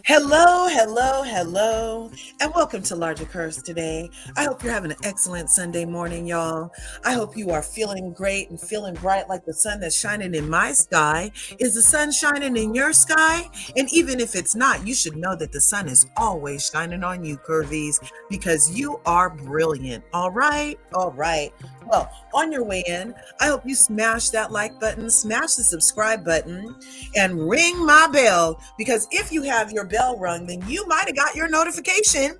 Hello, hello, hello, and welcome to Larger Curves today. I hope you're having an excellent Sunday morning, y'all. I hope you are feeling great and feeling bright like the sun that's shining in my sky. Is the sun shining in your sky? And even if it's not, you should know that the sun is always shining on you, Curvies, because you are brilliant. All right? All right. Well, on your way in, I hope you smash that like button, smash the subscribe button, and ring my bell because if you have your bell rung, then you might have got your notification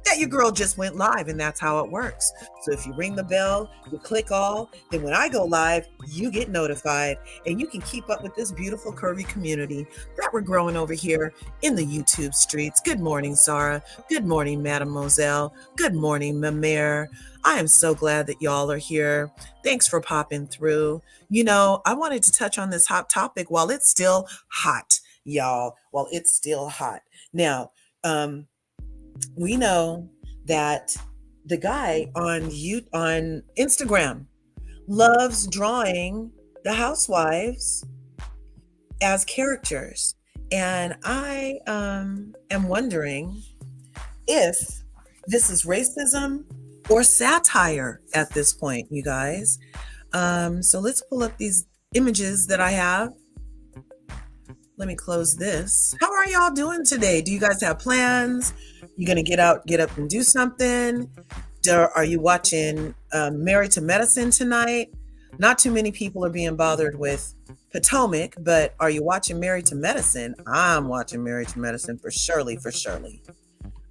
that your girl just went live, and that's how it works. So if you ring the bell, you click all, then when I go live, you get notified, and you can keep up with this beautiful curvy community that we're growing over here in the YouTube streets. Good morning, Sarah. Good morning, Mademoiselle. Good morning, Mamere. I am so glad that y'all are here. Thanks for popping through. I wanted to touch on this hot topic while it's still hot, y'all. While it's still hot. Now, we know that the guy on Instagram loves drawing the housewives as characters, and I am wondering if this is racism or satire at this point, you guys. So let's pull up these images that I have. Let me close this. How are y'all doing today? Do you guys have plans? You gonna get up and do something? Are you watching Married to Medicine tonight? Not too many people are being bothered with Potomac, but are you watching Married to Medicine? I'm watching Married to Medicine for surely, for surely.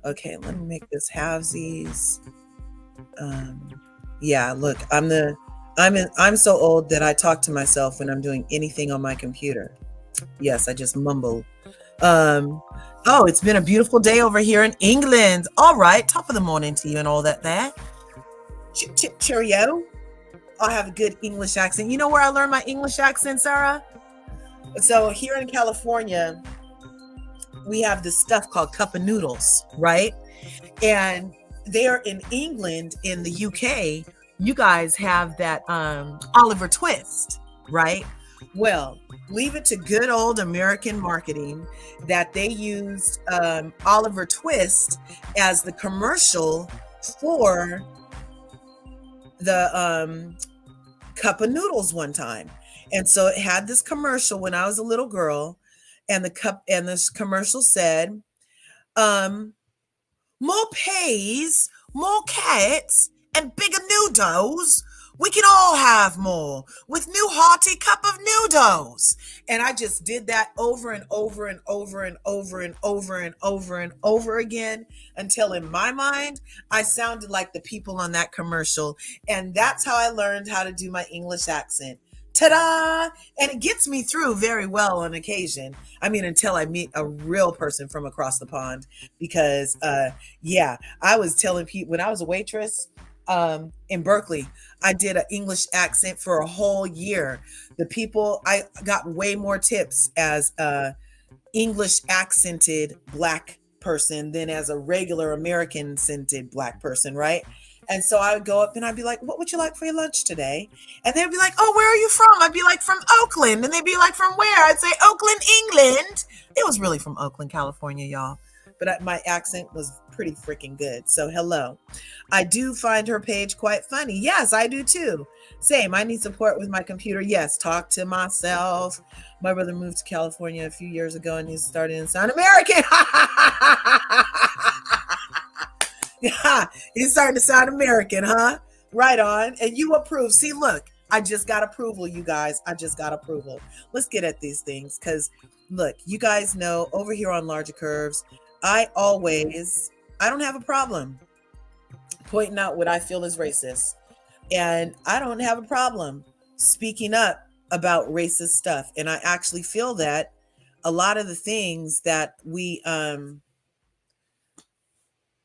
Okay, let me make this halvesies. Yeah, look, I'm so old that I talk to myself when I'm doing anything on my computer. Yes, I just mumbled. Oh, it's been a beautiful day over here in England. All right, top of the morning to you and all that there. Chip, chip, cheerio. I have a good English accent. You know where I learned my English accent, Sarah? So here in California, we have this stuff called cup of noodles, right? And there in England, in the UK, you guys have that Oliver Twist, right? Well, leave it to good old American marketing that they used Oliver Twist as the commercial for the cup of noodles one time. And so it had this commercial when I was a little girl, and this commercial said, um, more peas, more carrots, and bigger noodles. We can all have more with new hearty cup of noodles. And I just did that over and over and over and over and over and over and over again until in my mind, I sounded like the people on that commercial. And that's how I learned how to do my English accent. Ta-da! And it gets me through very well on occasion. I mean, until I meet a real person from across the pond. Because, yeah, I was telling people when I was a waitress in Berkeley, I did an English accent for a whole year. I got way more tips as a English accented Black person than as a regular American scented Black person, right? And so I would go up and I'd be like, what would you like for your lunch today? And they'd be like, oh, where are you from? I'd be like, from Oakland. And they'd be like, from where? I'd say, Oakland, England. It was really from Oakland, California, y'all. But my accent was pretty freaking good. So hello. I do find her page quite funny. Yes, I do too. Same. I need support with my computer. Yes, talk to myself. My brother moved to California a few years ago and he started in Sound American. Yeah, he's starting to sound American, huh? Right on. And you approve. See, look, I just got approval, you guys. I just got approval. Let's get at these things because, look, you guys know over here on Larger Curves, I don't have a problem pointing out what I feel is racist. And I don't have a problem speaking up about racist stuff. And I actually feel that a lot of the things that we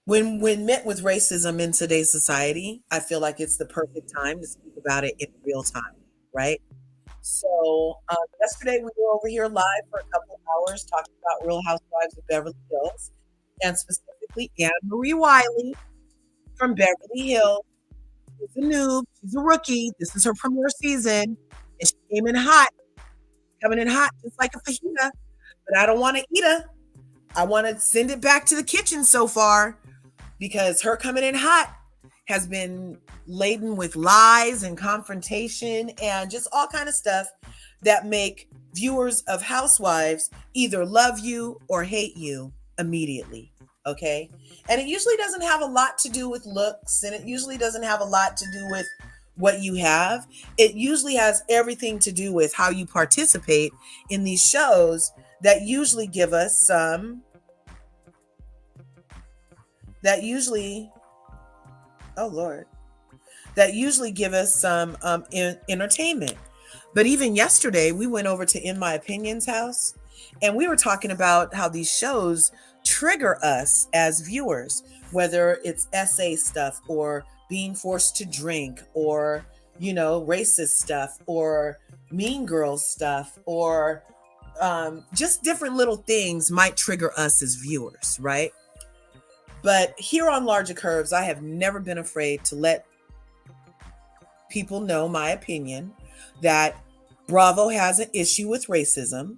when met with racism in today's society, I feel like it's the perfect time to speak about it in real time, right? So yesterday we were over here live for a couple of hours talking about Real Housewives of Beverly Hills, and specifically Anne Marie Wiley from Beverly Hills. She's a noob. She's a rookie. This is her premiere season, and she came in hot, coming in hot just like a fajita. But I don't want to eat her. I want to send it back to the kitchen so far, because her coming in hot has been laden with lies and confrontation and just all kind of stuff that make viewers of Housewives either love you or hate you immediately. Okay. And it usually doesn't have a lot to do with looks, and it usually doesn't have a lot to do with what you have. It usually has everything to do with how you participate in these shows that usually give us that usually oh Lord, that usually give us some entertainment. But even yesterday, we went over to In My Opinion's house, and we were talking about how these shows trigger us as viewers, whether it's essay stuff or being forced to drink or, racist stuff or mean girls stuff or just different little things might trigger us as viewers, right? But here on Larger Curves, I have never been afraid to let people know my opinion that Bravo has an issue with racism.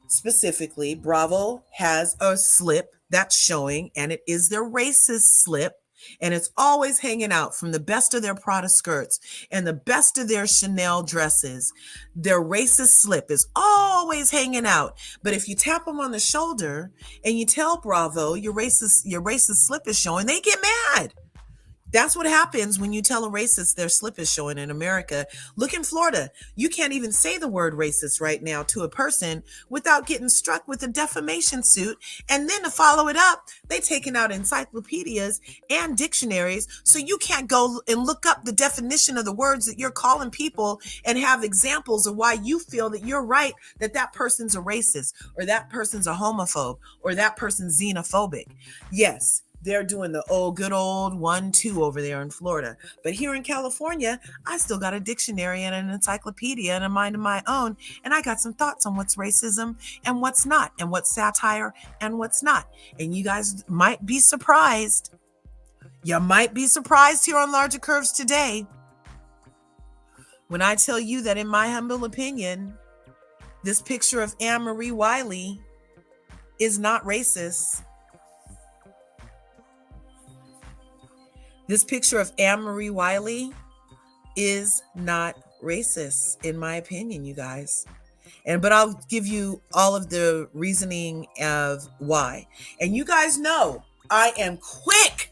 Specifically, Bravo has a slip that's showing, and it is their racist slip. And it's always hanging out from the best of their Prada skirts and the best of their Chanel dresses. Their racist slip is always hanging out. But if you tap them on the shoulder and you tell Bravo your racist slip is showing, they get mad. That's what happens when you tell a racist their slip is showing in America. Look in Florida. You can't even say the word racist right now to a person without getting struck with a defamation suit. And then to follow it up, they taking out encyclopedias and dictionaries. So you can't go and look up the definition of the words that you're calling people and have examples of why you feel that you're right, that that person's a racist or that person's a homophobe or that person's xenophobic. Yes. They're doing the good old 1-2 over there in Florida. But here in California, I still got a dictionary and an encyclopedia and a mind of my own. And I got some thoughts on what's racism and what's not, and what's satire and what's not. And you guys might be surprised. You might be surprised here on Larger Curves today when I tell you that, in my humble opinion, this picture of Anne-Marie Wiley is not racist. This picture of Anne-Marie Wiley is not racist, in my opinion, you guys. But I'll give you all of the reasoning of why. And you guys know I am quick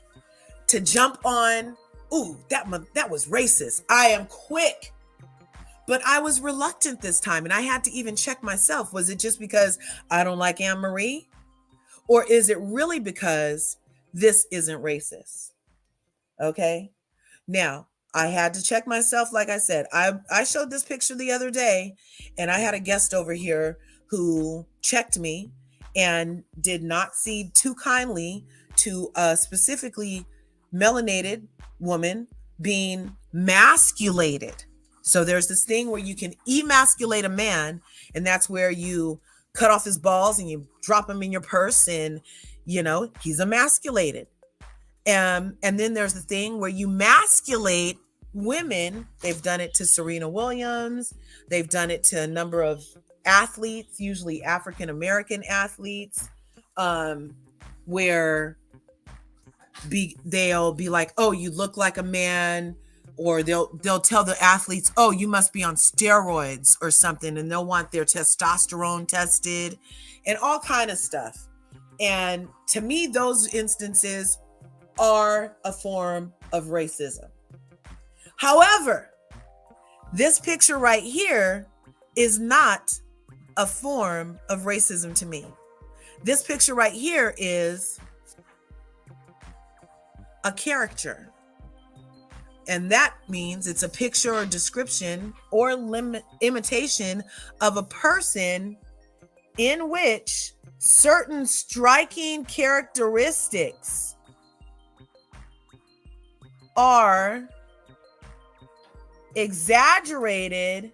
to jump on, ooh, that was racist. I am quick. But I was reluctant this time, and I had to even check myself. Was it just because I don't like Anne-Marie? Or is it really because this isn't racist? Okay. Now, I had to check myself. Like I said, I showed this picture the other day, and I had a guest over here who checked me and did not see too kindly to a specifically melanated woman being masculated. So there's this thing where you can emasculate a man, and that's where you cut off his balls and you drop him in your purse, and he's emasculated. And then there's the thing where you masculate women. They've done it to Serena Williams. They've done it to a number of athletes, usually African-American athletes, where they'll be like, oh, you look like a man, or they'll tell the athletes, oh, you must be on steroids or something, and they'll want their testosterone tested and all kind of stuff. And to me, those instances are a form of racism. However, this picture right here is not a form of racism to me. This picture right here is a character. And that means it's a picture or description or imitation of a person in which certain striking characteristics are exaggerated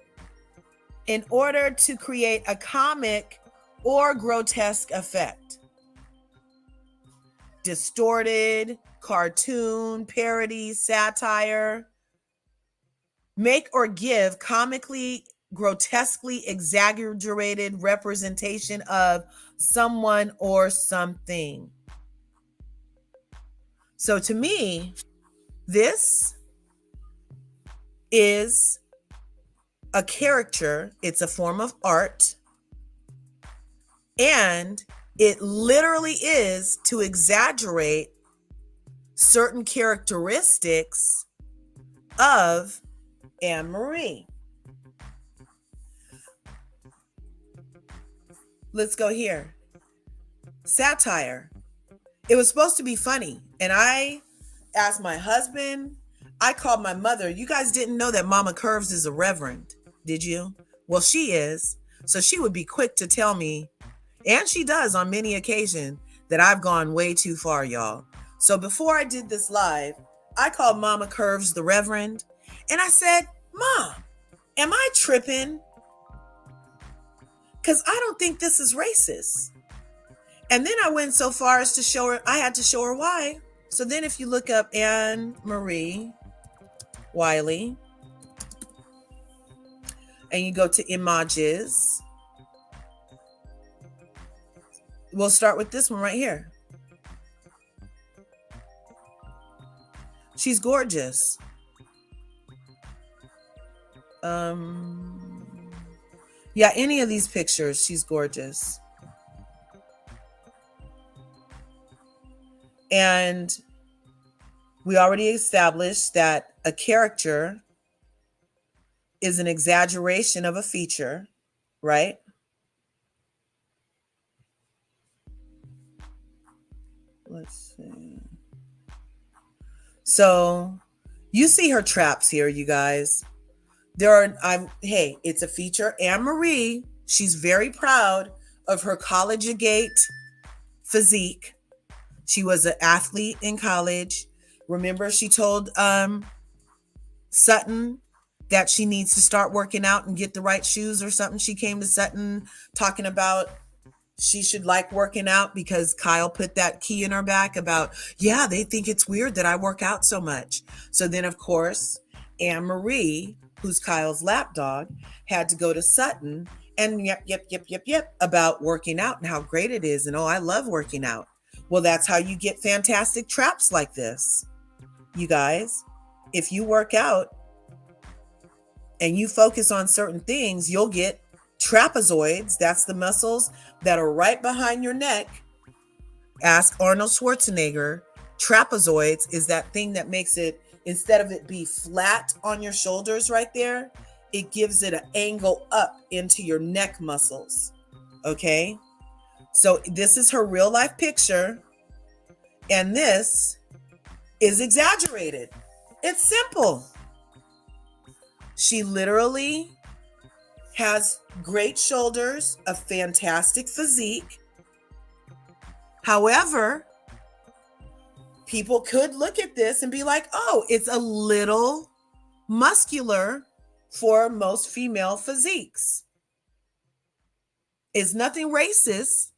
in order to create a comic or grotesque effect. Distorted, cartoon, parody, satire, make or give comically grotesquely exaggerated representation of someone or something. So to me, this is a caricature, it's a form of art, and it literally is to exaggerate certain characteristics of Anne Marie. Let's go here. Satire. It was supposed to be funny. And I asked my husband, I called my mother. You guys didn't know that Mama Curves is a reverend, did you? Well, she is. So she would be quick to tell me, and she does on many occasions, that I've gone way too far, y'all. So before I did this live, I called Mama Curves the reverend, and I said, Mom, am I tripping? Because I don't think this is racist. And then I went so far as to show her, I had to show her why. So then if you look up Anne Marie Wiley and you go to images, we'll start with this one right here. She's gorgeous. Yeah, any of these pictures, she's gorgeous. And we already established that a character is an exaggeration of a feature, right? Let's see. So you see her traps here, you guys. Hey, it's a feature. Anne Marie, she's very proud of her collegiate physique. She was an athlete in college. Remember, she told Sutton that she needs to start working out and get the right shoes or something. She came to Sutton talking about she should like working out because Kyle put that key in her back about, yeah, they think it's weird that I work out so much. So then, of course, Anne Marie, who's Kyle's lapdog, had to go to Sutton and yep about working out and how great it is. And oh, I love working out. Well, that's how you get fantastic traps like this. You guys, if you work out and you focus on certain things, you'll get trapezoids. That's the muscles that are right behind your neck. Ask Arnold Schwarzenegger. Trapezoids is that thing that makes it, instead of it be flat on your shoulders right there, it gives it an angle up into your neck muscles. Okay? So this is her real life picture, and this is exaggerated. It's simple. She literally has great shoulders, a fantastic physique. However, people could look at this and be like, oh, it's a little muscular for most female physiques. It's nothing racist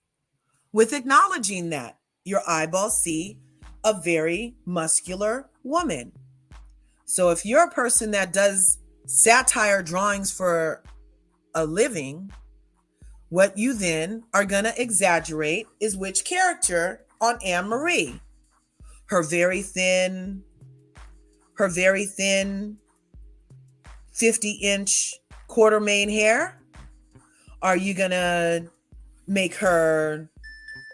with acknowledging that. Your eyeballs see a very muscular woman. So if you're a person that does satire drawings for a living, what you then are going to exaggerate is which character on Anne Marie. Her very thin 50-inch quarter mane hair? Are you going to make her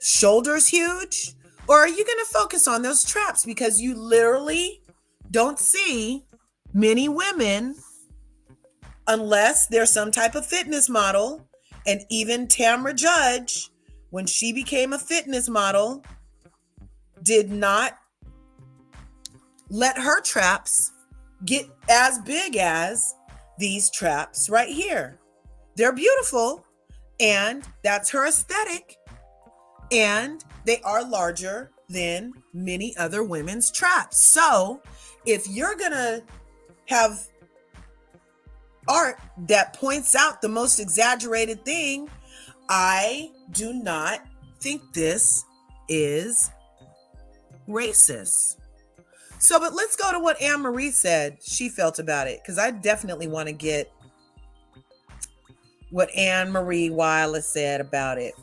shoulders huge? Or are you going to focus on those traps? Because you literally don't see many women, unless they're some type of fitness model. And even Tamra Judge, when she became a fitness model, did not let her traps get as big as these traps right here. They're beautiful, and that's her aesthetic, and they are larger than many other women's traps. So if you're gonna have art that points out the most exaggerated thing, I do not think this is racist. So, but let's go to what Anne Marie said she felt about it, because I definitely want to get what Anne Marie Weiler said about it,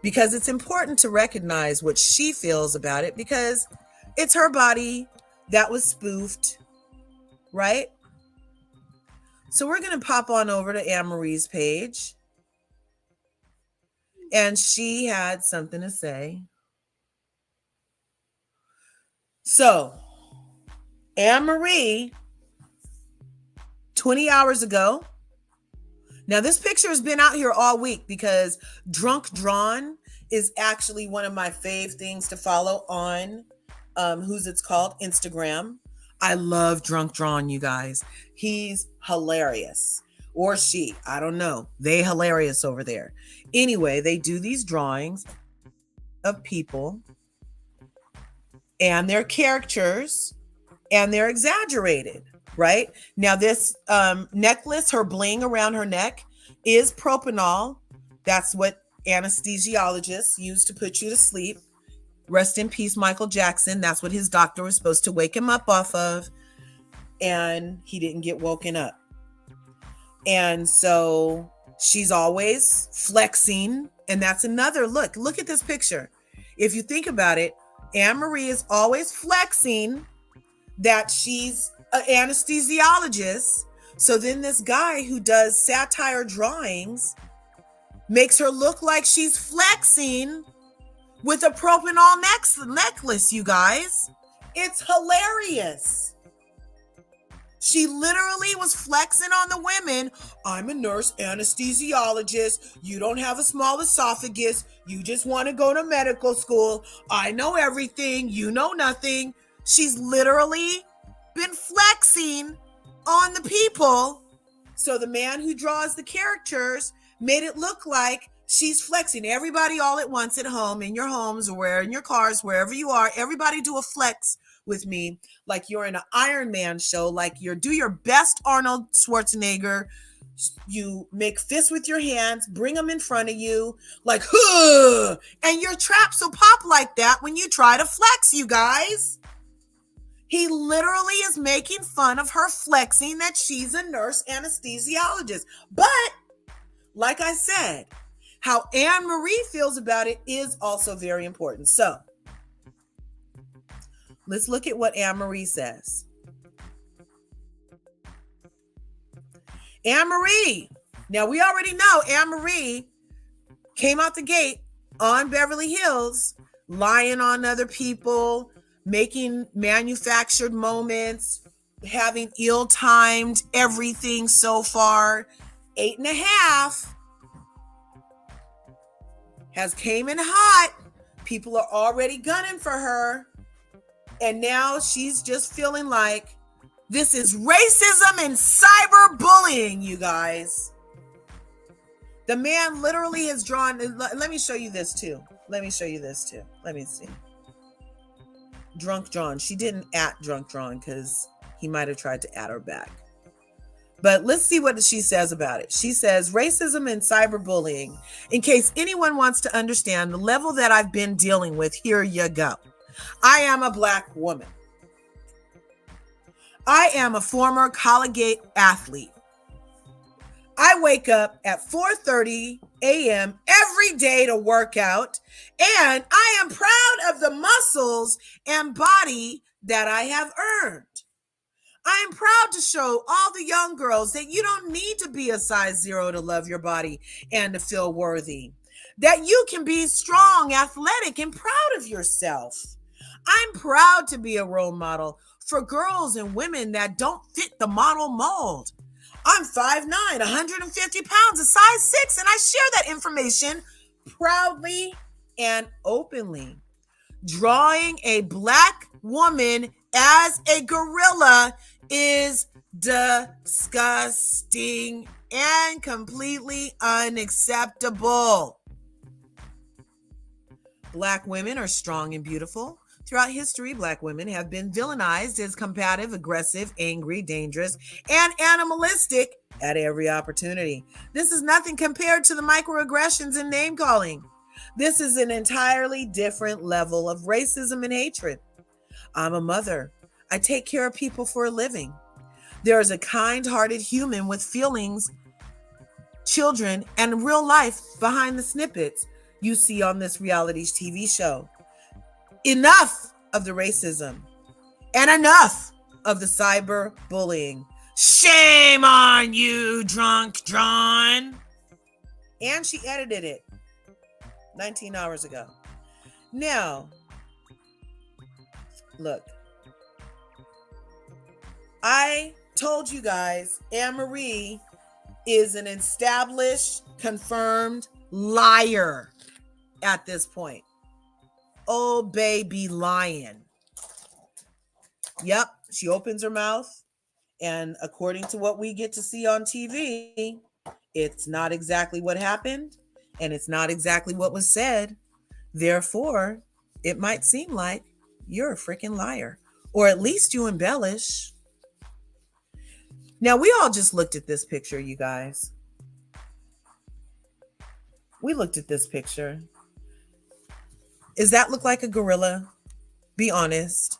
because it's important to recognize what she feels about it, because it's her body that was spoofed, right? So we're going to pop on over to Anne Marie's page, and she had something to say. So, Anne Marie, 20 hours ago. Now, this picture has been out here all week because Drunk Drawn is actually one of my fave things to follow on who's it's called, Instagram. I love Drunk Drawn, you guys. He's hilarious. Or she, I don't know. They hilarious over there. Anyway, they do these drawings of people and their characters, and they're exaggerated, right? Now, this necklace, her bling around her neck, is propanol. That's what anesthesiologists use to put you to sleep. Rest in peace, Michael Jackson. That's what his doctor was supposed to wake him up off of, and he didn't get woken up. And so she's always flexing, and that's another look. Look at this picture. If you think about it, Anne Marie is always flexing that she's an anesthesiologist. So then this guy who does satire drawings makes her look like she's flexing with a propanol necklace, you guys. It's hilarious. She literally was flexing on the women. I'm a nurse anesthesiologist. You don't have a small esophagus. You just want to go to medical school. I know everything. You know nothing. She's literally been flexing on the people. So the man who draws the characters made it look like she's flexing. Everybody all at once at home, in your homes or in your cars, wherever you are, everybody do a flex with me, like you're in an Iron Man show, like do your best Arnold Schwarzenegger. You make fists with your hands, bring them in front of you, like, huh, and your traps will pop like that when you try to flex, you guys. He literally is making fun of her flexing that she's a nurse anesthesiologist. But, like I said, how Anne Marie feels about it is also very important. So, let's look at what Anne Marie says. Anne Marie. Now, we already know Anne Marie came out the gate on Beverly Hills, lying on other people, making manufactured moments, having ill-timed everything so far. 8.5 has came in hot. People are already gunning for her. And now she's just feeling like this is racism and cyberbullying, you guys. The man literally has drawn. Let me show you this too. Let me see. Drunk Drawn. She didn't at Drunk Drawn because he might have tried to at her back. But let's see what she says about it. She says, racism and cyberbullying. In case anyone wants to understand the level that I've been dealing with, here you go. I am a Black woman. I am a former collegiate athlete. I wake up at 4:30 a.m. every day to work out, and I am proud of the muscles and body that I have earned. I am proud to show all the young girls that you don't need to be a size 0 to love your body and to feel worthy. That you can be strong, athletic, and proud of yourself. I'm proud to be a role model for girls and women that don't fit the model mold. I'm 5'9", 150 pounds, a size 6, and I share that information proudly and openly. Drawing a Black woman as a gorilla is disgusting and completely unacceptable. Black women are strong and beautiful. Throughout history, Black women have been villainized as combative, aggressive, angry, dangerous, and animalistic at every opportunity. This is nothing compared to the microaggressions and name-calling. This is an entirely different level of racism and hatred. I'm a mother. I take care of people for a living. There is a kind-hearted human with feelings children and real life behind the snippets you see on this reality TV show. Enough of the racism and enough of the cyber bullying. Shame on you, drunk John. And she edited it 19 hours ago. Now, look, I told you guys Anne-Marie is an established, confirmed liar at this point. Oh, baby, lying. Yep, she opens her mouth, and according to what we get to see on TV, it's not exactly what happened, and it's not exactly what was said. Therefore, it might seem like you're a freaking liar, or at least you embellish. Now, we all just looked at this picture, you guys. We looked at this picture. Does that look like a gorilla? Be honest.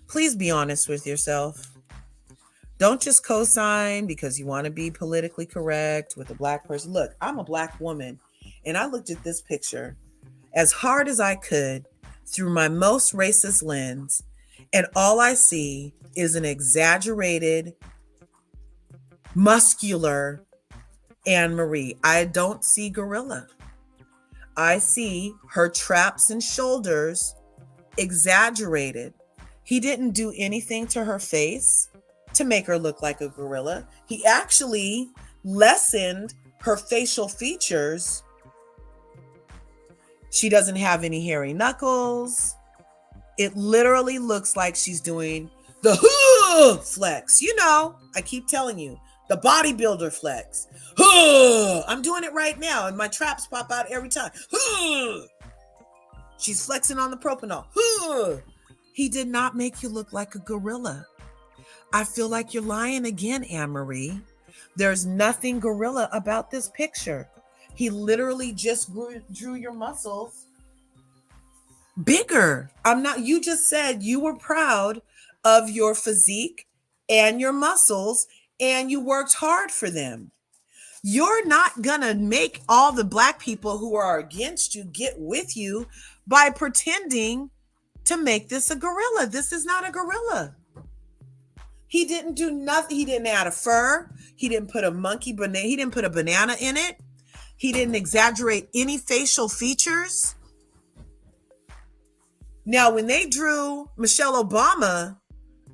Please be honest with yourself. Don't just co-sign because you want to be politically correct with a black person. Look, I'm a black woman, and I looked at this picture as hard as I could through my most racist lens, and all I see is an exaggerated, muscular Anne-Marie. I don't see gorilla. I see her traps and shoulders exaggerated. He didn't do anything to her face to make her look like a gorilla. He actually lessened her facial features. She doesn't have any hairy knuckles. It literally looks like she's doing the flex. You know, I keep telling you, the bodybuilder flex. I'm doing it right now, and my traps pop out every time. She's flexing on the propanol. He did not make you look like a gorilla. I feel like you're lying again, Anne-Marie. There's nothing gorilla about this picture. He literally just drew your muscles bigger. You just said you were proud of your physique and your muscles, and you worked hard for them. You're not gonna make all the black people who are against you get with you by pretending to make this a gorilla. This is not a gorilla. He didn't do nothing. He didn't add a fur. He didn't put he didn't put a banana in it. He didn't exaggerate any facial features. Now, when they drew Michelle Obama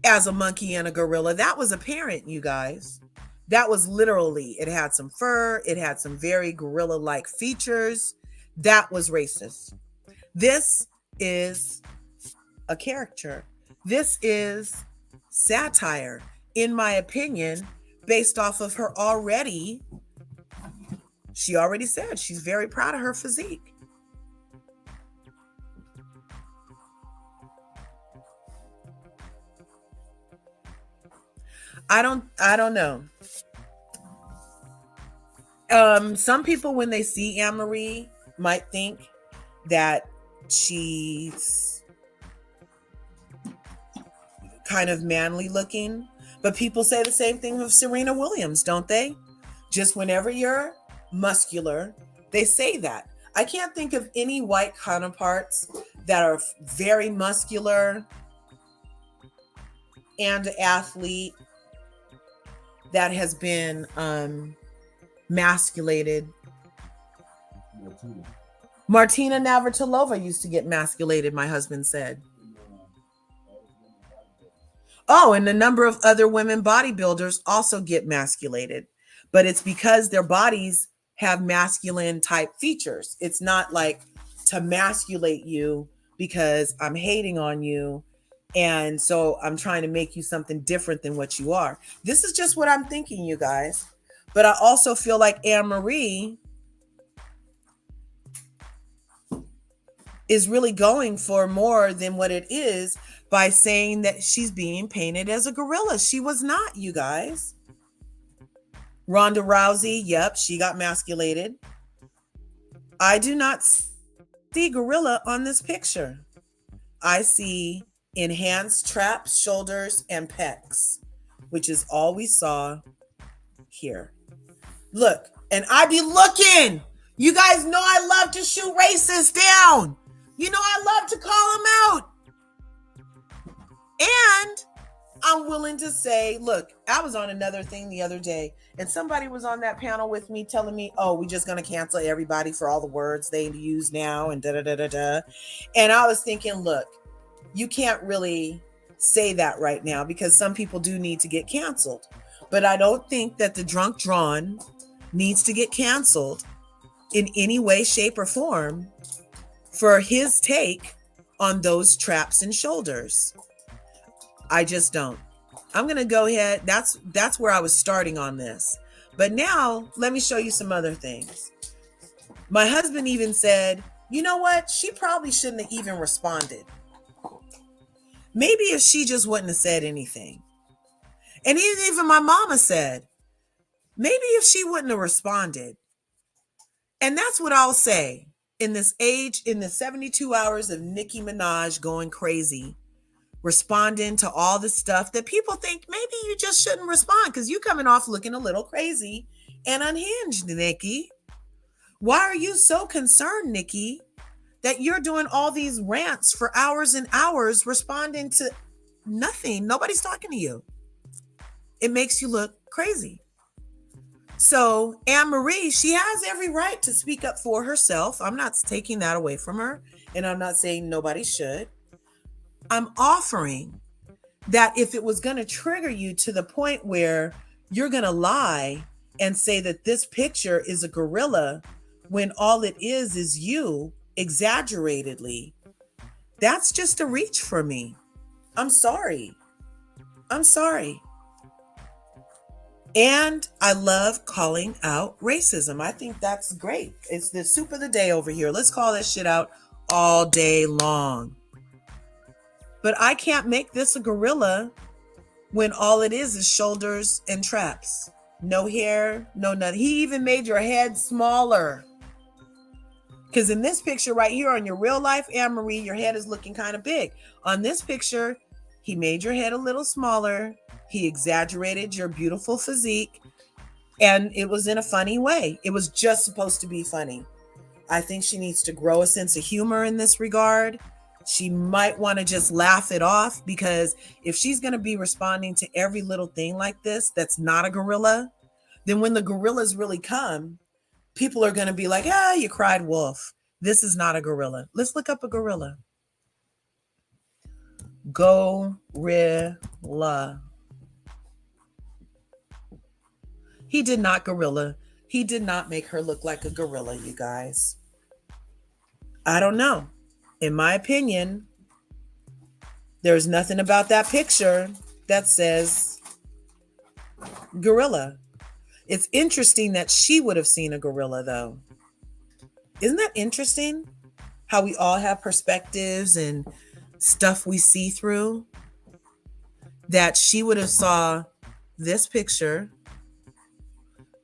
as a monkey and a gorilla, that was apparent, you guys. That was literally, it had some fur. It had some very gorilla-like features. That was racist. This is a character. This is satire, in my opinion, based off of her already. She already said she's very proud of her physique. I don't know. Some people, when they see Anne-Marie, might think that she's kind of manly looking, but people say the same thing of Serena Williams, don't they? Just whenever you're muscular, they say that. I can't think of any white counterparts that are very muscular and athlete that has been masculated. Martina Navratilova used to get masculated, my husband said. Oh, and a number of other women bodybuilders also get masculated, but it's because their bodies have masculine type features. It's not like to masculate you because I'm hating on you, and so I'm trying to make you something different than what you are. This is just what I'm thinking, you guys. But I also feel like Anne-Marie is really going for more than what it is by saying that she's being painted as a gorilla. She was not, you guys. Ronda Rousey, yep, she got masculated. I do not see gorilla on this picture. I see enhanced traps, shoulders, and pecs, which is all we saw here. Look, and I be looking. You guys know I love to shoot racists down. You know I love to call them out. And I'm willing to say, look, I was on another thing the other day, and somebody was on that panel with me telling me, oh, we're just going to cancel everybody for all the words they use now and da da da da da. And I was thinking, look, you can't really say that right now because some people do need to get canceled. But I don't think that the drunk drawn needs to get canceled in any way, shape, or form for his take on those traps and shoulders. I just don't. I'm going to go ahead. That's where I was starting on this. But now let me show you some other things. My husband even said, you know what? She probably shouldn't have even responded. Maybe if she just wouldn't have said anything. And even my mama said, maybe if she wouldn't have responded. And that's what I'll say in this age, in the 72 hours of Nicki Minaj going crazy, responding to all the stuff that people think maybe you just shouldn't respond because you're coming off looking a little crazy and unhinged, Nicki. Why are you so concerned, Nicki, that you're doing all these rants for hours and hours responding to nothing? Nobody's talking to you. It makes you look crazy. So Anne Marie, she has every right to speak up for herself. I'm not taking that away from her, and I'm not saying nobody should. I'm offering that if it was going to trigger you to the point where you're going to lie and say that this picture is a gorilla when all it is you exaggeratedly, that's just a reach for me. I'm sorry. I'm sorry. And I love calling out racism. I think that's great. It's the soup of the day over here. Let's call that shit out all day long. But I can't make this a gorilla when all it is shoulders and traps. No hair, no nothing. He even made your head smaller. Because in this picture right here on your real life, Anne Marie, your head is looking kind of big. On this picture, he made your head a little smaller. He exaggerated your beautiful physique. And it was in a funny way. It was just supposed to be funny. I think she needs to grow a sense of humor in this regard. She might want to just laugh it off, because if she's going to be responding to every little thing like this that's not a gorilla, then when the gorillas really come, people are going to be like, ah, you cried wolf. This is not a gorilla. Let's look up a gorilla. Gorilla. He did not gorilla. He did not make her look like a gorilla, you guys. I don't know. In my opinion, there's nothing about that picture that says gorilla. It's interesting that she would have seen a gorilla, though. Isn't that interesting? How we all have perspectives and stuff we see through. That she would have saw this picture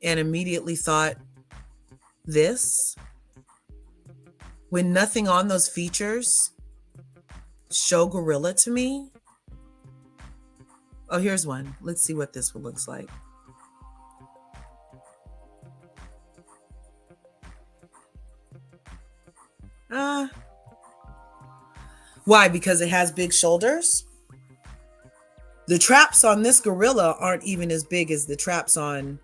and immediately thought this, when nothing on those features show gorilla to me. Oh, here's one. Let's see what this one looks like. Why? Because it has big shoulders? The traps on this gorilla aren't even as big as the traps on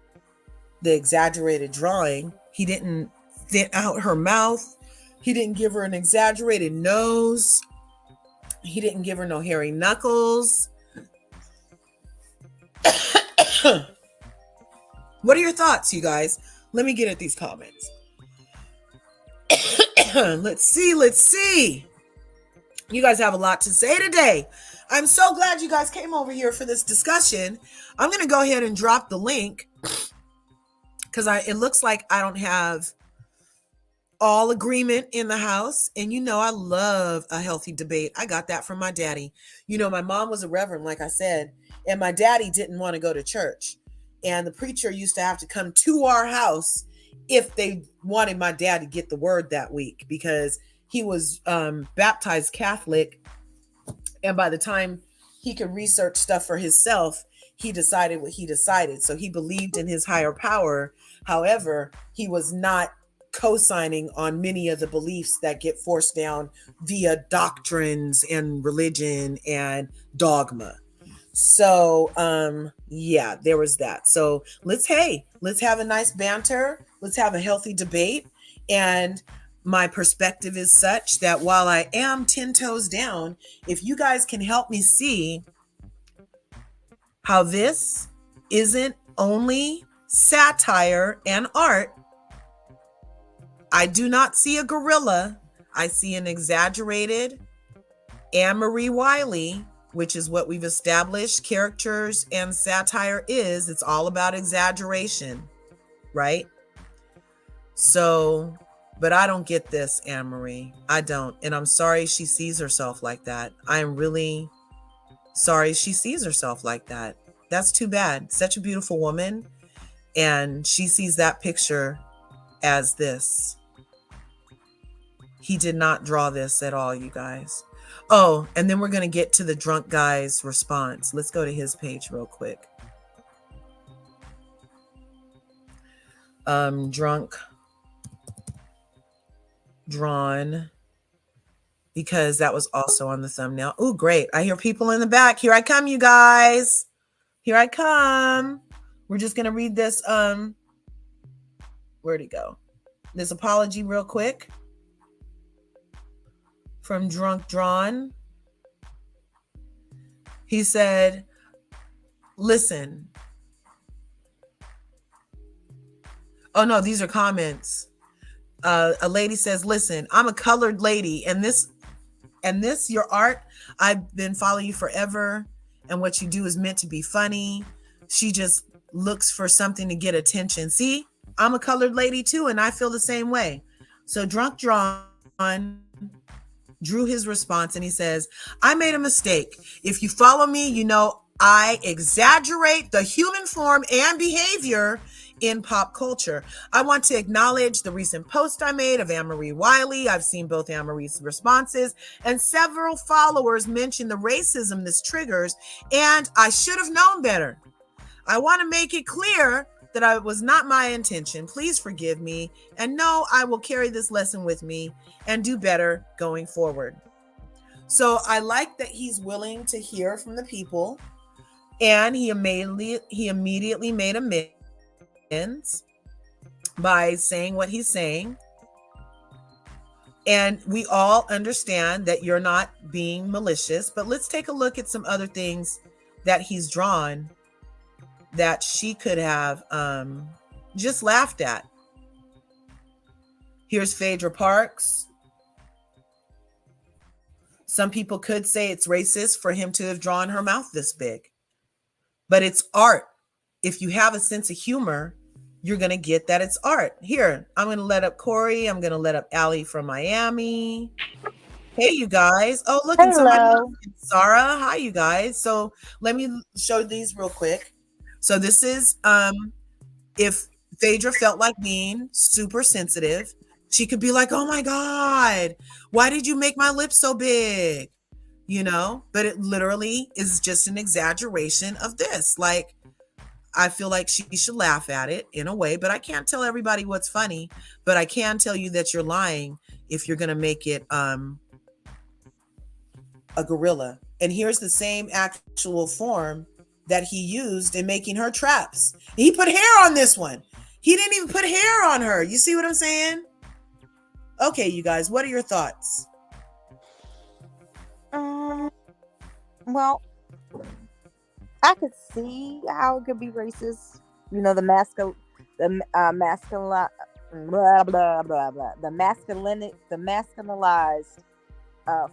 the exaggerated drawing. He didn't thin out her mouth. He didn't give her an exaggerated nose. He didn't give her no hairy knuckles. What are your thoughts, you guys? Let me get at these comments. Let's see. You guys have a lot to say today. I'm so glad you guys came over here for this discussion. I'm going to go ahead and drop the link because it looks like I don't have all agreement in the house. And you know, I love a healthy debate. I got that from my daddy. You know, my mom was a reverend, like I said, and my daddy didn't want to go to church. And the preacher used to have to come to our house if they wanted my dad to get the word that week, because he was baptized Catholic. And by the time he could research stuff for himself, he decided what he decided. So he believed in his higher power. However, he was not co-signing on many of the beliefs that get forced down via doctrines and religion and dogma. So yeah, there was that. So let's have a nice banter. Let's have a healthy debate. And my perspective is such that while I am 10 toes down, if you guys can help me see how this isn't only satire and art, I do not see a gorilla. I see an exaggerated Anne-Marie Wiley, which is what we've established characters and satire is. It's all about exaggeration, right? So, but I don't get this, Anne-Marie. I don't. And I'm sorry she sees herself like that. I am really sorry she sees herself like that. That's too bad. Such a beautiful woman. And she sees that picture as this. He did not draw this at all, you guys. Oh, and then we're going to get to the drunk guy's response. Let's go to his page real quick. Drunk drawn, because that was also on the thumbnail. Oh, great. I hear people in the back. Here I come, you guys. Here I come. We're just going to read this. Where'd it go? This apology real quick from Drunk Drawn. He said, listen. Oh, no, these are comments. A lady says, listen, I'm a colored lady, and this, your art, I've been following you forever, and what you do is meant to be funny. She just looks for something to get attention. See, I'm a colored lady too, and I feel the same way. So Drunk Drawn drew his response, and he says, I made a mistake. If you follow me, you know I exaggerate the human form and behavior in pop culture. I want to acknowledge the recent post I made of Anne-Marie Wiley. I've seen both Anne-Marie's responses, and several followers mention the racism this triggers, and I should have known better. I want to make it clear that it was not my intention. Please forgive me, and no, I will carry this lesson with me and do better going forward. So I like that he's willing to hear from the people, and he immediately made amends by saying what he's saying. And we all understand that you're not being malicious, but let's take a look at some other things that he's drawn that she could have just laughed at. Here's Phaedra Parks. Some people could say it's racist for him to have drawn her mouth this big, but it's art. If you have a sense of humor, you're going to get that it's art. Here, I'm going to let up Corey. I'm going to let up Allie from Miami. Hey, you guys. Oh, look, and somebody else. Sarah. Hi, you guys. So let me show these real quick. So this is, if Phaedra felt like being super sensitive, she could be like, oh my God, why did you make my lips so big? You know, but it literally is just an exaggeration of this. Like, I feel like she should laugh at it in a way, but I can't tell everybody what's funny, but I can tell you that you're lying if you're going to make it a gorilla. And here's the same actual form that he used in making her traps. He put hair on this one. He didn't even put hair on her. You see what I'm saying? Okay, you guys, what are your thoughts? Well, I could see how it could be racist. You know, the masculinized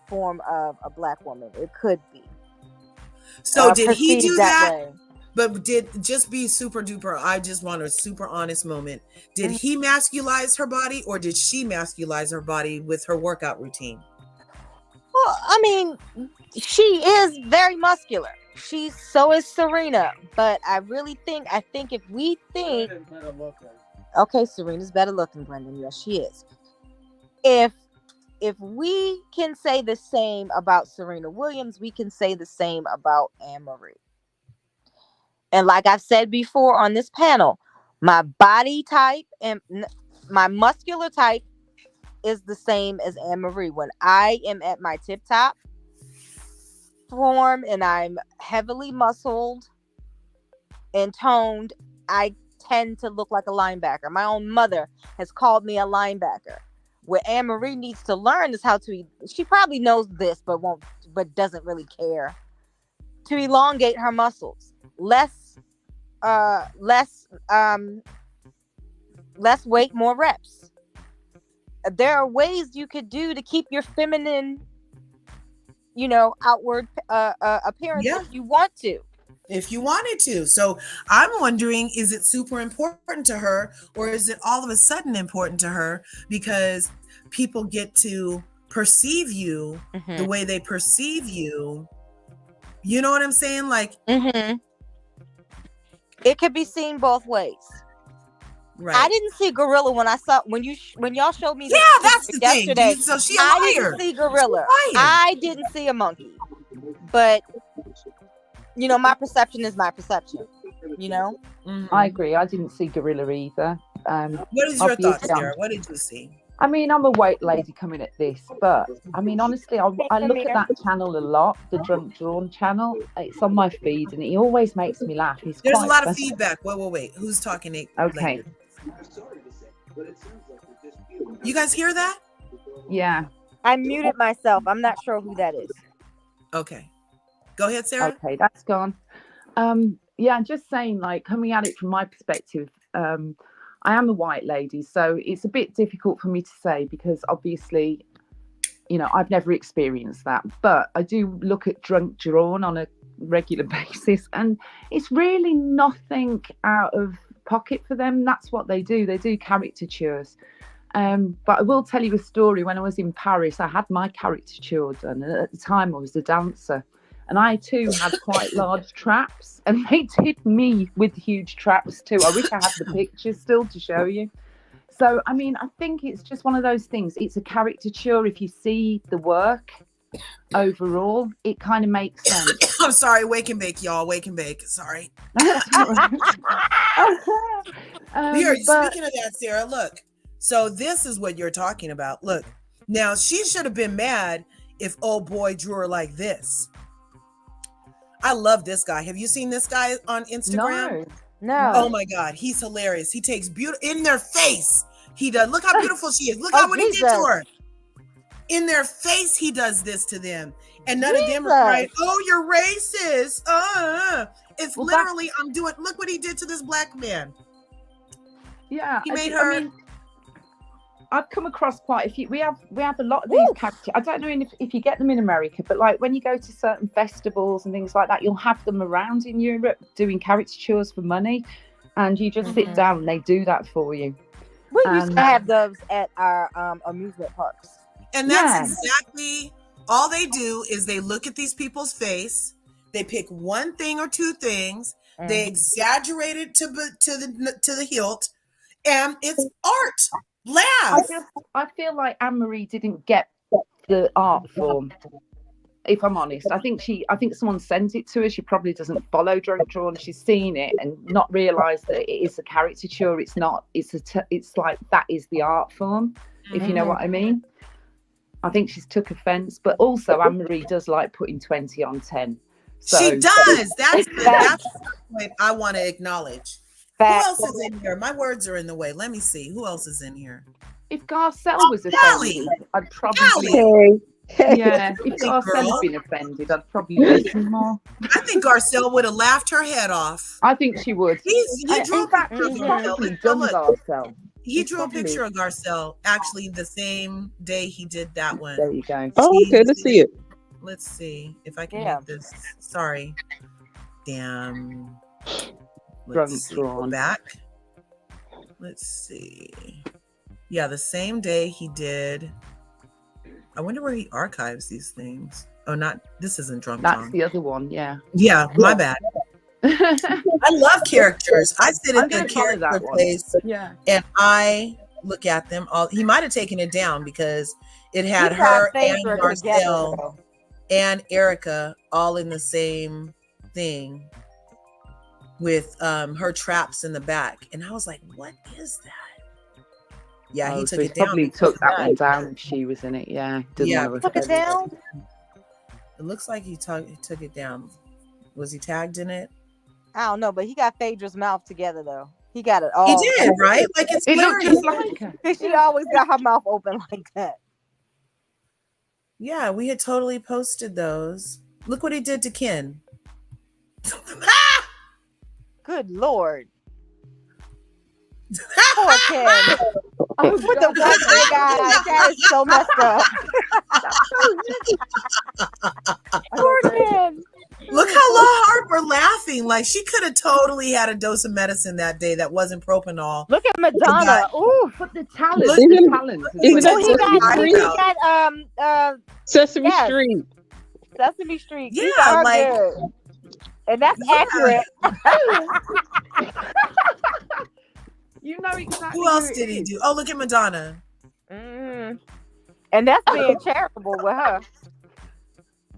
form of a black woman. It could be. So did he do that? Way. But did, just be super duper, I just want a super honest moment. Did he masculize her body, or did she masculize her body with her workout routine? Well, I mean, she is very muscular. So is Serena. But I think if we think, okay, Serena's better looking, Brendan. Yes, she is. If we can say the same about Serena Williams, we can say the same about Anne-Marie. And like I've said before on this panel, my body type and my muscular type is the same as Anne Marie. When I am at my tip top form and I'm heavily muscled and toned, I tend to look like a linebacker. My own mother has called me a linebacker. What Anne Marie needs to learn is how to, she probably knows this, but doesn't really care, to elongate her muscles. Less weight, more reps. There are ways you could do to keep your feminine, outward appearance if you want to. If you wanted to. So I'm wondering, is it super important to her, or is it all of a sudden important to her because people get to perceive you the way they perceive you? You know what I'm saying? Like, it could be seen both ways. Right. I didn't see Gorilla when y'all showed me. Yeah, that's the yesterday. Thing. So she a liar. I didn't see Gorilla. I didn't see a monkey. But my perception is my perception. I agree. I didn't see Gorilla either. What is your thoughts, Sarah? What did you see? I mean, I'm a white lady coming at this, but I mean, honestly, I look at that channel a lot, the Drunk Drawn channel. It's on my feed, and he always makes me laugh. There's a lot of feedback. Wait. Who's talking? Okay. You guys hear that? Yeah. I muted myself. I'm not sure who that is. Okay. Go ahead, Sarah. Okay, that's gone. Yeah, just saying, like, coming at it from my perspective, I am a white lady, so it's a bit difficult for me to say because obviously, I've never experienced that. But I do look at Drunk Drawn on a regular basis, and it's really nothing out of pocket for them. That's what they do. They do caricatures. But I will tell you a story. When I was in Paris, I had my caricature done, and at the time I was a dancer. And I too had quite large traps, and they did me with huge traps too. I wish I had the pictures still to show you. So, I mean, I think it's just one of those things. It's a caricature. If you see the work overall, it kind of makes sense. I'm sorry, wake and bake, y'all. Wake and bake. Sorry. Here, speaking of that, Sarah, look. So this is what you're talking about. Look, now she should have been mad if old boy drew her like this. I love this guy. Have you seen this guy on Instagram? No. Oh my God, he's hilarious. He takes beauty in their face. He does. Look how beautiful she is. Look what he did to her. In their face, he does this to them, and none of them are right. Oh, you're racist. It's literally I'm doing. Look what he did to this black man. Yeah, he made her. I mean, I've come across quite a few. We have a lot of these characters. I don't know if you get them in America, but like when you go to certain festivals and things like that, you'll have them around in Europe doing caricatures for money, and you just sit down and they do that for you. We used to have those at our amusement parks. And that's exactly all they do is they look at these people's face, they pick one thing or two things, they exaggerate it to the hilt, and it's art. Laugh. I feel like Anne Marie didn't get the art form. If I'm honest, I think someone sent it to her. She probably doesn't follow Drunk Drawn. She's seen it and not realised that it is a caricature. It's not. It's like that is the art form. If you know what I mean. I think she's took offence, but also Anne Marie does like putting 20 on 10. So. She does. That's the point I want to acknowledge. Who else is in here? My words are in the way. Let me see. Who else is in here? If Garcelle was offended, I'd probably... Yeah, if Garcelle had been offended, I'd probably listen more. I think Garcelle would have laughed her head off. I think she would. He drew a picture of Garcelle. He drew a picture of Garcelle actually the same day he did that one. There you go. Oh, okay, let's see it. Let's see if I can make this. Sorry. Damn. Let's see. Go back. Let's see. Yeah, the same day he did. I wonder where he archives these things. Oh, not this isn't Drunk Drawn. That's the other one. Yeah. Yeah, my bad. I love characters. I sit in the character place, and I look at them all. He might have taken it down because it had her and Garcelle and Erica all in the same thing. with her traps in the back, and I was like, "What is that?" Yeah, he so took he it down. probably took that one down if she was in it. Yeah, didn't Yeah, want to Took it offend her. down. it looks like he took it down. Was he tagged in it? I don't know, but he got Phaedra's mouth together though. He got it He all. did, right? Like it's It looked hilarious. just like her. She always got her mouth open like that. Yeah, we had totally posted those. Look what he did to Ken. Good Lord. Poor Ken. With the one big eye. That is so messed up. Poor Ken. Look how La Harper laughing. Like she could have totally had a dose of medicine that day that wasn't propanol. Look at Madonna. Ooh. But the talent, Look- the talent. Isn't Oh, that he Sesame got Street? Sesame yes. Street. Sesame Street. Yeah, These are like- good. And that's Yeah. accurate. You know exactly. Who else it did he is. do? Oh, look at Madonna. Mm. And that's being charitable with her.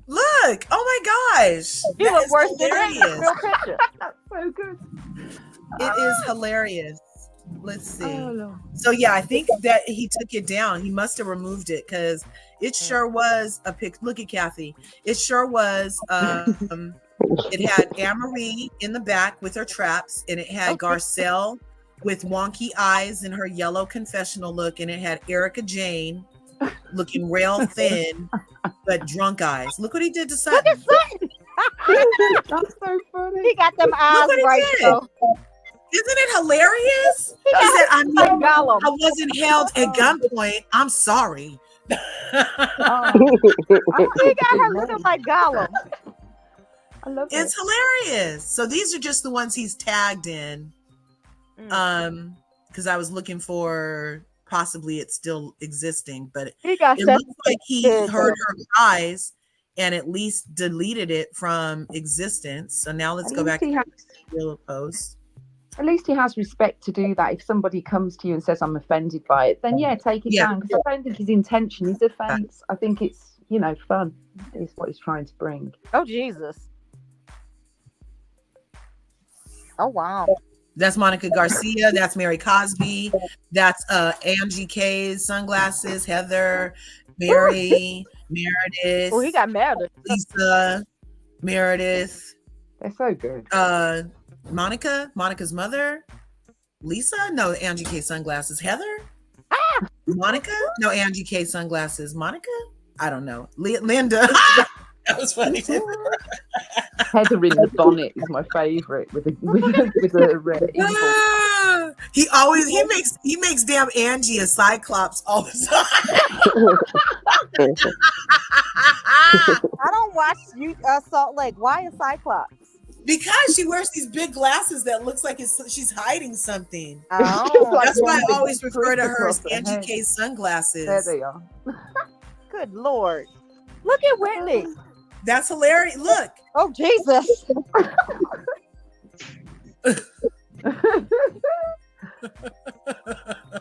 Look. Oh my gosh. She That look is worse than that. hilarious. Real picture. That's so good. It is hilarious. Let's see. Oh, Lord. So yeah, I think that he took it down. He must have removed it because it sure was a pic. Look at Kathy. It sure was. It had Anne-Marie in the back with her traps, and it had Garcelle with wonky eyes and her yellow confessional look, and it had Erica Jane looking real thin but drunk eyes. Look what he did to Look Sutton. at Sutton. That's so funny. He got them eyes what he right did. though. Isn't it hilarious? He He got said, "I like know Gollum. I wasn't held at gunpoint. I'm sorry." Oh, He got her looking like Gollum. I love it. It's hilarious. So these are just the ones he's tagged in. Because I was looking for possibly it's still existing, but He got it Sesame looks like he Kid, heard though. her cries and at least deleted it from existence. So now let's At go least back to he has- the real post. At least he has respect to do that. If somebody comes to you and says, "I'm offended by it," then yeah, take it Yeah. down. Because I don't think his intention is offense. I think it's, fun is what he's trying to bring. Oh Jesus. Oh wow. That's Monica Garcia. That's Mary Cosby. That's Angie K's sunglasses. Heather, Mary, Meredith, Oh, he got Meredith. Lisa, Meredith, They're so good. Monica's mother, Lisa. No, Angie K sunglasses. Heather, Monica. No, Angie K sunglasses. Monica. I don't know. Linda. That was funny. Heather in the bonnet is my favourite with a eagle. He makes damn Angie a cyclops all the time. I don't watch you Salt Lake. Why is Cyclops? Because she wears these big glasses that looks like she's hiding something. Oh, Like That's why one I big always refer to her across as her Angie head. K sunglasses. There they are. good Lord. Look at Whitney. That's hilarious. Look. Oh Jesus.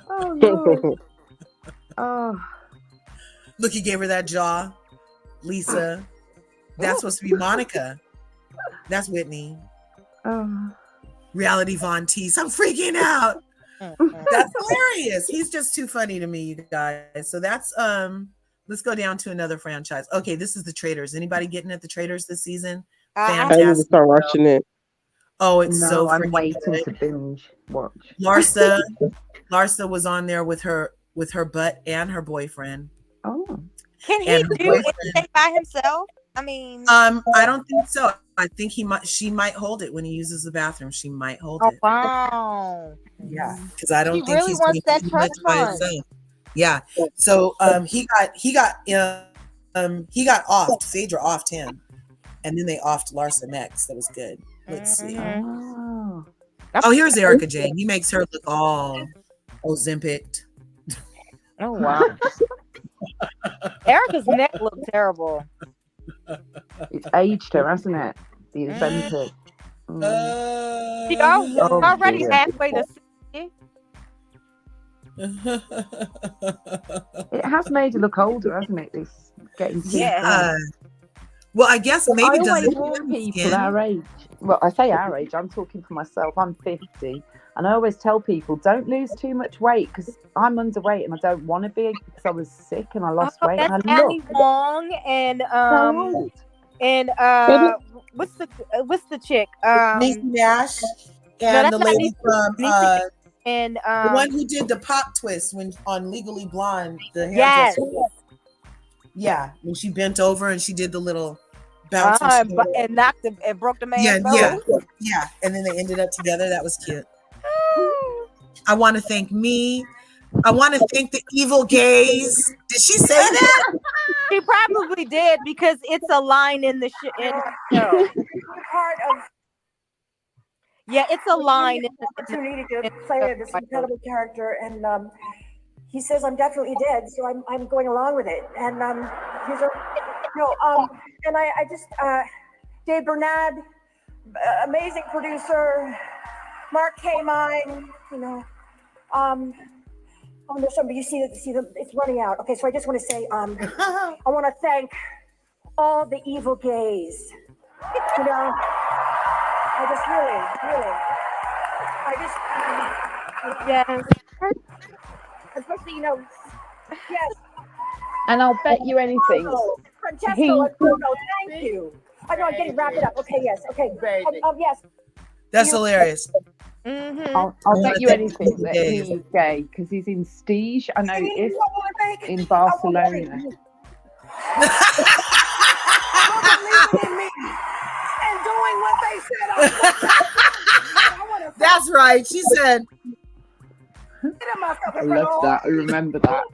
Oh, Lord. Oh, Look, he gave her that jaw. Lisa. That's supposed to be Monica. That's Whitney. oh. Reality Von Teese. I'm freaking out. That's hilarious. He's just too funny to me, you guys. So that's let's go down to another franchise. Okay, this is The Traitors. Anybody getting at The Traitors this season? I need to start watching it. Oh, it's No, so I'm freaking waiting good. to binge watch. Larsa was on there with her butt and her boyfriend. Oh, Can he And her do boyfriend. anything by himself? I mean, I don't think so. I think she might hold it when he uses the bathroom. She might hold oh it. wow. yeah. Because I don't He think really he's wants gonna that do trust much by fund. himself. Yeah. So he got offed. Phaedra offed him, and then they offed Larsa next. That was good. Let's see. Mhm. Oh, Oh, here's Erica Jane. He makes her look all Ozempic. Oh wow. Erica's neck looked terrible. it's aged her, hasn't it? The Ozempic. Mm. She Oh, already dear. halfway to 60. It has made her look older, hasn't it? This getting too Yeah. Well, I guess maybe I doesn't always tell people skin? our age. Well, I say our age. I'm talking for myself. I'm 50, and I always tell people don't lose too much weight because I'm underweight and I don't want to be because I was sick and I lost weight That's and I Ali look Wong and so old. what's the chick? Niecy Nash No, and that's the not lady from Niecy and the one who did the pop twist when on Legally Blonde, the yes. hairdresser. Yeah, when she bent over and she did the little bouncing and knocked him and broke the man's yeah, nose. yeah. And then they ended up together. That was cute. I want to thank me. I want to thank the evil gays. Did she say that? She probably did because it's a line in the show. Part of Yeah, it's a line. opportunity to play this incredible character, and he says I'm definitely dead, so I'm going along with it. And he's a and I just Dave Bernard, amazing producer, Mark K. Mine, oh, there's somebody. You see the it's running out. Okay, so I just want to say I want to thank all the evil gays. I just really, Yes. especially yes. And I'll bet you anything. Francesco, thank you. I know I'm getting wrapped it up. Okay, yes, okay. Yes. That's hilarious. Mm-hmm. I'll bet you anything that he's gay because he's in Stige. I know he is in Barcelona. Believing in me and doing what they said. That's right. She said. I love that. I remember that.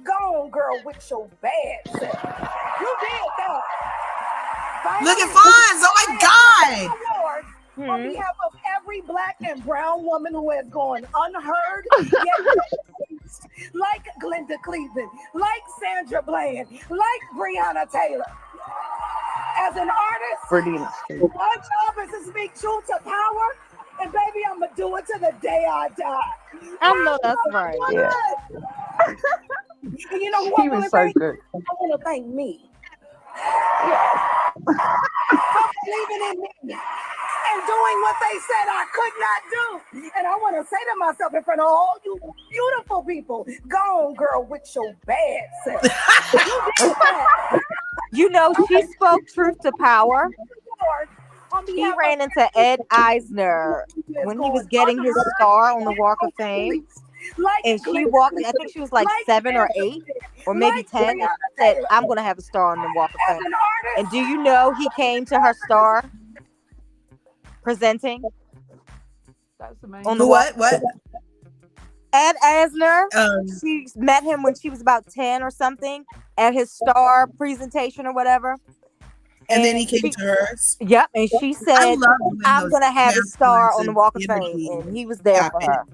Go on, girl, with your bad self. You did that. Look at Fonz. Oh my God. On behalf of every Black and brown woman who has gone unheard, yet like Glenda Cleveland, like Sandra Bland, like Breonna Taylor. As an artist, Brilliant. my job is to speak truth to power, and baby, I'm gonna do it to the day I die. I know that's right. Yeah. And you know who He was so good. I want to thank me. For believing in me and doing what they said I could not do. And I want to say to myself in front of all you beautiful people, go on, girl, with your bad self. You did that. She spoke truth to power. On He behalf ran of into Ed Eisner when he was getting his star on the Walk of Fame. And she walked, I think she was like 7 or 8 or maybe 10, and said, I'm going to have a star on the Walk of Fame. And do you know he came to her star presenting? That's amazing. On the What? Ed Asner, she met him when she was about 10 or something at his star presentation or whatever. And then he came to hers. Yep, and she said, I'm going to have a star on the Walk of Fame. masculinity And he was there for her.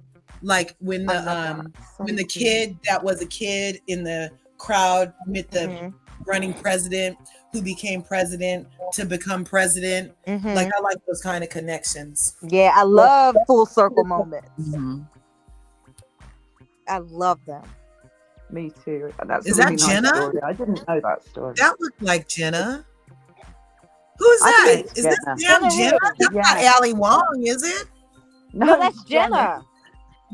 Like when the kid that was a kid in the crowd met the running president who became president to become president. Like I like those kind of connections. Yeah, I love full circle moments. I love them. Me too. That's Is a really that nice Jenna? story. I didn't know that story. That looked like Jenna. Who's that? Is this damn Jenna? That's not Ali Wong, is it? No, that's Jenna.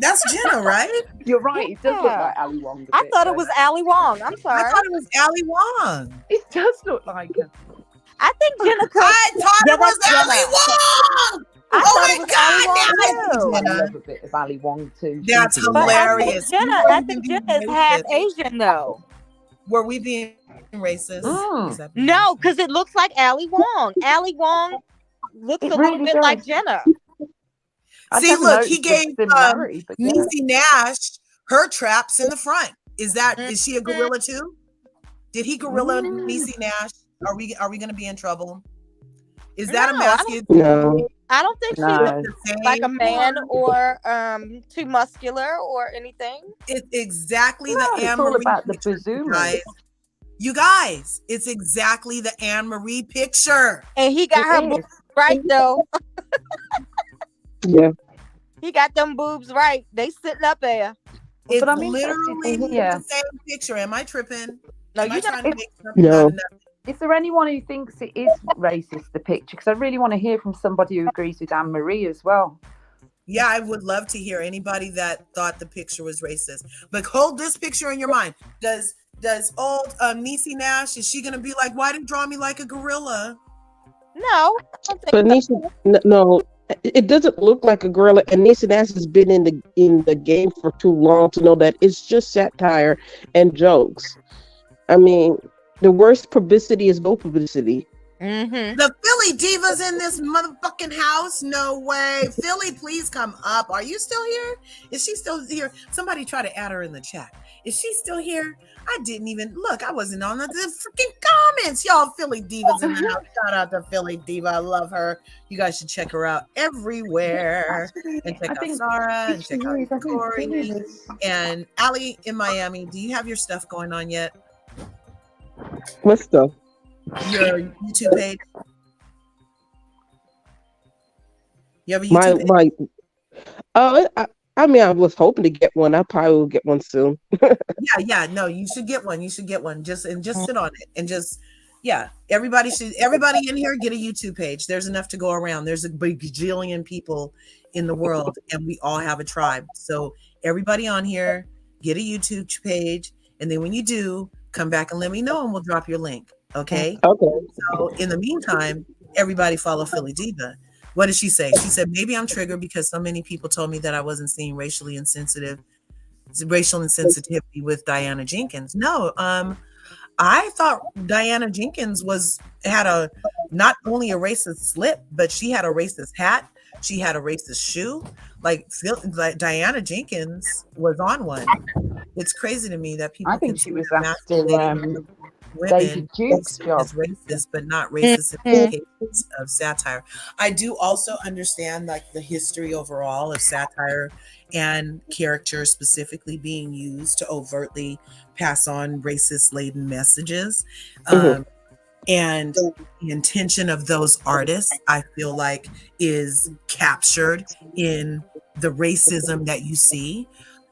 That's Jenna, right? You're right. It does look like Ali Wong. I thought it was Ali Wong. I'm sorry. I thought it was Ali Wong. It does look like her. I think Jenna could. I thought it was Jenna. Ali Wong. Oh my God! I love a bit of Ali Wong too. That's hilarious. I think Jenna is half Asian though. Were we being racist? No, because it looks like Ali Wong. Ali Wong looks a little bit like Jenna. See, look, he gave Niecy Nash her traps in the front. Is she a gorilla too? Did he gorilla Niecy Nash? Are we going to be in trouble? Is that a masculine? No. I don't think she looks like a man or too muscular or anything. It's exactly the Anne Marie about the picture, guys. You guys, it's exactly the Anne Marie picture. And he got her boobs right though. Yeah. He got them boobs right. They sitting up there. It's literally the same picture. Am I tripping? No, Am I you're trying not. to make something out of nothing? Is there anyone who thinks it is racist, the picture? Because I really want to hear from somebody who agrees with Anne Marie as well. Yeah, I would love to hear anybody that thought the picture was racist. But hold this picture in your mind. Does old Niecy Nash, is she gonna be like, why didn't draw me like a gorilla? No, I don't think But so. no, it doesn't look like a gorilla. And Niecy Nash has been in the game for too long to know that it's just satire and jokes. I mean, the worst publicity is no publicity. Mm-hmm. The Philly Divas in this motherfucking house? No way. Philly, please come up. Are you still here? Is she still here? Somebody try to add her in the chat. Is she still here? I didn't even look. I wasn't on the freaking comments. Y'all Philly Divas in the house. Shout out to Philly Diva. I love her. You guys should check her out everywhere. And check out Sarah and check out Tori. And Allie in Miami. Do you have your stuff going on yet? What stuff? Your YouTube page? You have a YouTube page? I mean, I was hoping to get one. I probably will get one soon. Yeah. No, you should get one. You should get one. Just sit on it and just everybody in here get a YouTube page. There's enough to go around. There's a bajillion people in the world, and we all have a tribe. So everybody on here, get a YouTube page, and then when you do, come back and let me know, and we'll drop your link. Okay. So in the meantime, everybody follow Philly Diva. What did she say? She said, maybe I'm triggered because so many people told me that I wasn't seeing racial insensitivity with Diana Jenkins. No, I thought Diana Jenkins had not only a racist slip, but she had a racist hat. She had a racist shoe. Like Diana Jenkins was on one. It's crazy to me that people. I think she was after David Duke's job. Is racist, but not racist implications of satire. I do also understand like the history overall of satire and characters specifically being used to overtly pass on racist laden messages. And the intention of those artists, I feel like, is captured in the racism that you see.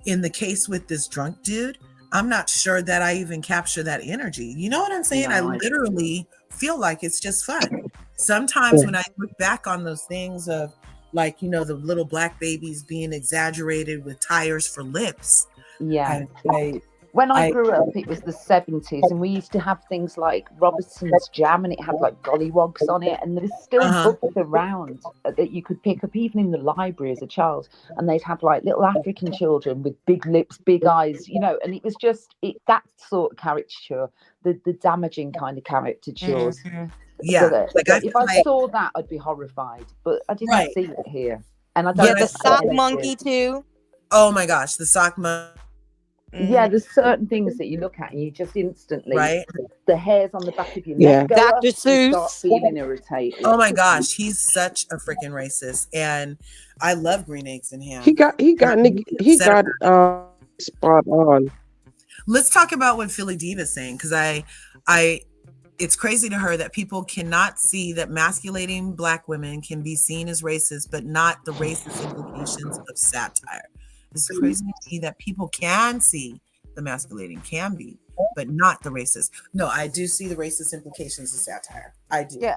In the case with this drunk dude, I'm not sure that I even capture that energy. You know what I'm saying? I literally feel like it's just fun. Sometimes when I look back on those things of like, the little black babies being exaggerated with tires for lips. Yeah. When I grew up, it was the 70s, and we used to have things like Robertson's Jam, and it had like gollywogs on it, and there's still books around that you could pick up even in the library as a child, and they'd have like little African children with big lips, big eyes, and it was just that sort of caricature, the damaging kind of caricatures. Yeah, if I saw that, I'd be horrified, but I didn't see it here. And I don't the sock monkey too. Oh my gosh, the sock monkey. Yeah, there's certain things that you look at and you just instantly, the hairs on the back of your neck go Dr. up, Seuss. you start feeling irritated. Oh my gosh, he's such a freaking racist, and I love green eggs and ham. He got spot on. Let's talk about what Philly Diva is saying, because it's crazy to her that people cannot see that masculating Black women can be seen as racist, but not the racist implications of satire. It's crazy to me that people can see the masculating can be, but not the racist. No, I do see the racist implications of satire. I do. Yeah.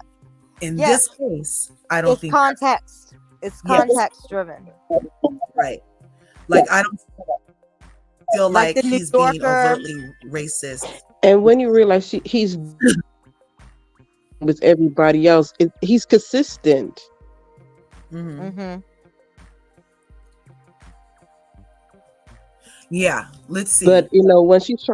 In this case, I don't think context. It's context driven. Right. Like I don't feel like he's being overtly racist. And when you realize he's with everybody else, he's consistent. Yeah, let's see. But when she's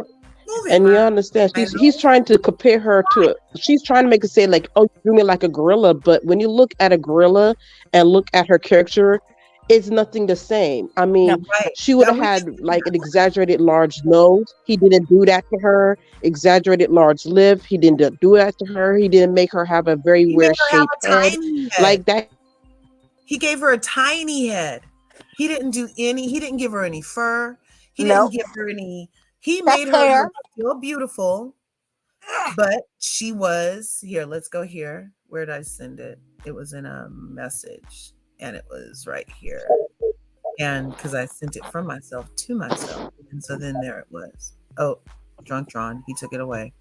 and you understand, he's trying to compare her to. She's trying to make it say like, "Oh, you do me like a gorilla." But when you look at a gorilla and look at her character, it's nothing the same. I mean, she would have had like an exaggerated large nose. He didn't do that to her. Exaggerated large lip. He didn't do that to her. He didn't make her have a very weird shaped head like that. He gave her a tiny head. He didn't give her any fur. He didn't give her any. He made her feel beautiful, but she was here. Let's go here. Where did I send it? It was in a message, and it was right here. And because I sent it from myself to myself, and so then there it was. Oh, drunk drawn. He took it away.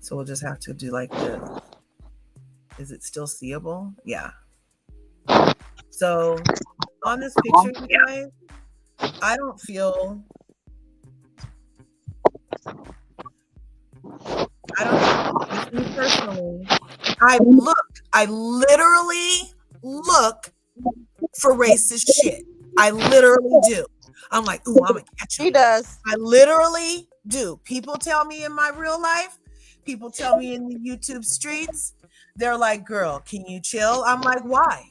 So we'll just have to do like this. Is it still seeable? Yeah. So on this picture, you guys, I don't feel, me personally, I literally look for racist shit. I literally do. I'm like, ooh, I'm gonna catch him. She does. I literally do. People tell me in my real life, people tell me in the YouTube streets, they're like, girl, can you chill? I'm like, why?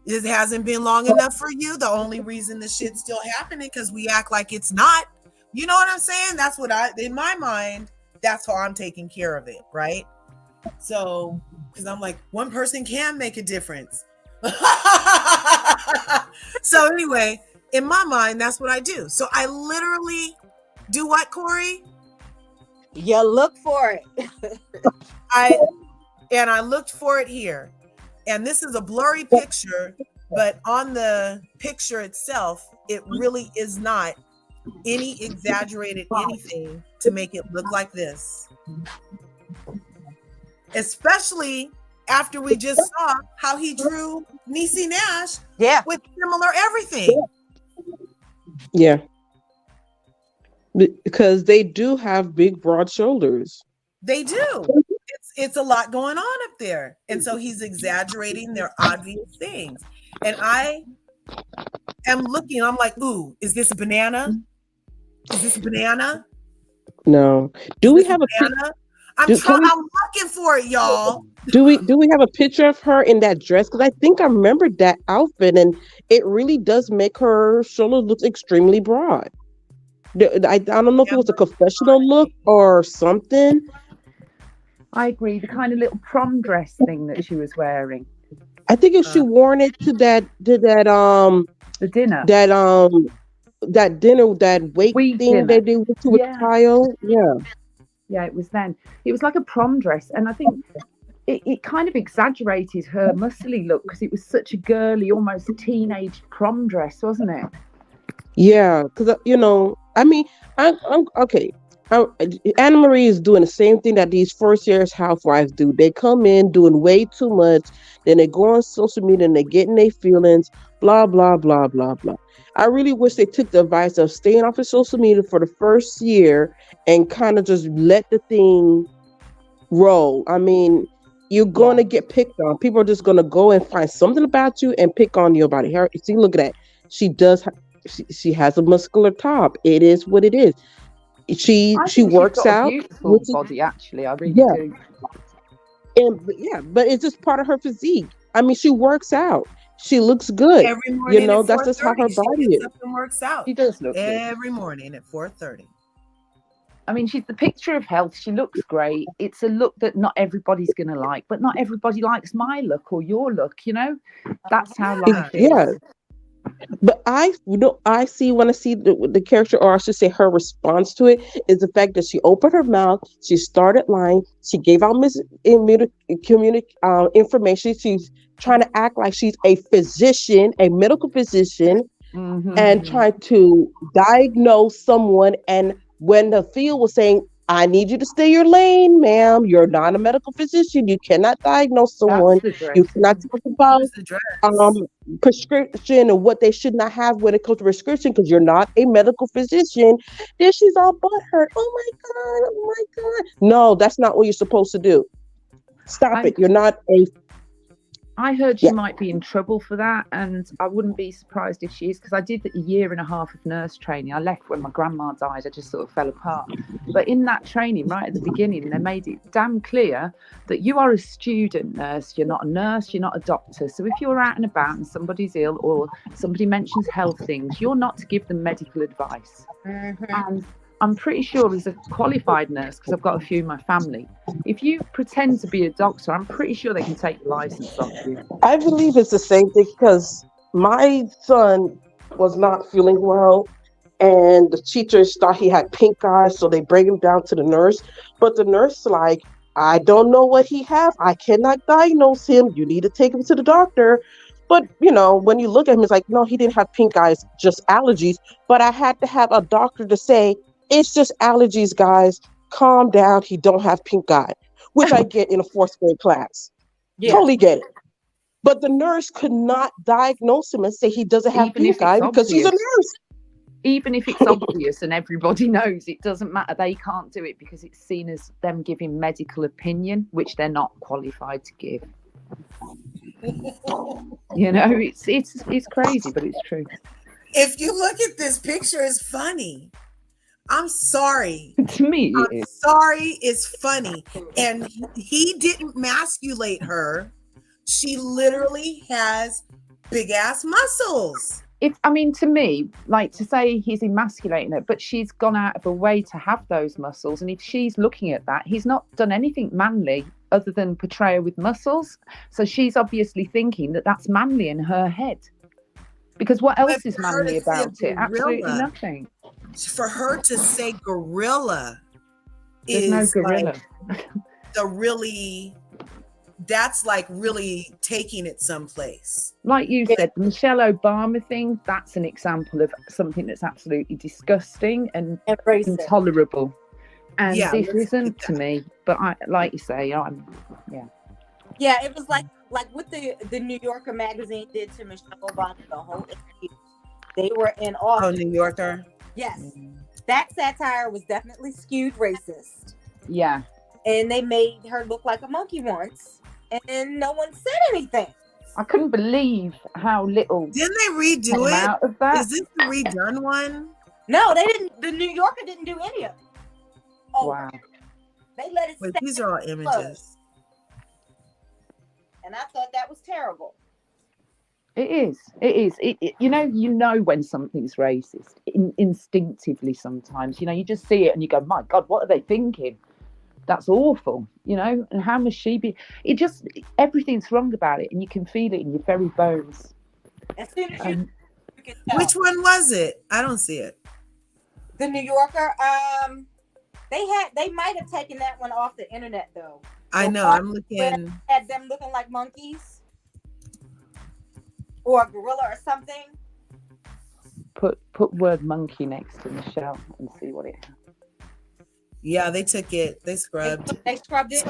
It hasn't been long enough for you. The only reason this shit's still happening because we act like it's not. You know what I'm saying? That's what in my mind, that's how I'm taking care of it, right? So, because I'm like, one person can make a difference. So anyway, in my mind, that's what I do. So I literally do what, Corey? You look for it. I looked for it here. And this is a blurry picture, but on the picture itself, it really is not any exaggerated anything to make it look like this. Especially after we just saw how he drew Niecy Nash with similar everything. Yeah. Because they do have big, broad shoulders. They do. It's a lot going on up there. And so he's exaggerating their obvious things. And I am looking, I'm like, ooh, is this a banana? Is this a banana? No. Do we have a banana? I'm looking for it, y'all. Do we have a picture of her in that dress? Because I think I remember that outfit, and it really does make her shoulder look extremely broad. I don't know if it was a confessional look or something. I agree. The kind of little prom dress thing that she was wearing. I think if she worn it to that the dinner, that wake thing dinner. that they went to with Kyle. Yeah, it was then. It was like a prom dress, and I think it kind of exaggerated her muscly look because it was such a girly, almost teenage prom dress, wasn't it? Yeah, because I mean, I'm okay. Anna Marie is doing the same thing that these first years housewives do. They come in doing way too much, then they go on social media and they get in their feelings, blah blah blah blah blah. I really wish they took the advice of staying off of social media for the first year and kind of just let the thing roll. I mean, you're going to get picked on. People are just going to go and find something about you and pick on you about it. See, look at that. She does. She has a muscular top. It is what it is. She works out. Beautiful body, actually. I really do. But it's just part of her physique. I mean, she works out. She looks good. Every morning, that's just how her body is. Up and works out. She does look every morning at 4:30. I mean, she's the picture of health. She looks great. It's a look that not everybody's going to like, but not everybody likes my look or your look. That's how life is. Yeah. But I see when I see the character, or I should say her response to it, is the fact that she opened her mouth, she started lying, she gave out information. She's trying to act like she's a physician, a medical physician, and trying to diagnose someone. And when the field was saying, I need you to stay your lane, ma'am. You're not a medical physician. You cannot diagnose someone. You cannot talk about prescription and what they should not have when it comes to prescription because you're not a medical physician. Then she's all butthurt. Oh my God. No, that's not what you're supposed to do. Stop it. You're not a... I heard she might be in trouble for that, and I wouldn't be surprised if she is, because I did a year and a half of nurse training. I left when my grandma died. I just sort of fell apart. But in that training, right at the beginning, they made it damn clear that you are a student nurse. You're not a nurse. You're not a doctor. So if you're out and about and somebody's ill or somebody mentions health things, you're not to give them medical advice. And I'm pretty sure as a qualified nurse, because I've got a few in my family, if you pretend to be a doctor, I'm pretty sure they can take your license off you. I believe it's the same thing because my son was not feeling well and the teachers thought he had pink eye, so they bring him down to the nurse. But the nurse like, I don't know what he has. I cannot diagnose him. You need to take him to the doctor. But, when you look at him, it's like, no, he didn't have pink eyes, just allergies. But I had to have a doctor to say, it's just allergies, guys. Calm down. He don't have pink eye. which I get in a fourth grade class. Yeah. Totally get it. But the nurse could not diagnose him and say he doesn't have Even if pink eye it's because he's a obvious. nurse. Even if it's obvious and everybody knows, it doesn't matter. They can't do it because it's seen as them giving medical opinion, which they're not qualified to give. You know, it's crazy, but it's true. If you look at this picture, it's funny. I'm sorry. To me, it I'm is. sorry, it's funny. And he didn't masculate her. She literally has big ass muscles. To me, like, to say he's emasculating her, but she's gone out of her way to have those muscles. And if she's looking at that, he's not done anything manly other than portray her with muscles. So she's obviously thinking that that's manly in her head. Because what else is manly about it? Absolutely nothing. For her to say gorilla There's no gorilla. Like that's like really taking it someplace. Like you said, the Michelle Obama thing, that's an example of something that's absolutely disgusting and intolerable. And this isn't to me, but like you say, Yeah, it was like what the New Yorker magazine did to Michelle Obama, the whole interview. They were in August. Oh, New Yorker? Yes. That satire was definitely skewed racist. Yeah. And they made her look like a monkey once, and no one said anything. I couldn't believe how little. Didn't they redo it? Out of that. Is this the redone one? No, they didn't. The New Yorker didn't do any of it. Oh, wow. They let it stay. These are all images. And I thought that was terrible. It is. You know when something's racist instinctively sometimes. You just see it and you go, my God, what are they thinking? That's awful, and how must she be? Everything's wrong about it, and you can feel it in your very bones. As soon as you can tell. Which one was it? I don't see it. The New Yorker. They might have taken that one off the internet though. I know. I'm looking. Had them looking like monkeys or a gorilla or something. Put word monkey next to Michelle and see what it has. Yeah, they took it. They scrubbed. They scrubbed it.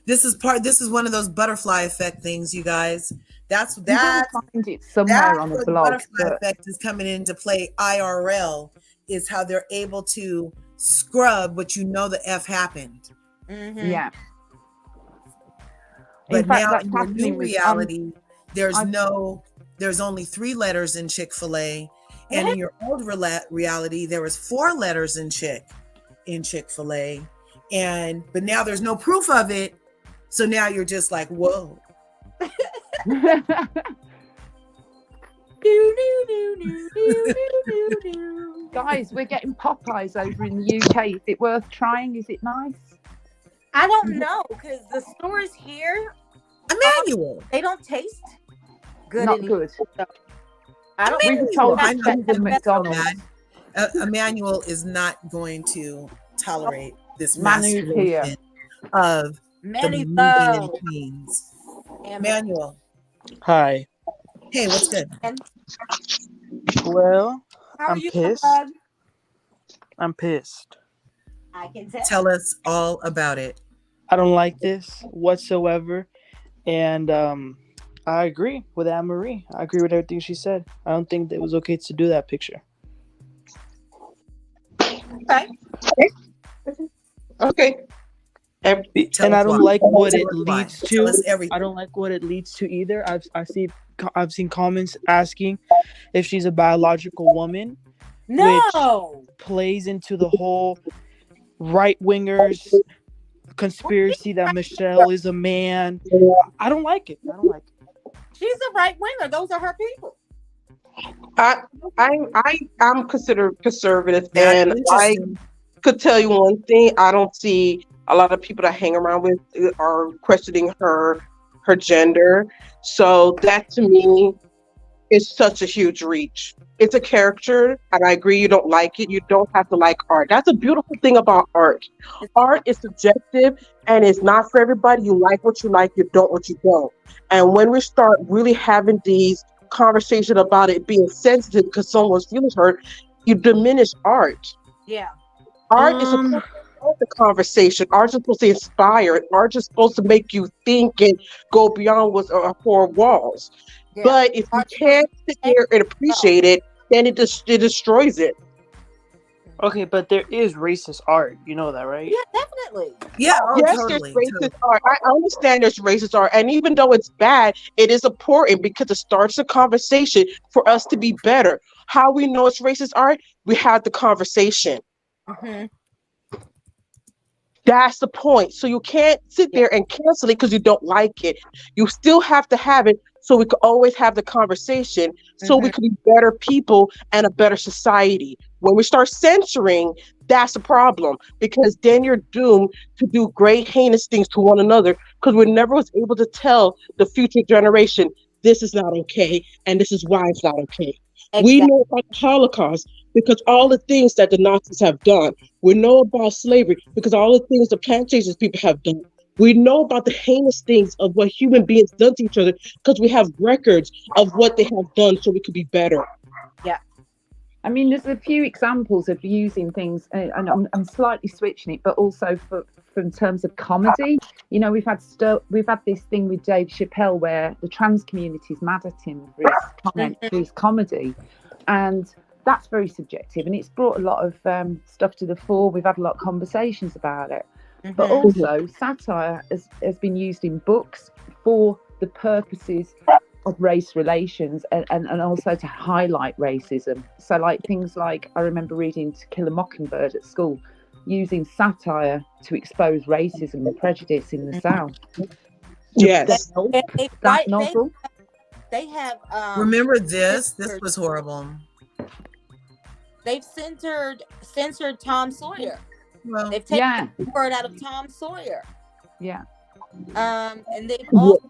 This is one of those butterfly effect things, you guys. That's find it somewhere on the blog. Butterfly effect is coming into play. IRL is how they're able to scrub what the F happened. Mm-hmm. Yeah. But now in the new reality, there's only 3 letters in Chick-fil-A, and in your old reality, there was 4 letters in Chick-fil-A, but now there's no proof of it, so now you're just like, whoa. Guys, we're getting Popeyes over in the UK. Is it worth trying? Is it nice? I don't know, because the stores here, Emmanuel, they don't taste good. Not good. I don't. We were told it's better than McDonald's. Emmanuel is not going to tolerate this Manu's here of Manu the queens. Emmanuel. Hi. Hey, what's good? Well, How I'm are you, pissed. Bud? I'm pissed. I can tell. Tell us all about it. I don't like this whatsoever. And I agree with Anne Marie. I agree with everything she said. I don't think that it was okay to do that picture. Okay. And I don't like what it leads to. Tell us everything. I don't like what it leads to either. I've seen comments asking if she's a biological woman. No. Which plays into the whole right wingers conspiracy that Michelle is a man. I don't like it. She's a right winger. Those are her people. I'm considered conservative, and I could tell you one thing. I don't see a lot of people that hang around with are questioning her gender. So that to me is such a huge reach. It's a character, and I agree you don't like it. You don't have to like art. That's a beautiful thing about art. Art is subjective, and it's not for everybody. You like what you like, you don't what you don't. And when we start really having these conversations about it being sensitive because someone's feelings hurt, you diminish art. Yeah. Art is supposed to start the conversation. Art is supposed to inspire. Art is supposed to make you think and go beyond what's four walls. Yeah. But if you can't sit there and appreciate it, then it destroys it. Okay, but there is racist art. You know that, right? Yeah, definitely. Yeah, Yes, totally, there's racist art. I understand there's racist art, and even though it's bad, it is important because it starts a conversation for us to be better. How we know it's racist art? We have the conversation. Mm-hmm. That's the point. So you can't sit there and cancel it because you don't like it. You still have to have it so we can always have the conversation so we can be better people and a better society. When we start censoring, that's a problem because then you're doomed to do great heinous things to one another because we never was able to tell the future generation this is not okay and this is why it's not okay. Exactly. We know about the Holocaust because all the things that the Nazis have done. We know about slavery because all the things the plantations people have done. We know about the heinous things of what human beings done to each other because we have records of what they have done so we could be better. Yeah. I mean, there's a few examples of using things, and I'm slightly switching it, but also in terms of comedy. You know, we've had this thing with Dave Chappelle where the trans community is mad at him for his comment, for his comedy, and that's very subjective, and it's brought a lot of stuff to the fore. We've had a lot of conversations about it, but also satire has been used in books for the purposes of race relations and also to highlight racism. So like things like, I remember reading To Kill a Mockingbird at school, using satire to expose racism and prejudice in the South. Yes. That novel. They have remember this was horrible. They've censored Tom Sawyer. Well, they've taken the word out of Tom Sawyer. Yeah. And they've also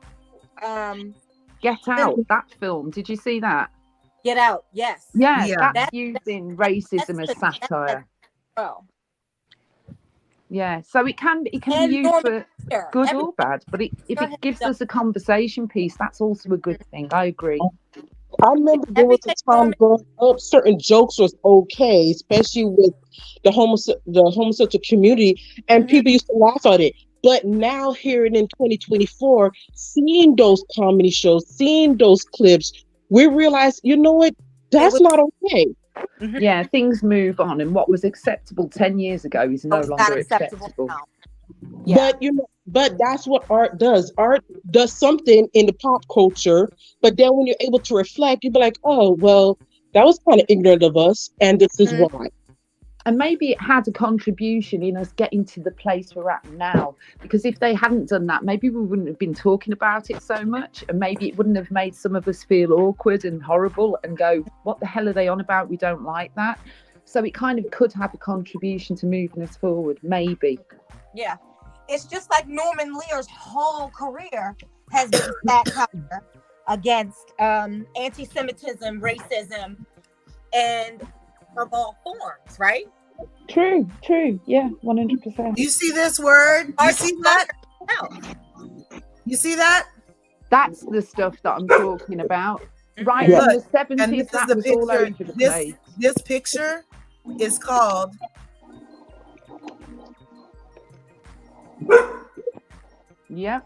Get Out, that film. Did you see that? Get Out, yes. Yeah. That's using racism as satire. Oh. Yeah, so it can be used for good or bad, but if it gives us a conversation piece, that's also a good thing. I agree. I remember there was a time growing up, certain jokes was okay, especially with the homosexual community, and people used to laugh at it. But now, here in 2024, seeing those comedy shows, seeing those clips, we realize, you know what, that's not okay. Yeah, things move on, and what was acceptable 10 years ago is no longer acceptable. Yeah. But that's what art does. Art does something in the pop culture, but then when you're able to reflect, you'd be like, oh, well, that was kind of ignorant of us, and this is why. And maybe it had a contribution in us getting to the place we're at now, because if they hadn't done that, maybe we wouldn't have been talking about it so much, and maybe it wouldn't have made some of us feel awkward and horrible and go, what the hell are they on about? We don't like that. So it kind of could have a contribution to moving us forward, maybe. Yeah. It's just like Norman Lear's whole career has been satire against anti-Semitism, racism, and of all forms, right? True. Yeah, 100%. You see this word? You see that? You see that? That's the stuff that I'm talking about. Right Look, in the 70s, and this that is the was picture. all over the place. This picture is called... Yeah.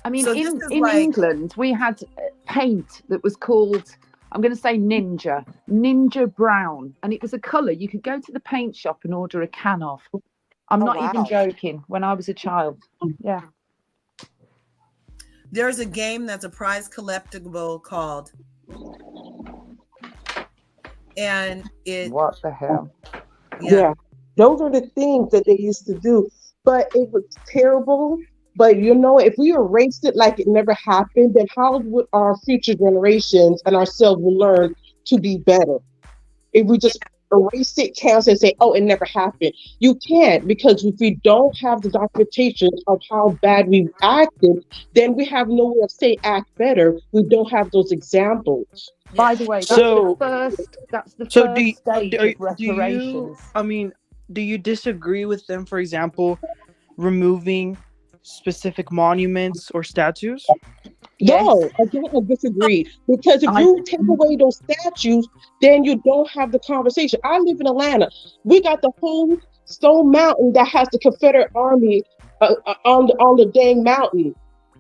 I mean, So in like... England, we had paint that was called, I'm going to say Ninja Brown. And it was a colour you could go to the paint shop and order a can of. I'm not even joking. When I was a child. Yeah. There's a game that's a prize collectible called... And it... What the hell? Yeah. Those are the things that they used to do. But it was terrible. But, you know, if we erased it like it never happened, then how would our future generations and ourselves will learn to be better? If we just erase it, cancel and say, oh, it never happened. You can't, because if we don't have the documentation of how bad we acted, then we have no way of saying act better. We don't have those examples. By the way, that's the first stage of reparations. Do you disagree with them, for example, removing specific monuments or statues? No, I disagree. Because if you take away those statues, then you don't have the conversation. I live in Atlanta. We got the whole Stone Mountain that has the Confederate Army on the dang mountain.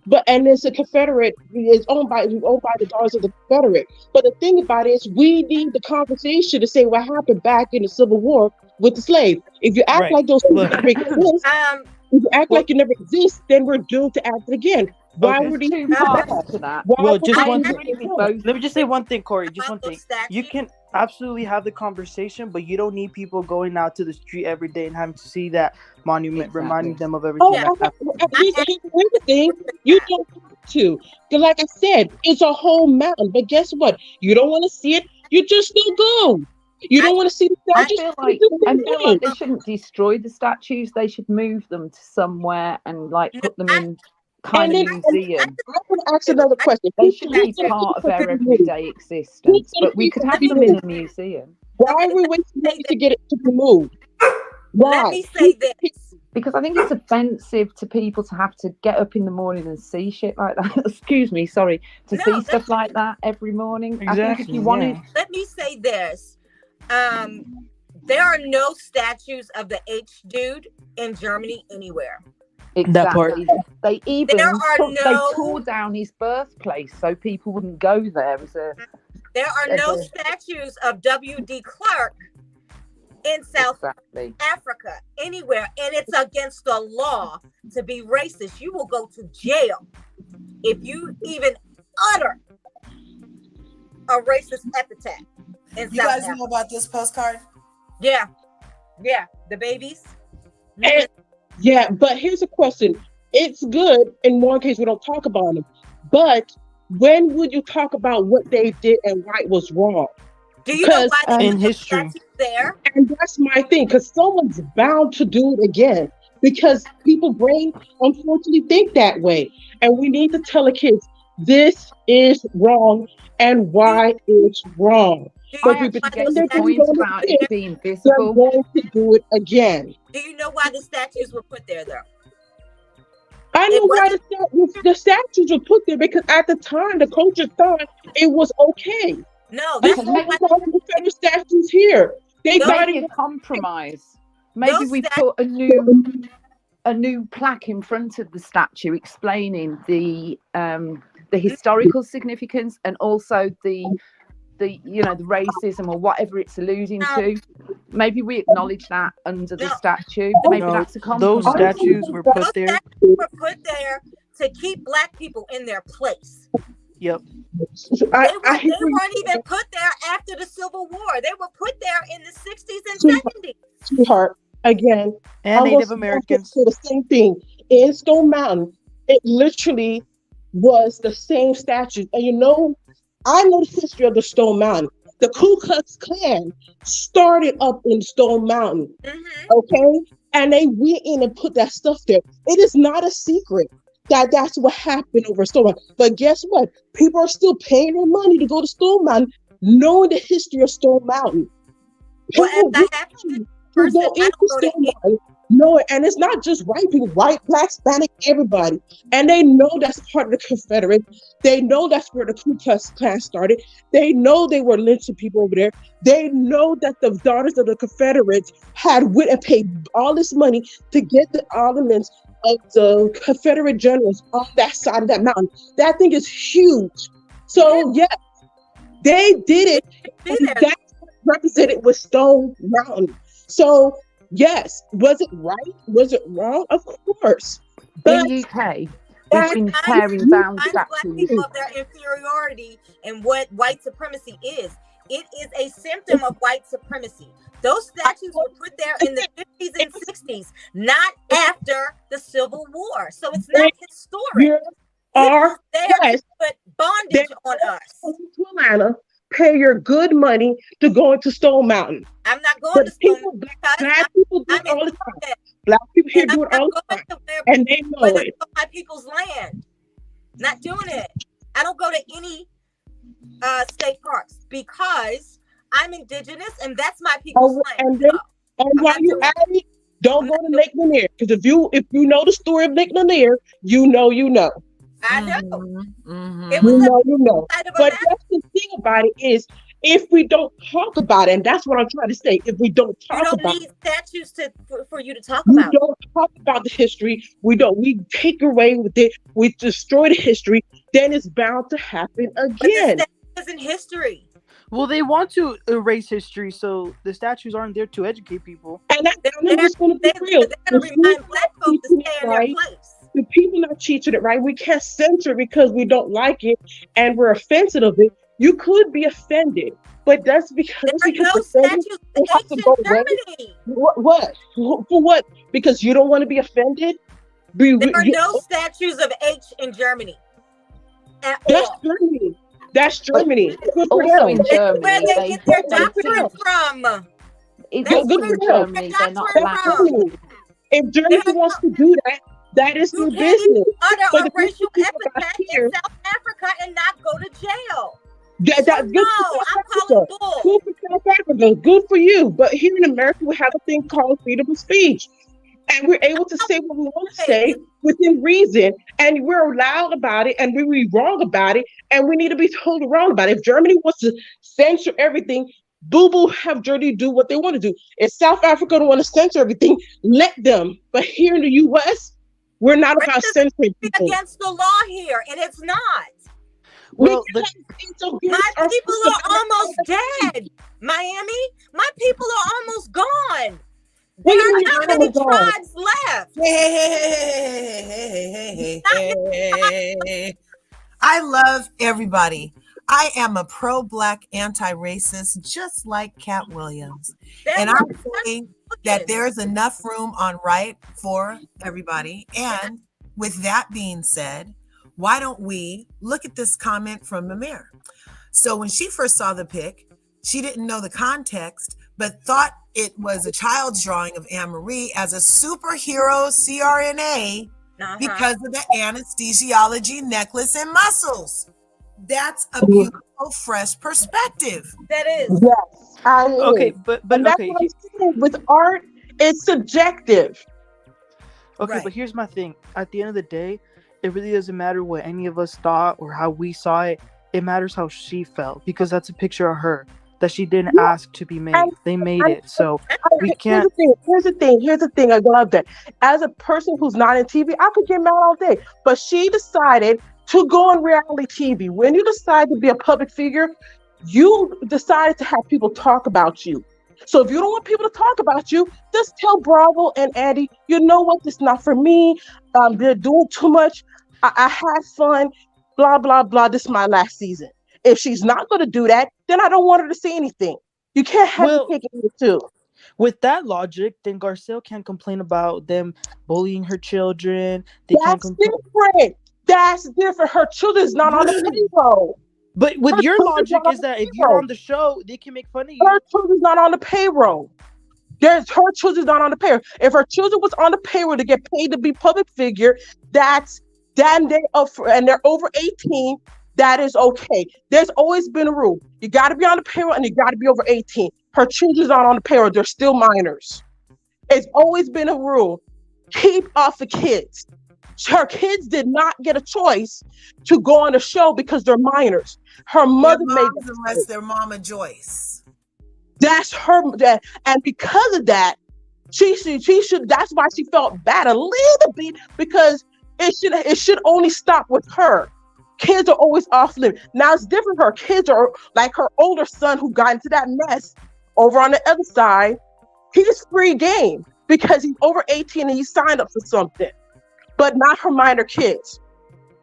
But and it's a Confederate. It's owned by the Daughters of the Confederate. But the thing about it is, we need the conversation to say what happened back in the Civil War with the slaves. If you act like those things never exist, if you act like you never exist, then we're doomed to act again. Why There's were these two parts to that. Well, just I one agree thing. with both. Let me just say one thing, Corey. Just one thing. Statues. You can absolutely have the conversation, but you don't need people going out to the street every day and having to see that monument, Exactly. reminding them of everything that happened. Everything you don't have to. Because like I said, it's a whole mountain. But guess what? You don't want to see it. You just still go. You don't want to see the I statues. feel like they shouldn't destroy the statues. They should move them to somewhere and like put them in kind of museum. I want to ask another question. They should be part of their everyday existence, but we could have them in a museum. Why are we waiting to get it to be moved? Why? Let me say this. Because I think it's offensive to people to have to get up in the morning and see shit like that. Excuse me, sorry. To see stuff like that every morning. Exactly, I think if you wanted... Let me say this. There are no statues of the H dude in Germany anywhere. Exactly. That part. They even There are they tore down his birthplace so people wouldn't go there. There are no statues of W.D. Clark in South Africa anywhere, and it's against the law to be racist. You will go to jail if you even utter a racist epithet in You South guys Africa. know about this postcard? Yeah, the babies. And, yeah, but here's a question. It's good in one case we don't talk about them, but when would you talk about what they did and why it was wrong? Do you know why they in put history statues there? And that's my thing, because someone's bound to do it again, because people brain unfortunately think that way, and we need to tell the kids this is wrong and why it's wrong. I actually get the point about it being visible. They're going to do it again. Do you know why the statues were put there, though? I know why the statues were put there, because at the time the culture thought it was okay. No, They that's had the Confederate statues here. They got Maybe it. a compromise. Maybe we put a new plaque in front of the statue explaining the historical significance and also the racism or whatever it's alluding to. Maybe we acknowledge that under the statue. Maybe that's a compromise. Those statues were put there. Statues were put there to keep Black people in their place. Yep. They weren't even put there after the Civil War. They were put there in the 60s and 70s. Sweetheart, again, and Native Americans. The same thing in Stone Mountain. It literally was the same statue, and I know the history of the Stone Mountain. The Ku Klux Klan started up in Stone Mountain, okay? And they went in and put that stuff there. It is not a secret that that's what happened over Stone Mountain. But guess what? People are still paying their money to go to Stone Mountain, knowing the history of Stone Mountain. People who go into Stone Mountain know it, and it's not just white people, white, Black, Hispanic, everybody. And they know that's part of the Confederate. They know that's where the Ku Klux Klan started. They know they were lynching people over there. They know that the Daughters of the Confederates had went and paid all this money to get the armaments of the Confederate generals on that side of that mountain. That thing is huge. So yes, they did it. And that's represented with Stone Mountain. So yes, was it right? Was it wrong? Of course. But in the UK, we've been tearing down Black statues. people of their inferiority and what white supremacy is. It is a symptom of white supremacy. Those statues were put there in the 50s and 60s, not after the Civil War. So it's not historic. Are there to put bondage on us. To Atlanta, pay your good money to go into Stone Mountain. I'm not going to Stone Mountain. Black people do it all the time. Black people here do it all the time. And they know it. My people's land. Not doing it. I don't go to any state parks because I'm indigenous and that's my people's land. And while you're at it, don't go to Lake Lanier. Because if you know the story of Lake Lanier, you know. I know. You know. But that's the thing about it is, if we don't talk about it, and that's what I'm trying to say, if we don't You talk don't about need statues for you to talk we about. don't talk about the history, we take away with it, we destroy the history, then it's bound to happen But the again. statue isn't history. Well, they want to erase history, so the statues aren't there to educate people. And I'm They're, just going to be they're real. going to remind black folks to stay in their Right? place. The people not teaching it right. We can't censor because we don't like it and we're offended of it. You could be offended, but that's because There are no you're offended, statues it of has to go ancient away. Germany. What? For what? Because you don't want to be offended? There are no statues of H in Germany at That's all. Germany. That's Germany. Good for Also them. in It's Germany, where they get their they doctrine think from. it's That's also Good where in for they them. get Germany their they're not doctrine black. from. Germany. If They Germany have wants no, to do that, that is you their can't even business. utter But a the good racial people got epithet in here, South Africa and not go to jail. that's So good no, for South I'm Africa. calling bull. Good for South Africa. Good for you. But here in America, we have a thing called freedom of speech. And we're able to say what we want to say within reason. And we're loud about it and we're wrong about it. And we need to be told wrong about it. If Germany wants to censor everything, boo boo, have Germany do what they want to do. If South Africa don't want to censor everything, let them. But here in the US, we're not about Racism censoring is people. against the law here, and it's not. Well, Because it's My against our people First are almost Amendment. dead. Miami, my people are almost gone. What There do you are mean not you're many Amazon? tribes left. Hey, Not many. I love everybody. I am a pro-black anti-racist, just like Cat Williams. That's And where I we're say that looking. there's enough room on right for everybody. And with that being said, why don't we look at this comment from Mamir? So when she first saw the pic, she didn't know the context, but thought it was a child's drawing of Anne Marie as a superhero CRNA because of the anesthesiology necklace and muscles. That's a beautiful, fresh perspective. That is. Yes, I okay, is. but And that's okay, what I'm saying. With art, it's subjective. okay, Right. but here's my thing. At the end of the day, it really doesn't matter what any of us thought or how we saw it. It matters how she felt because that's a picture of her that she didn't ask to be made. They made it, so we can't. Here's the thing. I love that. As a person who's not in TV, I could get mad all day. But she decided to go on reality TV. When you decide to be a public figure, you decided to have people talk about you. So if you don't want people to talk about you, just tell Bravo and Andy, you know what, this is not for me. They're doing too much. I had fun, blah, blah, blah. This is my last season. If she's not going to do that, then I don't want her to say anything. You can't have Well, your cake and eat it too. with that logic, then Garcelle can't complain about them bullying her children. They can't That's complain. different. That's different. Her children's not on the payroll. But with Her your children's logic not on is the that if you're payroll. on the show, they can make fun of you. Her children's not on the payroll. Her children's not on the payroll. If her children was on the payroll to get paid to be public figure, that's then they up for, and they're over 18. That is okay. There's always been a rule. You got to be on the payroll and you got to be over 18. Her children's not on the payroll. They're still minors. It's always been a rule. Keep off the kids. Her kids did not get a choice to go on the show because they're minors. Her mother made moms, unless they're Mama Joyce. that's her that, and because of that, she should. That's why she felt bad a little bit because it should only stop with her. Kids are always off limit. Now it's different. Her kids are like her older son who got into that mess over on the other side. He's free game because he's over 18 and he signed up for something, but not her minor kids.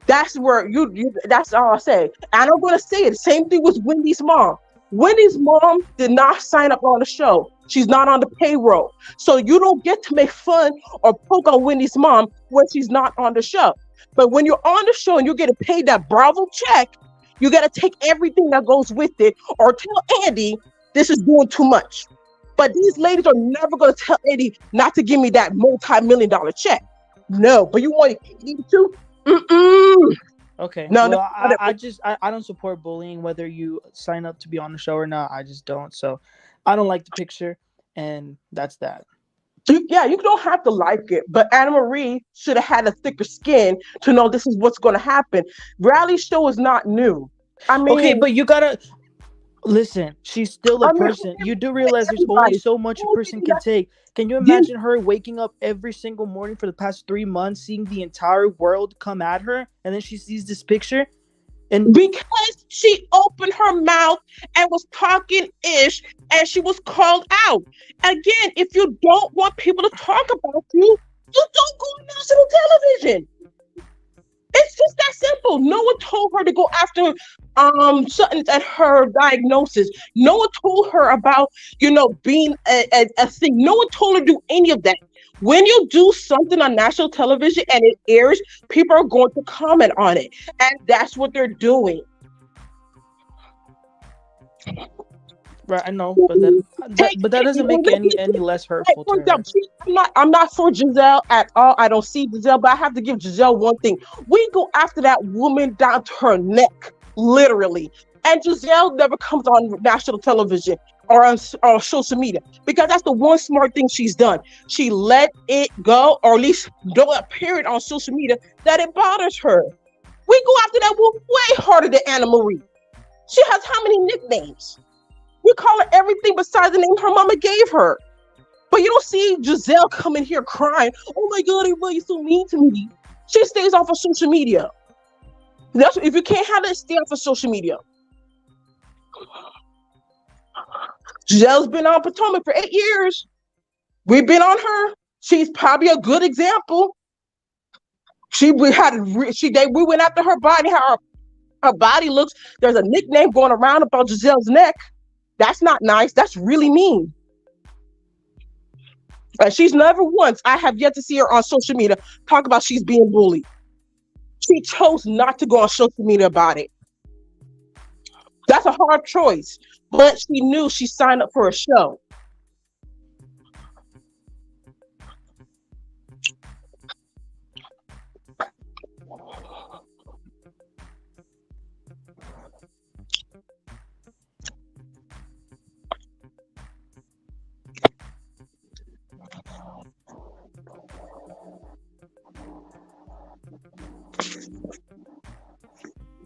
That's where you that's all I say. And I'm gonna say it. Same thing with Wendy's mom. Wendy's mom did not sign up on the show. She's not on the payroll. So you don't get to make fun or poke on Wendy's mom when she's not on the show. But when you're on the show and you're getting paid that Bravo check, you got to take everything that goes with it or tell Andy, this is doing too much. But these ladies are never going to tell Andy not to give me that multi-million-dollar check. No, but you want to? Mm-mm. Okay. No, well, no. I don't support bullying whether you sign up to be on the show or not. I just don't. So I don't like the picture, and that's that. You don't have to like it, but Anna Marie should have had a thicker skin to know this is what's going to happen. Reality show is not new. I mean, Okay, but you gotta. Listen, she's still a I mean, person. You do realize there's only everybody. so much a person can take. Can you You, imagine her waking up every single morning for the past 3 months, seeing the entire world come at her, and then she sees this picture? And because she opened her mouth and was talking ish and she was called out. Again, if you don't want people to talk about you, you don't go on national television. It's just that simple. No one told her to go after something at her diagnosis. No one told her about, being a thing. No one told her to do any of that. When you do something on national television and it airs, people are going to comment on it. And that's what they're doing. right, I know, but that doesn't make it any less hurtful to her. I'm not for Giselle at all. I don't see Giselle, but I have to give Giselle one thing. We go after that woman down to her neck, literally. And Giselle never comes on national television or on social media because that's the one smart thing she's done. She let it go, or at least don't appear it on social media that it bothers her. We go after that woman way harder than Anna Marie. She has how many nicknames? We call her everything besides the name her mama gave her. But you don't see Giselle coming here crying, oh my God, everybody's so mean to me. She stays off of social media. If you can't have it, stay off of social media. Giselle's been on Potomac for 8 years. We've been on her. She's probably a good example. We went after her body, how her body looks. There's a nickname going around about Giselle's neck. That's not nice. That's really mean. She's never once, I have yet to see her on social media talk about she's being bullied. She chose not to go on social media about it. That's a hard choice, but she knew she signed up for a show.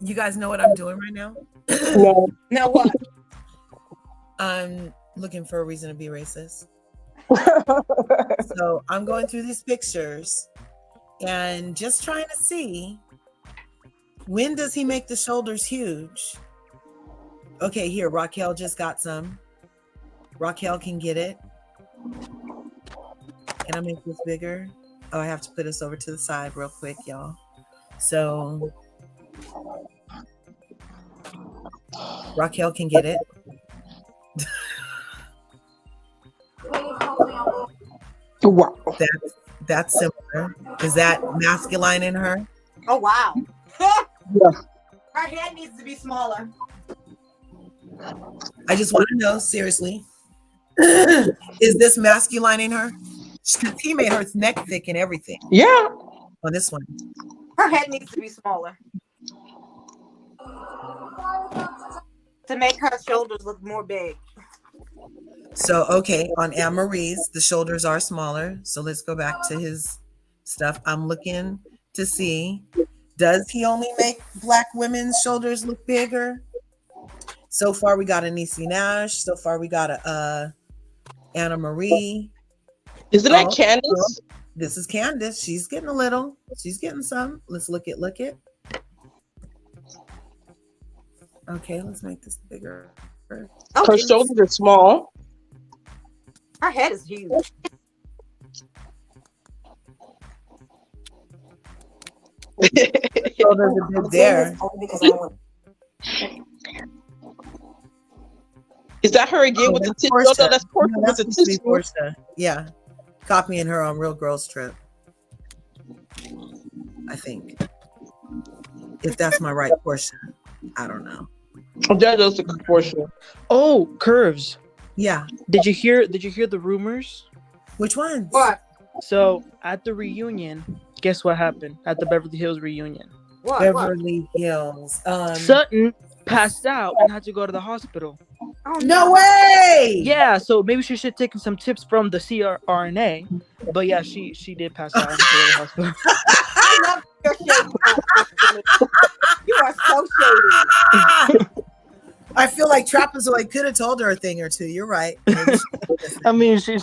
You guys know what I'm doing right now? No. Now what? I'm looking for a reason to be racist. So I'm going through these pictures and just trying to see, when does he make the shoulders huge? Okay, here, Raquel just got some. Raquel can get it. Can I make this bigger? Oh, I have to put this over to the side real quick, y'all. So Raquel can get it. Wow. That's similar. Is that masculine in her? Oh wow. Yeah. Her head needs to be smaller. I just want to know, seriously, is this masculine in her? He made her neck thick and everything. Yeah. On this one. Her head needs to be smaller to make her shoulders look more big. So, okay, on Anne-Marie's, the shoulders are smaller. So let's go back to his stuff. I'm looking to see, does he only make Black women's shoulders look bigger? So far, we got a Niecy Nash. So far, we got a Anna Marie. Isn't that Candace? This is Candace. She's getting a little. She's getting some. Let's look at. Okay, let's make this bigger. Her shoulders are small. Her head is huge. Shoulders are big there. Is that her again with the tissue? Portia. No, that's Portia with the tissue. Portia. Yeah, copying her on Real Girls Trip. I think, if that's my right Portia, I don't know. That is a good Portia. Oh, curves. Yeah. Did you hear the rumors? Which ones? What? So at the reunion, guess what happened at the Beverly Hills reunion? What? Beverly Hills. Sutton passed out and had to go to the hospital. Oh, No way! Yeah, so maybe she should take some tips from the CRNA. But yeah, she did pass out and go to the hospital. I love your shade. You are so shady. I feel like Trapezoid could have told her a thing or two. You're right. Maybe I mean, she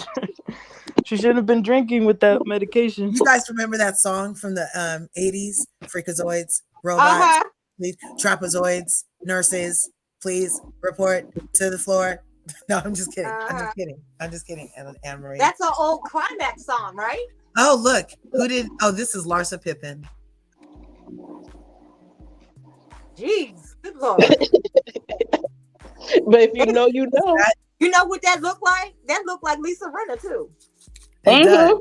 shouldn't have been drinking with that medication. you guys remember that song from the 80s? Freakazoids, robots, please, trapezoids, nurses, please report to the floor. No, I'm just kidding. I'm just kidding, Anne Marie. That's an old Climax song, right? Oh, look. This is Larsa Pippen. Jeez, good Lord. But if you know, you know. You know what that looked like? That looked like Lisa Rinna too. It does.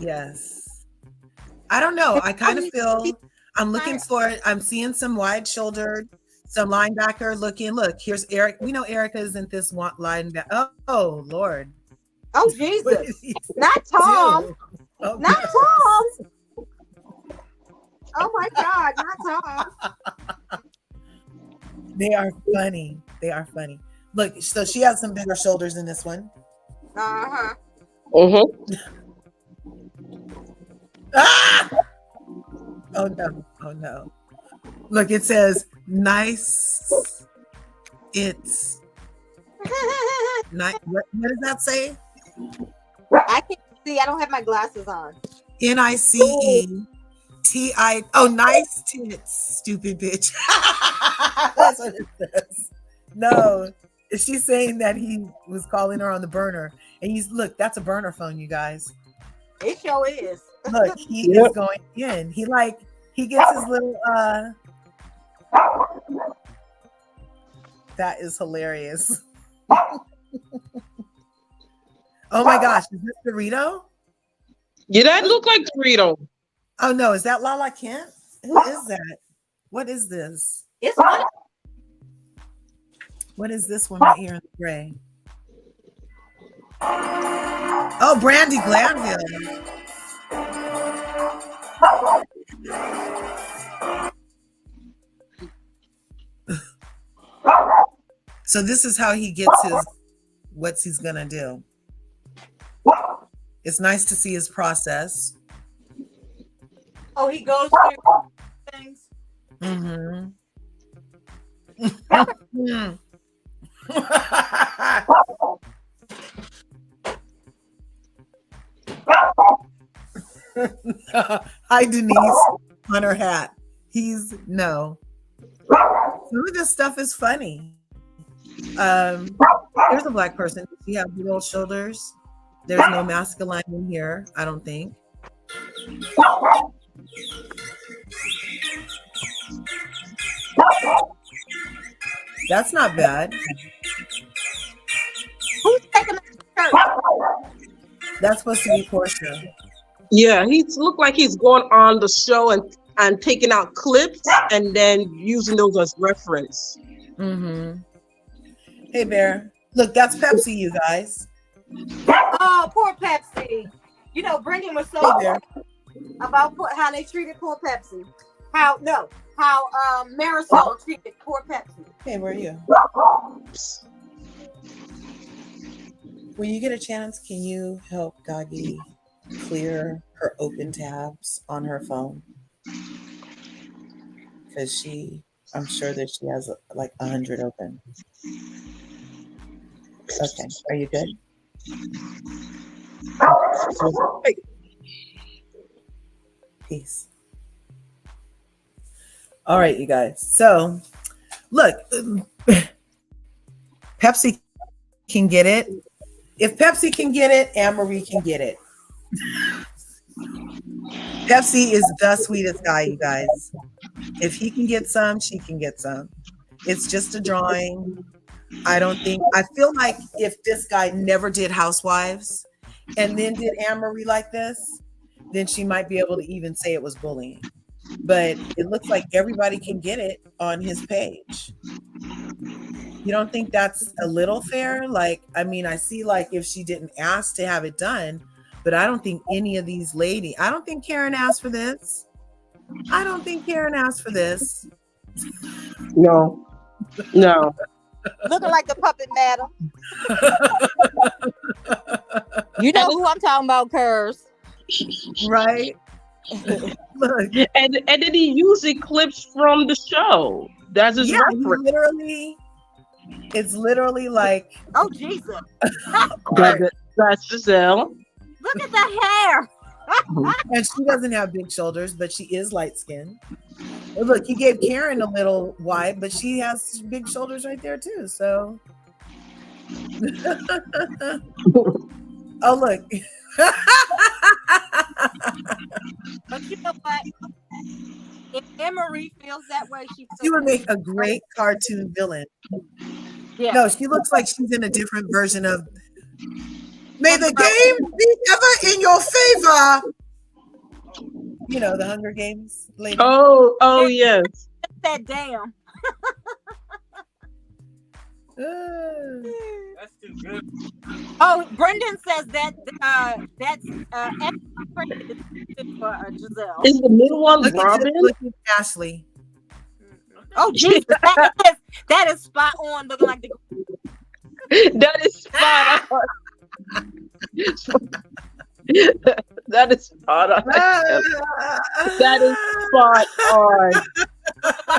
Yes. I don't know. I kind of feel I'm looking for it. I'm seeing some wide shouldered, some linebacker looking. Look, here's Eric. We know Erica isn't this one linebacker. Oh, Lord. Oh, Jesus. Not Tom. Oh, not Tom. Oh my God, not Tom. They are funny. They are funny. Look, so she has some bigger shoulders in this one. Uh-huh. Ah! Oh no. Oh no. Look, it says nice. It's nice. What does that say? I can't see. I don't have my glasses on. NICETI. Oh, nice tits, stupid bitch. That's what it says. No, she's saying that he was calling her on the burner, and look. That's a burner phone, you guys. It sure is. Look, he is going in. He gets his little. That is hilarious. Oh my gosh, is this Dorito? Yeah, that look like Dorito. Oh no, is that Lala Kent? Who is that? What is this? It's one. What is this one right here in the gray? Oh, Brandy Glanville. So this is how he gets what he's gonna do. It's nice to see his process. Oh, he goes through things. Mm-hmm. Hi, Denise, on her hat. No. Some of this stuff is funny. There's a black person. She has big old shoulders. There's no masculine in here, I don't think. That's not bad. Who's taking the shirt? That's supposed to be Portia. Yeah, he looked like he's going on the show and taking out clips and then using those as reference. Mm-hmm. Hey, Bear. Look, that's Pepsi, you guys. Oh, poor Pepsi. You know, Brendan was so about how they treated poor Pepsi. How Marisol treated poor Pepsi. Hey, where are you? When you get a chance, can you help Doggy clear her open tabs on her phone? Because I'm sure that she has like 100 open. Okay, are you good? Peace. All right, you guys. So, look, Pepsi can get it. If Pepsi can get it, Anne Marie can get it. Pepsi is the sweetest guy, you guys. If he can get some, she can get some. It's just a drawing. I feel like if this guy never did Housewives and then did Anne Marie like this, then she might be able to even say it was bullying. But it looks like everybody can get it on his page. You don't think that's a little fair? I see if she didn't ask to have it done, but I don't think any of these ladies, I don't think Karen asked for this. No. Looking like the puppet madam. You know who I'm talking about, Curse. Right? Look, and then he uses clips from the show. That's his yeah, reference. it's literally like Oh Jesus! art. That's Giselle. Look at the hair. And she doesn't have big shoulders, but she is light skinned. Look, he gave Karen a little wide, but she has big shoulders right there too. So, oh look. But you know what? If Emery feels that way, she She would feels make a great cartoon villain. yeah. No, she looks like she's in a different version of May the game be ever in your favor. You know, the Hunger Games lady. Oh yes. That damn. That's too good. Oh, Brendan says that that's Giselle. Is the middle one Look Robin? at Ashley. Oh Jesus, that is spot on. Looking like the That is spot on. That is spot on. That is spot on.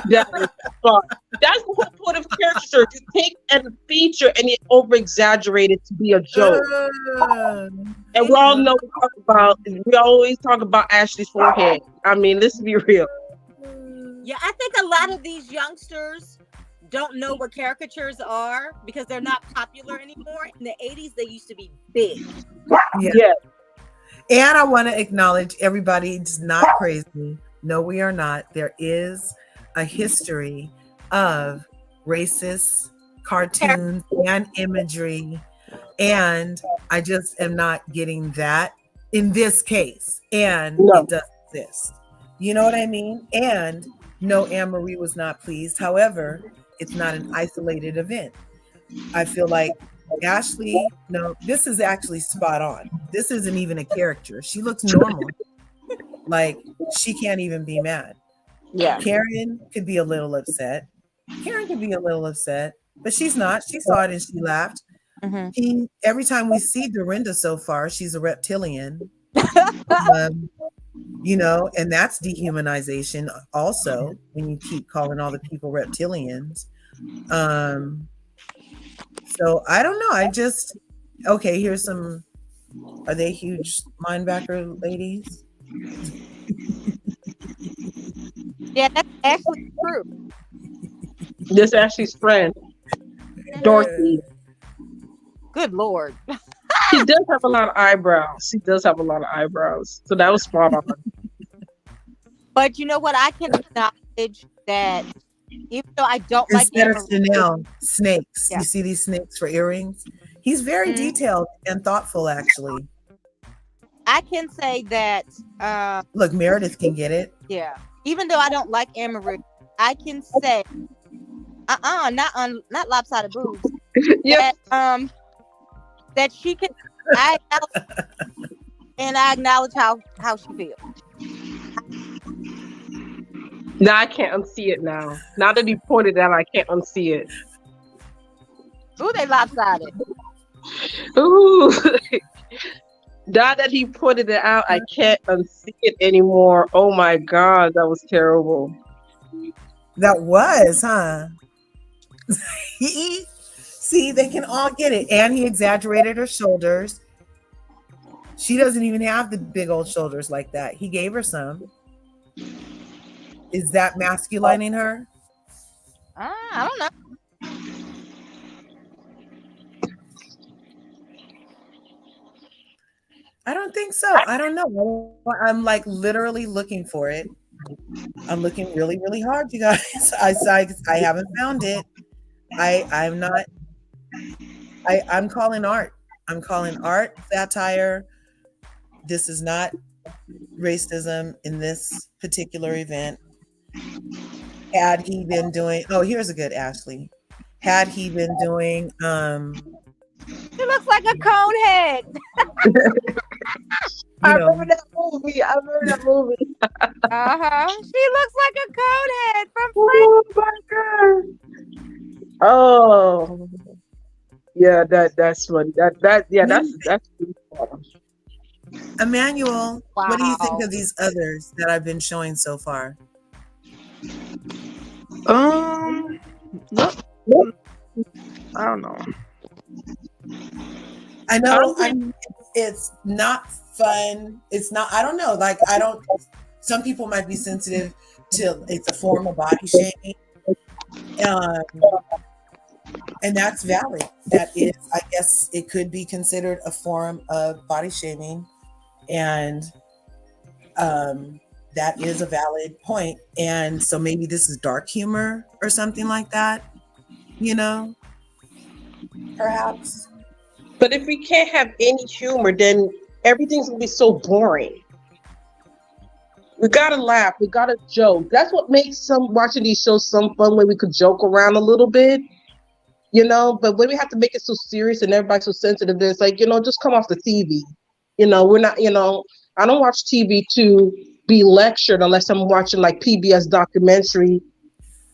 That is spot. That's the whole point of caricature. You take a feature and you over exaggerate it to be a joke. And we all know we always talk about Ashley's forehead. I mean, let's be real. Yeah, I think a lot of these youngsters don't know what caricatures are because they're not popular anymore. In the 80s, they used to be big. Yeah. And I want to acknowledge everybody's not crazy. No, we are not. There is a history of racist cartoons and imagery. And I just am not getting that in this case. And it does exist. You know what I mean? And no, Anne-Marie was not pleased. However, it's not an isolated event. I feel like Ashley, no, this is actually spot on. This isn't even a character. She looks normal. Like she can't even be mad. Yeah. Karen could be a little upset. But she's not. She saw it and she laughed. Mm-hmm. Every time we see Dorinda so far, she's a reptilian. You know, and that's dehumanization also when you keep calling all the people reptilians. So I don't know. Okay, here's some. Are they huge linebacker ladies? Yeah, that's actually true. This is Ashley's friend, Dorothy. Good Lord. She does have a lot of eyebrows. So that was spot on. But you know what? I can acknowledge that even though I don't Instead like of Chanel, snakes. Yeah. You see these snakes for earrings? He's very detailed and thoughtful, actually. I can say that look, Meredith can get it. Yeah. Even though I don't like Amaru, I can say not lopsided boobs. Yeah. That she can I acknowledge how she feels. Now I can't unsee it now. Now that he pointed out, I can't unsee it. Ooh, they lopsided. Ooh. Now that he pointed it out, I can't unsee it anymore. Oh my God, that was terrible. That was, huh? See, they can all get it. And he exaggerated her shoulders. She doesn't even have the big old shoulders like that. He gave her some. Is that masculining her? I don't know. I don't think so. I don't know. I'm like literally looking for it. I'm looking really, really hard, you guys. I haven't found it. I'm calling art. I'm calling art satire. This is not racism in this particular event. Had he been doing, here's a good Ashley. Had he been doing, She looks like a cone head. I remember that movie. She looks like a cone head from Oh my God. Oh. Yeah, that's funny. That's really fun. Emmanuel, what do you think Wow. of these others that I've been showing so far? No, I don't know. I know it's not fun. It's not, I don't know. Like, I don't, some people might be sensitive to it's a form of body shaming. Um, and that's valid. That is, I guess it could be considered a form of body shaming. And that is a valid point. And so maybe this is dark humor or something like that, you know, perhaps. But if we can't have any humor, then everything's gonna be so boring. We gotta laugh. We gotta joke. That's what makes some watching these shows some fun, where we could joke around a little bit, you know. But when we have to make it so serious and everybody's so sensitive, then it's like, you know, just come off the TV. You know, we're not. You know, I don't watch TV to be lectured unless I'm watching like PBS documentary.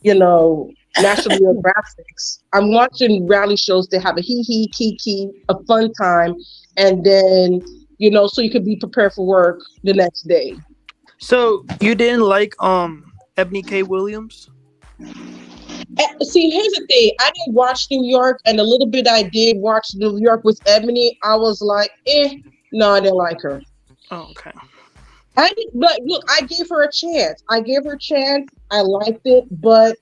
You know, National Geographics. I'm watching reality shows that have a hee kiki, a fun time, and then, you know, so you could be prepared for work the next day. So you didn't like Ebony K. Williams? See, here's the thing. I didn't watch New York, and a little bit I did watch New York with Ebony. I was like, no, I didn't like her. Oh, okay. But look, I gave her a chance. I liked it, but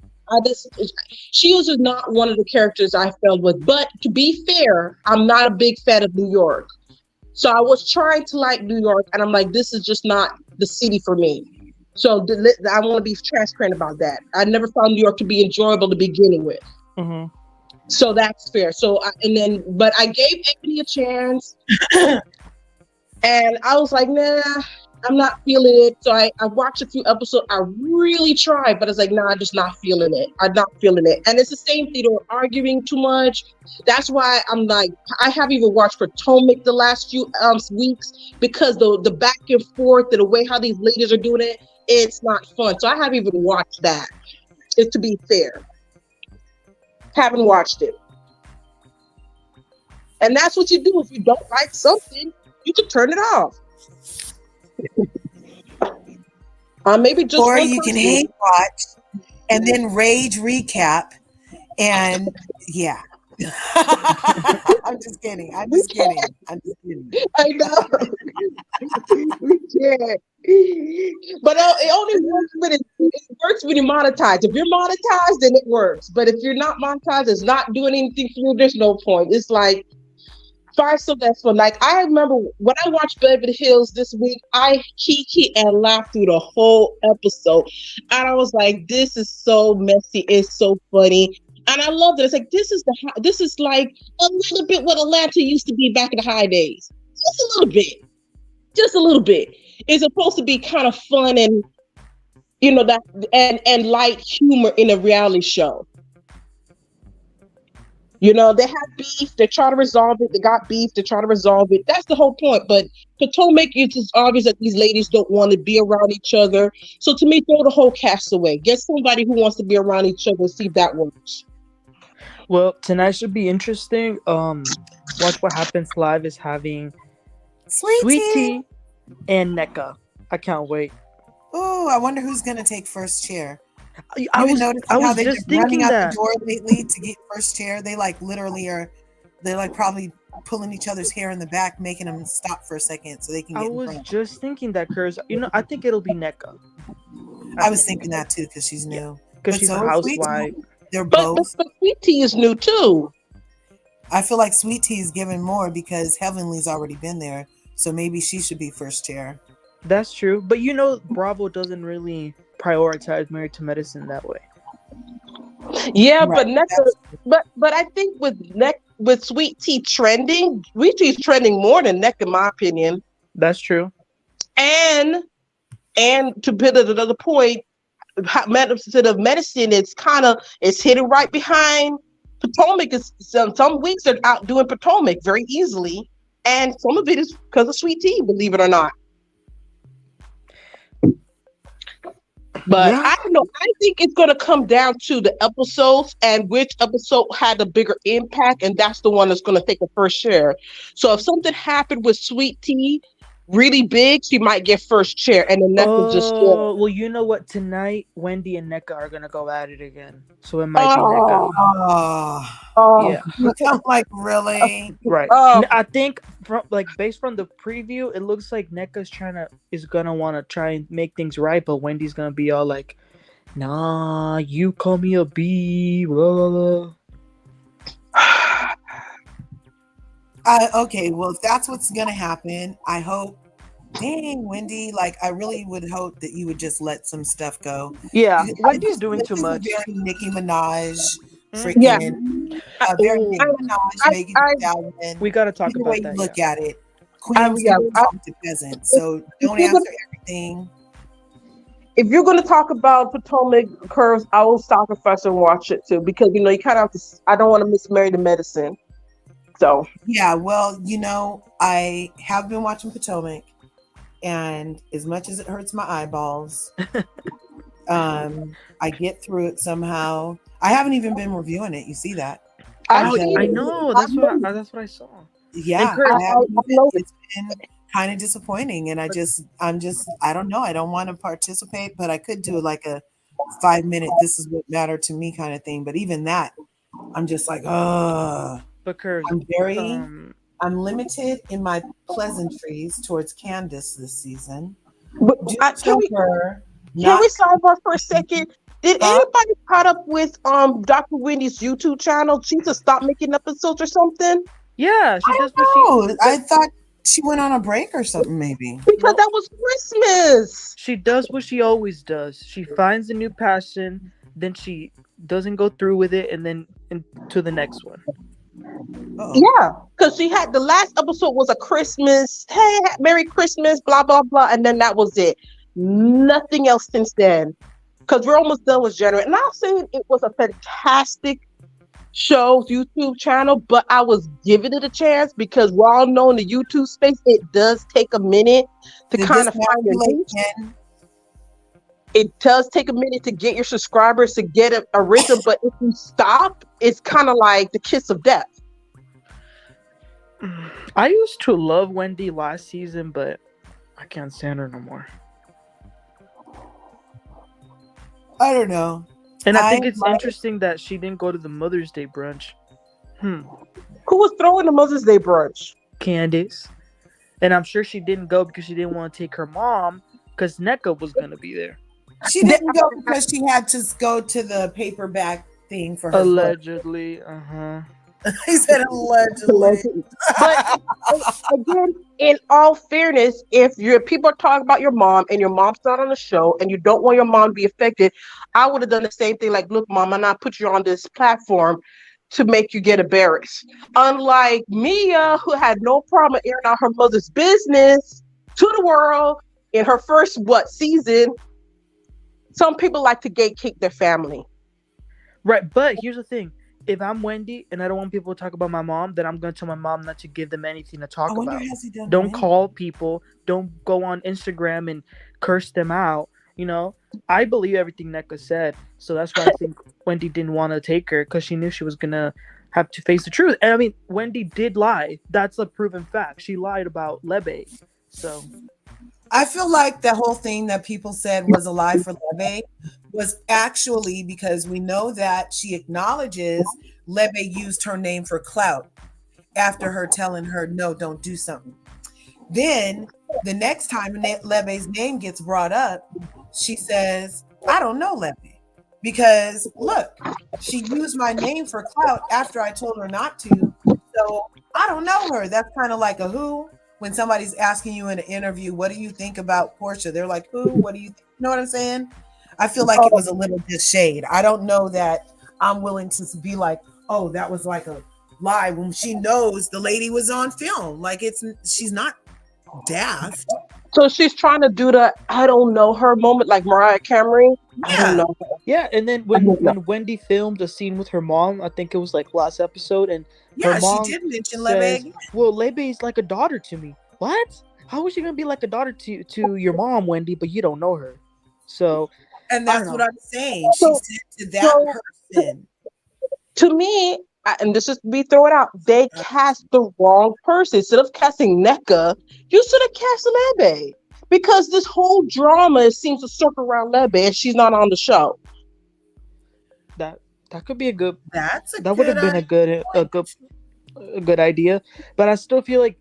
she was just not one of the characters I fell with. But to be fair, I'm not a big fan of New York. So I was trying to like New York, and I'm like, this is just not the city for me. So I want to be transparent about that. I never found New York to be enjoyable to beginning with. Mm-hmm. So that's fair. But I gave Ebony a chance, and I was like, nah, I'm not feeling it. So I watched a few episodes. I really tried, but I was like, nah, I'm just not feeling it. I'm not feeling it. And it's the same thing. They were arguing too much. That's why I'm like, I haven't even watched Potomac the last few weeks, because the back and forth and the way how these ladies are doing it, it's not fun. So I haven't even watched that. It's to be fair. Haven't watched it. And that's what you do. If you don't like something, you can turn it off. Maybe just, or you can hate watch and then rage recap, and yeah. I'm just kidding. I know. We can't. But it only works when you monetize. If you're monetized, then it works. But if you're not monetized, it's not doing anything for you. There's no point. It's like, find something that's fun. Like, I remember when I watched Beverly Hills this week, I kiki and laughed through the whole episode, and I was like, "This is so messy. It's so funny." And I loved it. It's like, this is like a little bit what Atlanta used to be back in the high days. Just a little bit. It's supposed to be kind of fun and, you know, that and light humor in a reality show. You know, they have beef. They try to resolve it. They got beef. They try to resolve it. That's the whole point. But Potomac, it's just obvious that these ladies don't want to be around each other. So to me, throw the whole cast away. Get somebody who wants to be around each other and see if that works. Well, tonight should be interesting. Watch What Happens Live is having Sweet Tea and NECA. I can't wait. Oh, I wonder who's gonna take first chair. I was just thinking running out that the door lately to get first chair. They like literally are. They're like probably pulling each other's hair in the back, making them stop for a second so they can get in front. Just thinking that, Curse. You know, I think it'll be NECA. I was thinking that too, because she's new. Because she's a housewife. They're both. But Sweet Tea is new too. I feel like Sweet Tea is given more because Heavenly's already been there, so maybe she should be first chair. That's true, but you know, Bravo doesn't really prioritize Married to Medicine that way. Yeah, right. But NECA, but I think with Sweet Tea trending, Sweet Tea's trending more than NECA, in my opinion. That's true. And to put it another point, Medicine of Medicine, it's hitting right behind Potomac. Some weeks are out doing Potomac very easily, and some of it is because of Sweet Tea, believe it or not. But yeah. I don't know. I think it's going to come down to the episodes and which episode had a bigger impact, and that's the one that's going to take the first share. So if something happened with Sweet Tea really big, she might get first chair, and then Necca just Oh, well, you know what? Tonight, Wendy and NECA are gonna go at it again, so it might be NECA. oh, Oh, oh, Yeah, I'm like, really? right. oh. I think from based from the preview, it looks like NECA's is gonna want to try and make things right, but Wendy's gonna be all like, "Nah, you call me a B." Blah, blah, blah. Okay, well, if that's what's gonna happen, I hope. Dang, Wendy, like I really would hope that you would just let some stuff go. Yeah, Wendy's This doing too is a much. very Nicki Minaj, Yeah, freaking, I, very Oh, Nicki Minaj, I, Megan I, Thee Stallion. we gotta talk Either way about you that. look Yeah. at it, queens yeah. don't talk to peasants, so If don't you're gonna, answer everything. if you're gonna talk about Potomac curves, I will sacrifice and watch it too, because you kind of have to. I don't want to miss Married to Medicine. So Yeah, well, I have been watching Potomac, and as much as it hurts my eyeballs, I get through it somehow. I haven't even been reviewing it. You see that? I've Because, I seen it. know. I've That's what I saw. And yeah, Kurt, I haven't I even, know it's been kind of disappointing, and I'm just, I don't know. I don't want to participate, but I could do like a 5 minute, this is what mattered to me kind of thing. But even that, I'm just like, but Kurt, I'm limited in my pleasantries towards Candace this season. But Due can to we her can not, we sidebar for a second? Did huh? anybody caught up with Dr. Wendy's YouTube channel? She just stopped making episodes or something? yeah, she I does what don't know. I thought she went on a break or something, maybe. Because no, that was Christmas. she does what she always does. She finds a new passion, then she doesn't go through with it, and then into the next one. Uh-oh. Yeah, because she had the last episode was a Christmas, hey, Merry Christmas, blah blah blah, and then that was it. Nothing else since then. Because we're almost done with January. And I'm saying it was a fantastic show, YouTube channel, but I was giving it a chance because we all know in the YouTube space, it does take a minute to Did kind this of find your manipulate niche. Ken? It does take a minute to get your subscribers to get a rhythm, but if you stop, it's kind of like the kiss of death. I used to love Wendy last season, but I can't stand her no more. I don't know. And I think it's interesting that she didn't go to the Mother's Day brunch. Who was throwing the Mother's Day brunch? Candace. And I'm sure she didn't go because she didn't want to take her mom because NECA was going to be there. She didn't go because she had to go to the paperback thing for her. Allegedly. He said allegedly. But again, in all fairness, if people are talking about your mom and your mom's not on the show and you don't want your mom to be affected, I would have done the same thing. Like, look, mom, I'm not put you on this platform to make you get embarrassed. Unlike Mia, who had no problem airing out her mother's business to the world in her first season. Some people like to gatekeep their family. Right, but here's the thing. If I'm Wendy and I don't want people to talk about my mom, then I'm going to tell my mom not to give them anything to talk about. Don't call people. Don't go on Instagram and curse them out. I believe everything NECA said. So that's why I think Wendy didn't want to take her because she knew she was going to have to face the truth. And I mean, Wendy did lie. That's a proven fact. She lied about Lebe. So I feel like the whole thing that people said was a lie for Lebe was actually because we know that she acknowledges Lebe used her name for clout after her telling her, no, don't do something. Then the next time Lebe's name gets brought up, she says, I don't know Lebe. Because look, she used my name for clout after I told her not to. So I don't know her. That's kind of like a who. When somebody's asking you in an interview, what do you think about Portia? They're like, who? What do you think? You know what I'm saying? I feel like it was a little bit shade. I don't know that I'm willing to be like, oh, that was like a lie when she knows the lady was on film. Like she's not daft. So she's trying to do the I don't know her moment like Mariah Carey. I don't know her. Yeah, and then when Wendy filmed a scene with her mom, I think it was like last episode, and her mom she did mention Lebe. Well, Lebe is like a daughter to me. What? How is she gonna be like a daughter to your mom, Wendy, but you don't know her? So, and that's what I'm saying. She said to that person. To me, and this is me throw it out. They cast the wrong person. Instead of casting NECA, you should have cast Lebe. Because this whole drama seems to circle around Lebe and she's not on the show. That could be a good. That would have been a good idea. But I still feel like.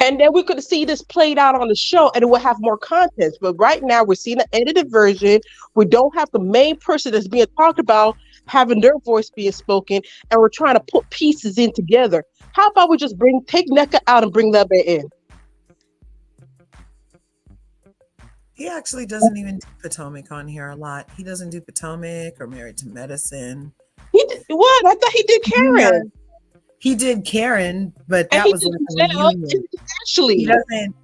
And then we could see this played out on the show and it would have more content. But right now we're seeing an edited version. We don't have the main person that's being talked about having their voice being spoken, and we're trying to put pieces in together. How about we just take NECA out and bring Lebe in? He actually doesn't even do Potomac on here a lot. He doesn't do Potomac or Married to Medicine. What? I thought he did Karen. He did Karen, but that was like a reunion. Ashley. He doesn't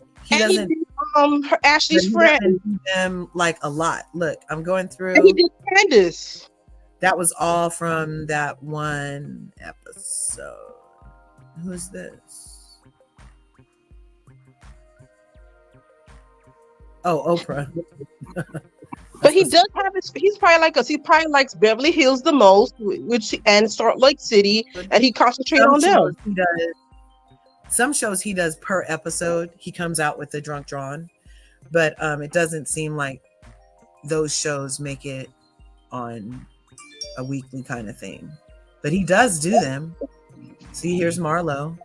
her Ashley's friend. Do them like a lot. Look, I'm going through. And he did Candace. That was all from that one episode. Who's this? Oh, Oprah. But he does have his. He's probably like us. He probably likes Beverly Hills the most, and Salt Lake City, and he concentrates on them. Some shows he does per episode. He comes out with the drunk drawn, but it doesn't seem like those shows make it on a weekly kind of thing. But he does do them. See, here's Marlo.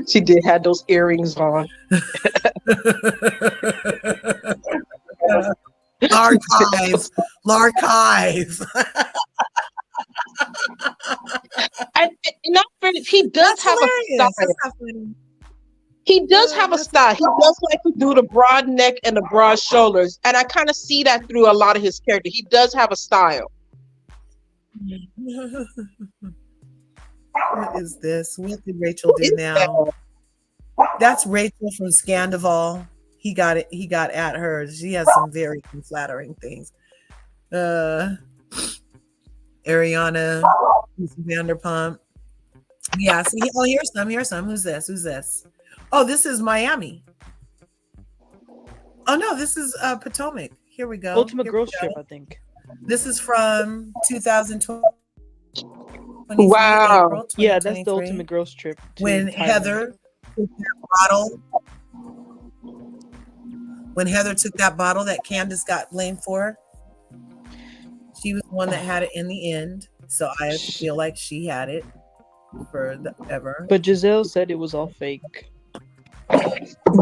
She did have those earrings on. L'archive. He does have a style. He does have a style. He does like to do the broad neck and the broad shoulders, and I kind of see that through a lot of his character. He does have a style. What is this? What did Rachel do now? That's Rachel from Scandival. He got it. He got at her. She has some very unflattering things. Ariana Vanderpump. Yeah. See. Oh, here's some. Here's some. Who's this? Oh, this is Miami. Oh no, this is Potomac. Here we go. Ultimate Girls Trip, I think. This is from 2020. Wow. April, yeah, that's the Ultimate Girls Trip. When Heather took that bottle that Candace got blamed for, she was the one that had it in the end. So I feel like she had it forever. But Giselle said it was all fake.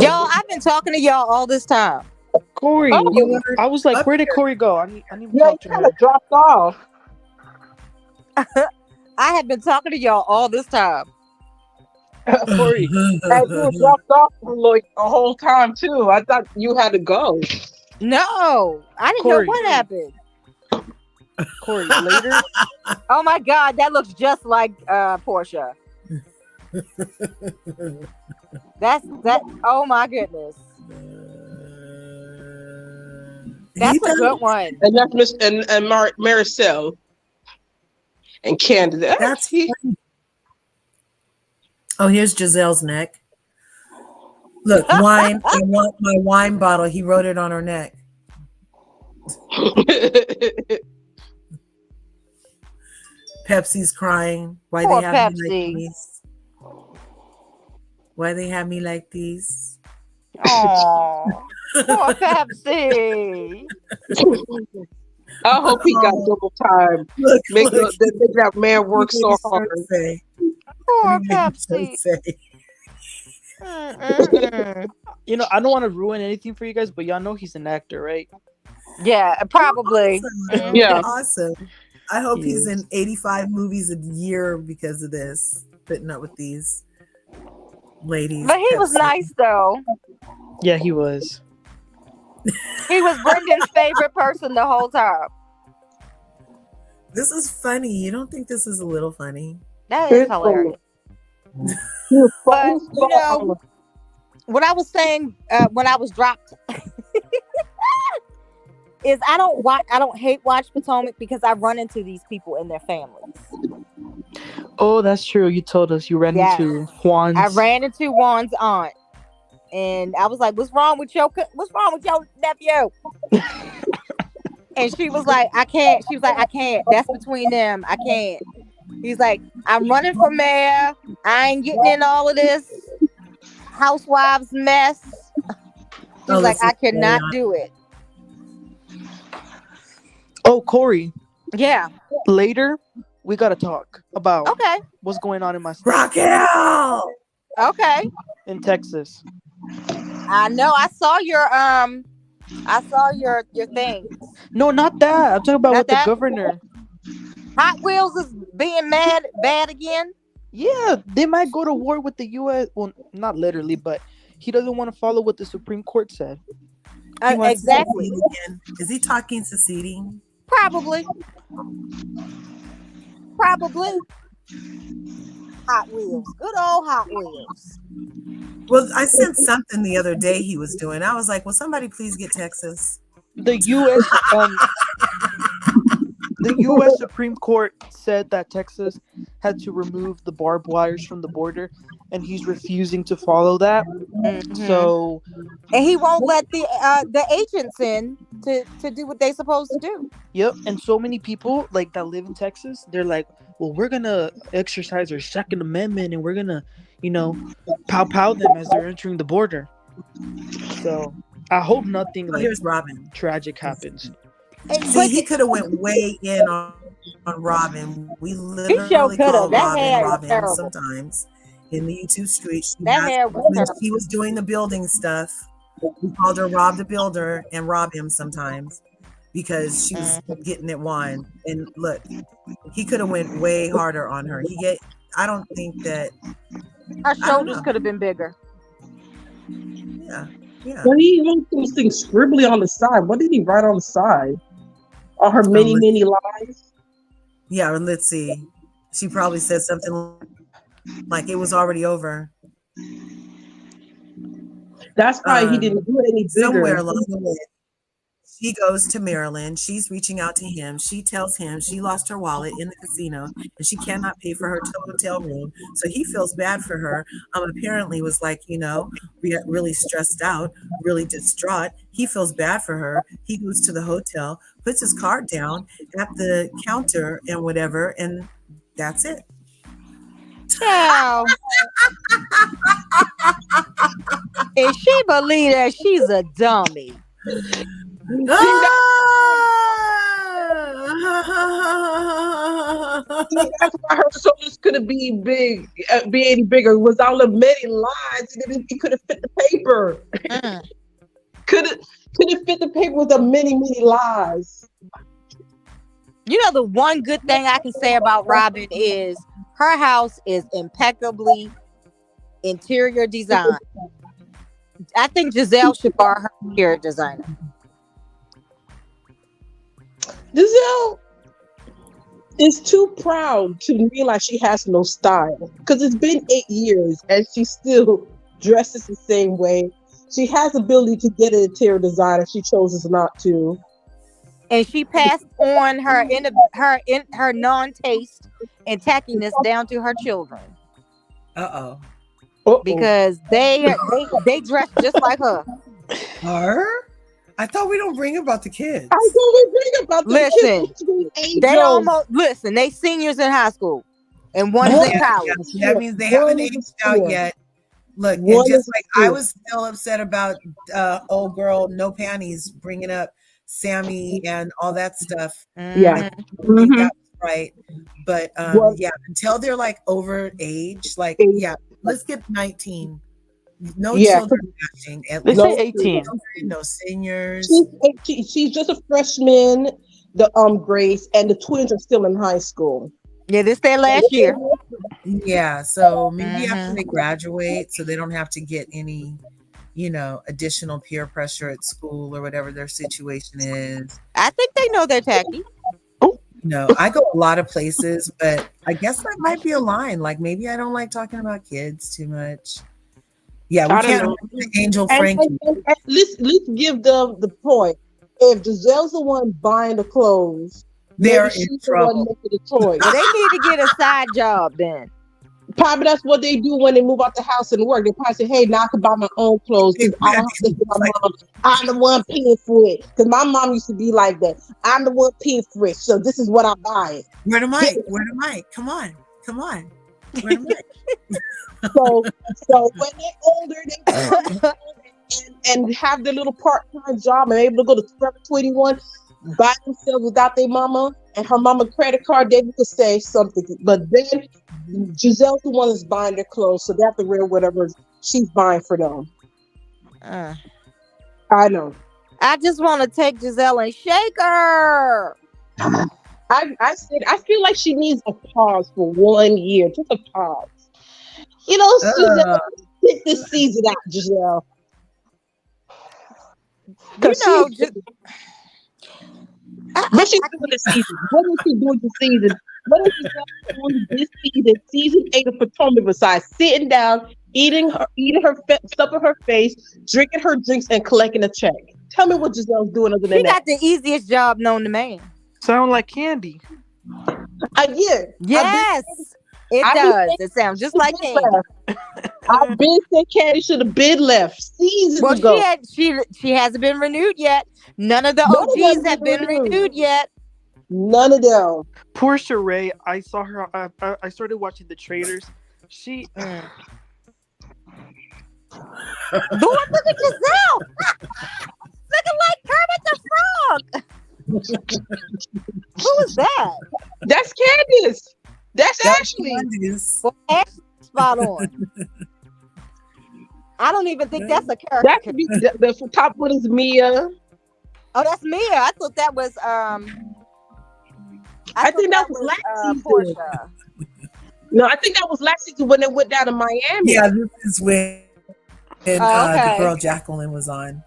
Y'all, I've been talking to y'all all this time. Corey, I was like, where did Corey go? I need to talk to her. Dropped off. I have been talking to y'all all this time. Corey, you dropped off for like a whole time too. I thought you had to go. No, I didn't know what happened. Corey, later. Oh my God, that looks just like Portia. That's that. Oh my goodness. That's a good one. And that's Miss and Maricel and Candace. That's Oh, here's Giselle's neck. Look, wine. I want my wine bottle. He wrote it on her neck. Pepsi's crying. Why Poor they have Pepsi. me like these? Why they have me like these? Oh, poor Pepsi. I hope he got double time. Make that man work so hard. Poor Pepsi. You know, I don't want to ruin anything for you guys, but y'all know he's an actor, right? Yeah, probably. Awesome. Yeah. Awesome. I hope he's in 85 movies a year because of this, putting up with these ladies. But he was nice though. Yeah, he was. He was Brendan's favorite person the whole time. This is funny. You don't think this is a little funny? That is hilarious. But you know what I was saying when I was dropped is I don't hate watch Potomac because I run into these people in their families. Oh, that's true. You told us you ran into Juan's. I ran into Juan's aunt, and I was like, "What's wrong with your nephew?" And she was like, I can't. She was like, I can't. That's between them. I can't. He's like, I'm running for mayor. I ain't getting in all of this housewives mess. He's Oh, like, let's I see. cannot do it. Oh, Corey, Yeah. later we gotta talk about Okay. what's going on in my state, Raquel. Okay. in Texas. I know. I saw your thing. No, not that. I'm talking about Not with that? the governor. Hot Wheels is being bad again. Yeah, they might go to war with the U.S. Well, not literally, but he doesn't want to follow what the Supreme Court said. He wants to Exactly. secede again. Is he talking seceding? Probably. Hot Wheels. Good old Hot Wheels. Well, I sent something the other day he was doing. I was like, will somebody please get Texas? The U.S. Supreme Court said that Texas had to remove the barbed wires from the border, and he's refusing to follow that. Mhm. So, And he won't let the agents in to do what they're supposed to do. yep. And so many people like that live in Texas, they're like, well, we're gonna exercise our Second Amendment, and we're gonna, pow them as they're entering the border. So I hope nothing Oh, here's Robin. tragic happens. See, he could have went way in on Robin. We sure literally coulda. call That hair was Robin terrible. sometimes in the YouTube street. Hair was When terrible. she was doing the building stuff, we called her Rob the Builder and Rob him sometimes because she was getting it won. And look, he could have went way harder on her. I don't think that Her shoulders could have been bigger. Yeah. But he wrote those things scribbly on the side. What did he write on the side? All her many lies. Yeah, let's see. She probably said something like it was already over. That's why he didn't do it any bigger. Somewhere along the way, she goes to Maryland. She's reaching out to him. She tells him she lost her wallet in the casino and she cannot pay for her hotel room. So he feels bad for her. Apparently was like, really stressed out, really distraught. He feels bad for her. He goes to the hotel, puts his card down at the counter and whatever, and that's it. Wow. And she believes that she's a dummy. That's why her shoulders couldn't be big, be any bigger. It was all the many lies. It could have fit the paper. Could have fit the paper with the many lies. The one good thing I can say about Robin is her house is impeccably interior design. I think Giselle should borrow her interior designer. Giselle is too proud to realize she has no style because it's been 8 years and she still dresses the same way. She has the ability to get an interior designer. She chooses not to. And she passed on her non-taste and tackiness down to her children. Uh-oh. Because they dress just like her. Her? I thought we don't bring about the kids. I thought we bring about the kids. Listen, they seniors in high school and one's in college. That means they haven't aged out yet. Look, and just like I was still upset about old girl No Panties bringing up Sammy and all that stuff. Yeah. That was right. But until they're like over age, let's get 19. No children matching. They say 18. No seniors. She's just a freshman, Grace, and the twins are still in high school. Yeah, this their last year. Yeah, so maybe after they graduate, so they don't have to get any, additional peer pressure at school or whatever their situation is. I think they know they're tacky. No, I go a lot of places, but I guess that might be a line. Like maybe I don't like talking about kids too much. Yeah, we can't Angel Frankie. And let's give them the point. If Giselle's the one buying the clothes, they're in trouble. The toys. They need to get a side job then. Probably that's what they do when they move out the house and work. They probably say, "Hey, now I can buy my own clothes because I don't have to give my mom. I'm the one paying for it." Because my mom used to be like that. I'm the one paying for it, so this is what I buy. Where the mic? Where the mic? Come on. Where the mic? So when they're older, they and have their little part-time job and able to go to Forever 21, buy themselves without their mama and her mama credit card, they could say something. But then Giselle's the one that's buying their clothes, so they have to wear whatever she's buying for them. I know. I just want to take Giselle and shake her. I said I feel like she needs a pause for 1 year, just a pause. Giselle, sit this season out, Giselle. You know, what she's doing this season? What is she doing this season? What is she doing this season? Season 8 of Potomac, besides sitting down, eating her stuff in her face, drinking her drinks, and collecting a check. Tell me what Giselle's doing other than she that. got the easiest job known to man. Sound like Candy. Yeah. Yes, it does. It sounds just like Candy. I've been saying Candy should have been left seasons ago. She hasn't been renewed yet. None of the OGs have been renewed yet. None of them. Poor Sheree. I saw her. I started watching the trailers. She. Lord, look at Giselle. Looking like Kermit the Frog. Who is that? That's Candace. That's Ashley. Spot on. I don't even think that's a character. That could be the top one is Mia. Oh, that's Mia. I thought that was I think that was last season. Portia. No, I think that was last season when they went down to Miami. Yeah, this is when the girl Jacqueline was on.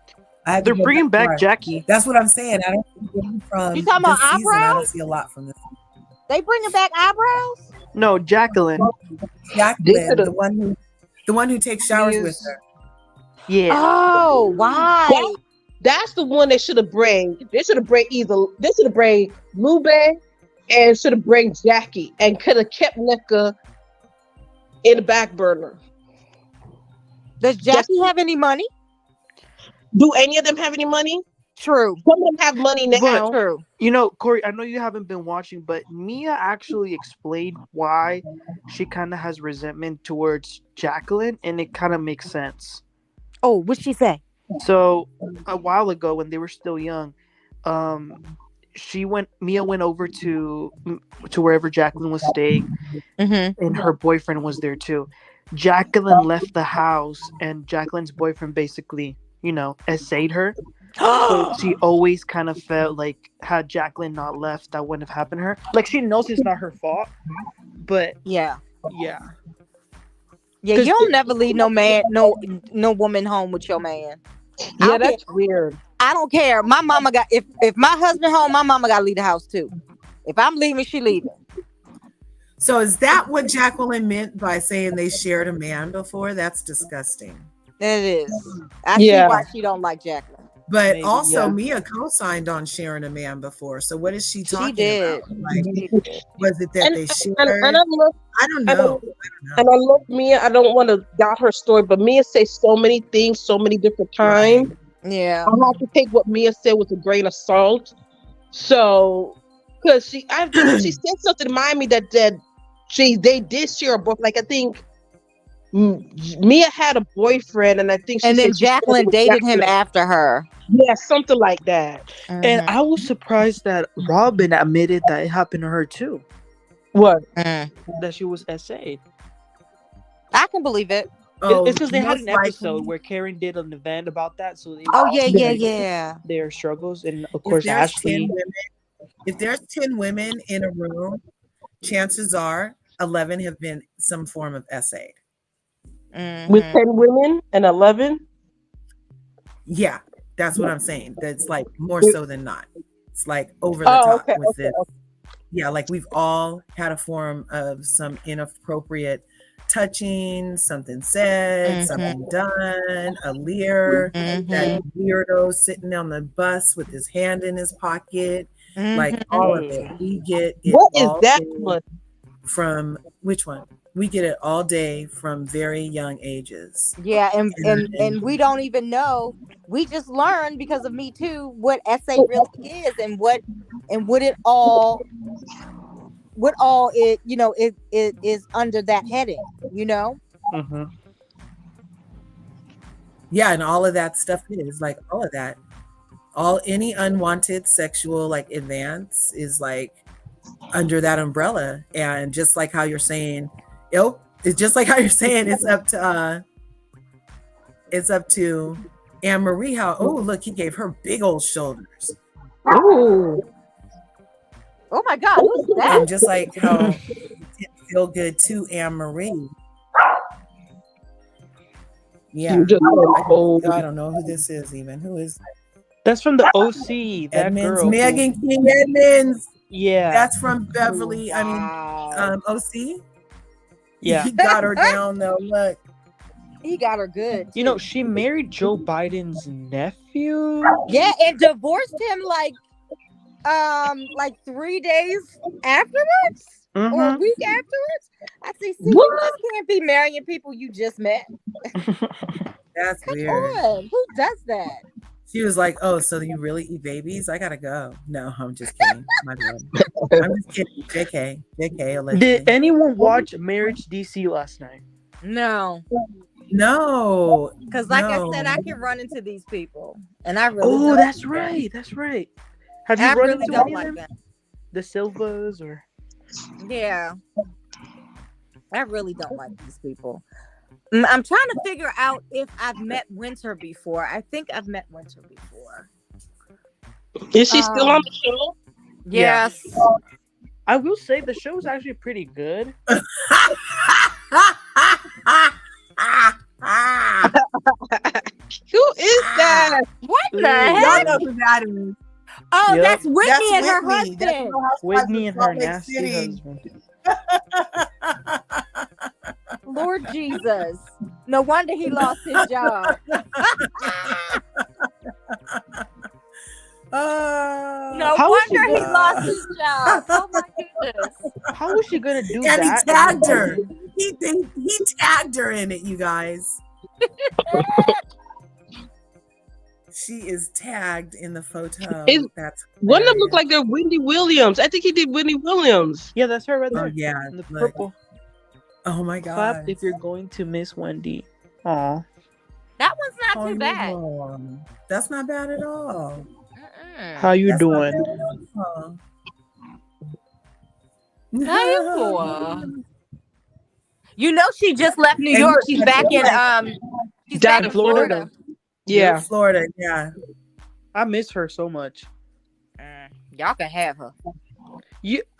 They're bringing back Jackie. That's what I'm saying. I don't see from you talking about this season. eyebrows? I don't see a lot from this. They bringing back eyebrows? No, Jacqueline. Jacqueline, the one who takes showers with her. Yeah. Oh, why? That's the one they should have bring. They should have bring Lube and should have bring Jackie and could have kept Nika in the back burner. Does Jackie have any money? Do any of them have any money? True. Some of them have money now. True. Corey, I know you haven't been watching, but Mia actually explained why she kind of has resentment towards Jacqueline, and it kind of makes sense. Oh, what'd she say? So a while ago, when they were still young, Mia went over to wherever Jacqueline was staying, and her boyfriend was there too. Jacqueline left the house, and Jacqueline's boyfriend basically, essayed her. So she always kind of felt like had Jacqueline not left, that wouldn't have happened to her. Like, she knows it's not her fault, but yeah, you'll never leave no man, no woman home with your man. Yeah, that's weird. I don't care. My mama got if my husband home, my mama got to leave the house too. If I'm leaving, she leaving. So is that what Jacqueline meant by saying they shared a man before? That's disgusting. It is. I see why she don't like Jacqueline. But Mia co-signed on sharing a man before. So what is she talking about? Like, was it that they shared? And I don't know. And I love Mia. I don't want to doubt her story, but Mia says so many things, so many different times. Right. Yeah. I have to take what Mia said with a grain of salt. So, because she said something to remind me that they did share a book. Like, I think Mia had a boyfriend, and I think then Jacqueline dated him after her. Yeah, something like that. And I was surprised that Robin admitted that it happened to her too. What? That she was essayed. I can believe it. It's because they had an episode where Karen did an event about that. So their struggles, and of course Ashley. If there's 10 women in a room, chances are 11 have been some form of essayed. With 10 women and 11? Yeah, that's what I'm saying. That's like more so than not. It's like over the top with this. Yeah, like we've all had a form of some inappropriate touching, something said, something done, a leer, that weirdo sitting on the bus with his hand in his pocket, like all of it. We get what is that one? From which one? We get it all day from very young ages. Yeah, and we don't even know. We just learned because of Me Too what SA really is and what it it is under that heading. Mm-hmm. Yeah, and all of that stuff is like all of that. Any unwanted sexual like advance is like under that umbrella. And just like how you're saying, it's just like how you're saying it's up to Anne Marie. Look, he gave her big old shoulders. Ooh. Oh my God, who's that? And just like how it didn't feel good to Anne Marie. Yeah. I don't know who this is even. Who is that? That's from the OC. That Edmonds, girl. Megan King Edmonds. Yeah. That's from Beverly. Wow. OC. Yeah. He got her down though. Look. He got her good. She married Joe Biden's nephew. Yeah, and divorced him like 3 days afterwards. Mm-hmm. Or a week afterwards. I see, you just can't be marrying people you just met. That's Come weird. on. Who does that? She was like, "Oh, so you really eat babies? I gotta go." No, I'm just kidding. My bad. I'm just kidding. JK. Allegedly. Did anyone watch Marriage DC last night? No. No. Because like I said, I can run into these people. And I really don't. That's right. That's right. Have you I run really into don't any of like them? them. The Silvas or Yeah. I really don't like these people. I'm trying to figure out if I've met Winter before. I think I've met Winter before. Is she still on the show? Yes. Yeah. I will say the show is actually pretty good. Who is that? What the Y'all heck? know who that is. Oh, Yep. that's Whitney That's and her Whitney. That's husband. Whitney and her Salt Lake nasty City. husband. Lord Jesus. No wonder he lost his job. No How is wonder she- he lost his job. Oh my goodness. How is she gonna do And that? he tagged her. He tagged her in it, you guys. She is tagged in the photo. That's One of them look like they're Wendy Williams. I think he did Wendy Williams. Yeah, that's her right Oh there. yeah. In the Look. purple. Oh my god. Clap if you're going to miss Wendy. Aw. That one's not Oh, too you bad. wrong. That's not bad at all. How you That's not doing? bad at all. How you doing? You know she just left New And York. look, She's I back feel in like- she's Down back in in Florida. Yeah. Florida, yeah. I miss her so much. Y'all can have her.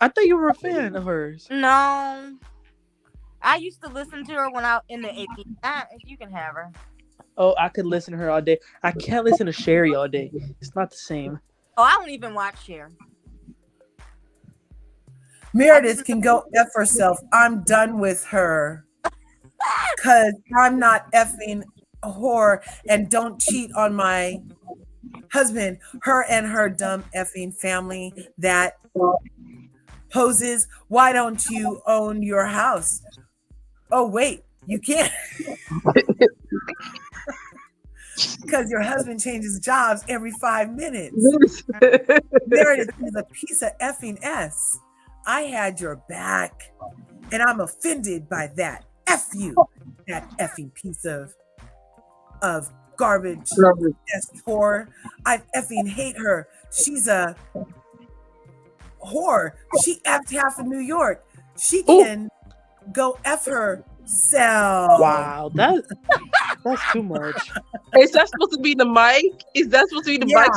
I thought you were a fan of hers. No. I used to listen to her when I was in the 80s. You can have her. Oh, I could listen to her all day. I can't listen to Sherry all day. It's not the same. Oh, I don't even watch Cher. Meredith can go F herself. I'm done with her. Because I'm not effing a whore and don't cheat on my husband. Her and her dumb effing family that poses. Why don't you own your house? Oh, wait, you can't. Because your husband changes jobs every 5 minutes. Meredith is a piece of effing S. I had your back, and I'm offended by that. F you, that effing piece of garbage S whore. I effing hate her. She's a whore. She effed half of New York. She can go F herself. Wow, that's too much. Is that supposed to be the mic? Is that supposed to be the mic?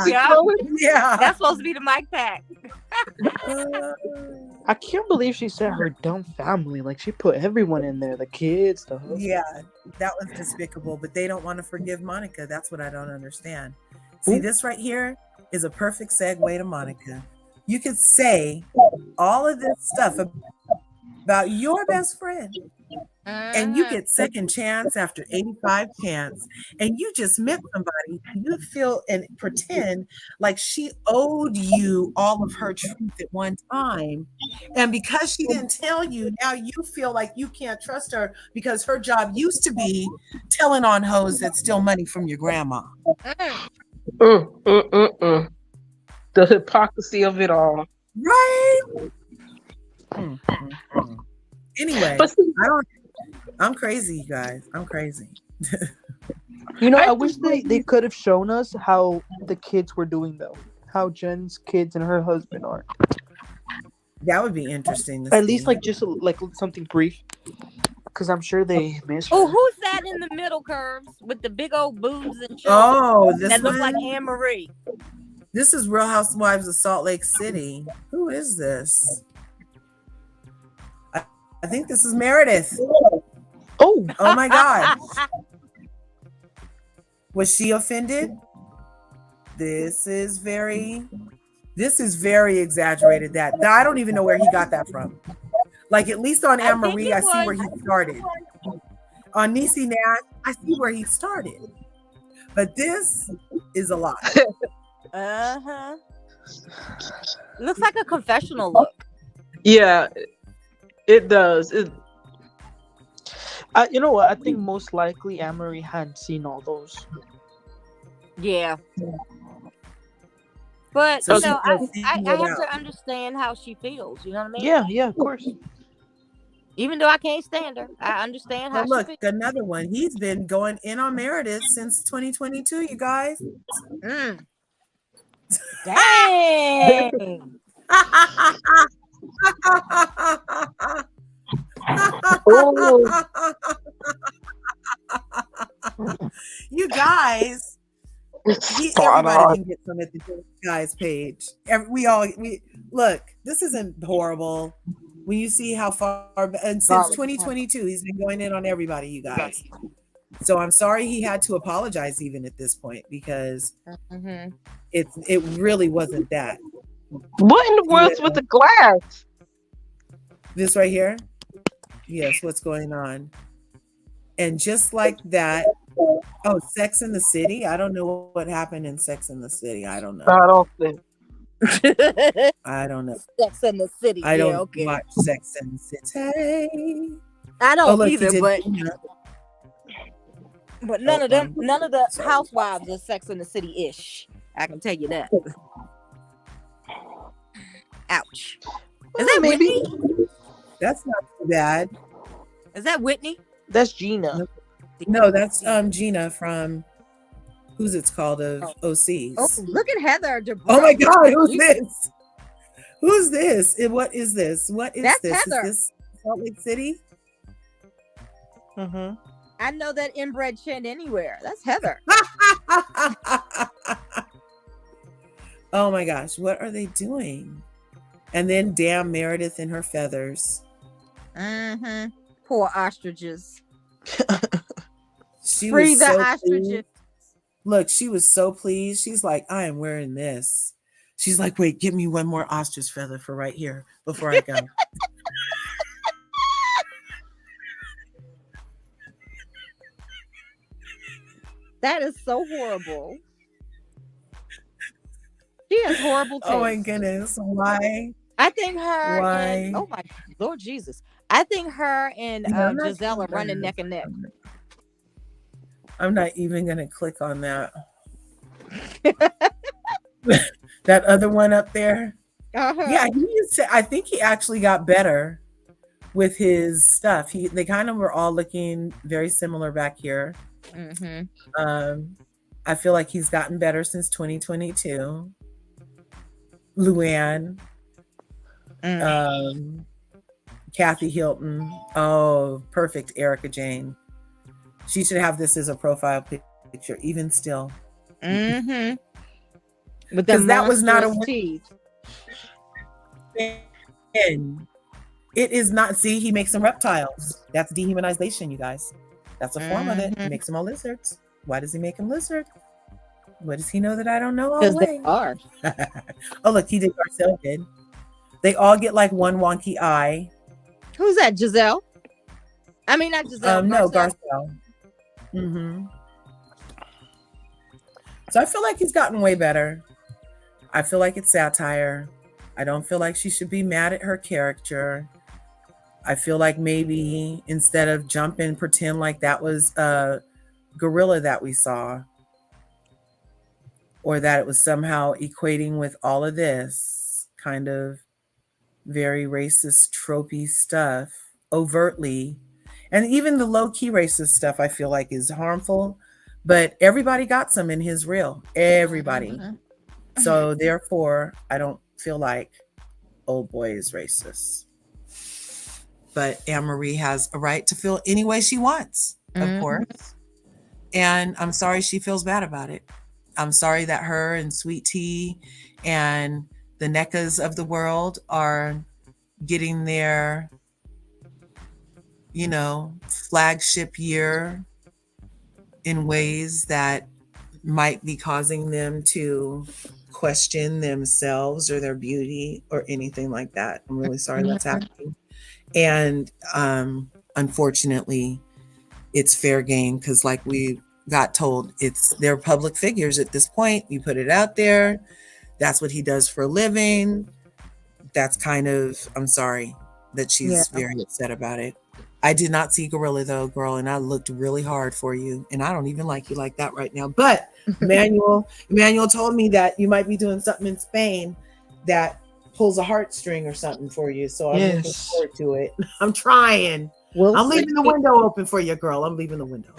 Yeah. That's supposed to be the mic pack. I can't believe she said her dumb family. Like, she put everyone in there. The kids, the husband. Yeah, that was despicable, but they don't want to forgive Monica. That's what I don't understand. See, this right here is a perfect segue to Monica. You could say all of this stuff about your best friend. And you get second chance after 85 chance, and you just met somebody, you feel and pretend like she owed you all of her truth at one time. And because she didn't tell you, now you feel like you can't trust her because her job used to be telling on hoes that steal money from your grandma. The hypocrisy of it all. Right? Anyway, But see, I'm crazy, you guys. I'm crazy. You know, I I wish they could have shown us how the kids were doing though. How Jen's kids and her husband are. That would be interesting to At see. least like just like something brief. Because I'm sure they miss her. Oh, who's that in the middle, Curves, with the big old boobs and shoulders Oh, this that look one? like Anne Marie? This is Real Housewives of Salt Lake City. Who is this? I think this is Meredith. Oh, Oh my God. Was she offended? This is very exaggerated. That I don't even know where he got that from. Like, at least on Anne Marie, I see where he started. On Niecy Nash, I see where he started. But this is a lot. Looks like a confessional look. yeah, it does. you know what? I think most likely Anne-Marie hadn't seen all those. Yeah. But So you know, I she have out. to understand how she feels. You know what I mean? Yeah, of course. Even though I can't stand her, I understand how But look, she feels. another one. He's been going in on Meredith since 2022, you guys. Dang. You guys, everybody can get some at the guys page. We look. This isn't horrible. When you see how far, and since 2022, he's been going in on everybody, you guys. So I'm sorry he had to apologize even at this point, because it really wasn't that. What in the world's with the glass? This right here? Yes, what's going on? And just like that, Sex in the City? I don't know what happened in Sex in the City. I don't know. I don't think. I don't know. Sex in the City. I don't okay. watch Sex in the City. I don't look, either, but none of the Sorry. housewives are Sex in the City ish. I can tell you that. Ouch. Is that maybe? Whitney? That's not too bad. Is that Whitney? That's Gina. No, that's Gina from Who's It's Called of OCs. Oh, look at Heather. Oh my God, who's this? Who's this? What is this? What is That's this? Heather. Is this Salt Lake City? I know that inbred chin anywhere. That's Heather. Oh my gosh, what are they doing? And then damn Meredith and her feathers. Poor ostriches. She Free was the so ostriches. pleased. Look, she was so pleased. She's like, I am wearing this. She's like, wait, give me one more ostrich feather for right here before I go. That is so horrible. She has horrible taste. Oh my goodness. Why? I think her Why? and oh my Lord Jesus. I think her and Giselle are running neck and neck. I'm not even gonna click on that. That other one up there. Yeah, he used to, I think he actually got better with his stuff. They kind of were all looking very similar back here. I feel like he's gotten better since 2022. Luann, Kathy Hilton. Oh, perfect, Erica Jane. She should have this as a profile picture, even still. Because that was not a teeth. And it is not. See, he makes them reptiles. That's dehumanization, you guys. That's a form of it. He makes them all lizards. Why does he make them lizard? What does he know that I don't know? Because they are. Oh, look, he did. Garcelle did. They all get like one wonky eye. Who's that? Giselle? I mean, not Giselle. No, Garcelle. Garcelle. So I feel like he's gotten way better. I feel like it's satire. I don't feel like she should be mad at her character. I feel like maybe instead of jump and pretend like that was a gorilla that we saw, or that it was somehow equating with all of this kind of very racist, tropey stuff overtly. And even the low-key racist stuff I feel like is harmful, but everybody got some in his reel. Everybody. So therefore, I don't feel like old boy is racist. But Anne-Marie has a right to feel any way she wants, of course. And I'm sorry she feels bad about it. I'm sorry that her and Sweet Tea and the NECAs of the world are getting their, flagship year in ways that might be causing them to question themselves or their beauty or anything like that. I'm really sorry that's happening. And unfortunately, it's fair game because like we got told, they're public figures at this point. You put it out there. That's what he does for a living. That's kind of, I'm sorry that she's very upset about it. I did not see Gorilla though, girl, and I looked really hard for you. And I don't even like you like that right now. But Emmanuel told me that you might be doing something in Spain that pulls a heartstring or something for you. So I'm looking forward to it. I'm trying. I'm leaving the window open for you, girl. I'm leaving the window.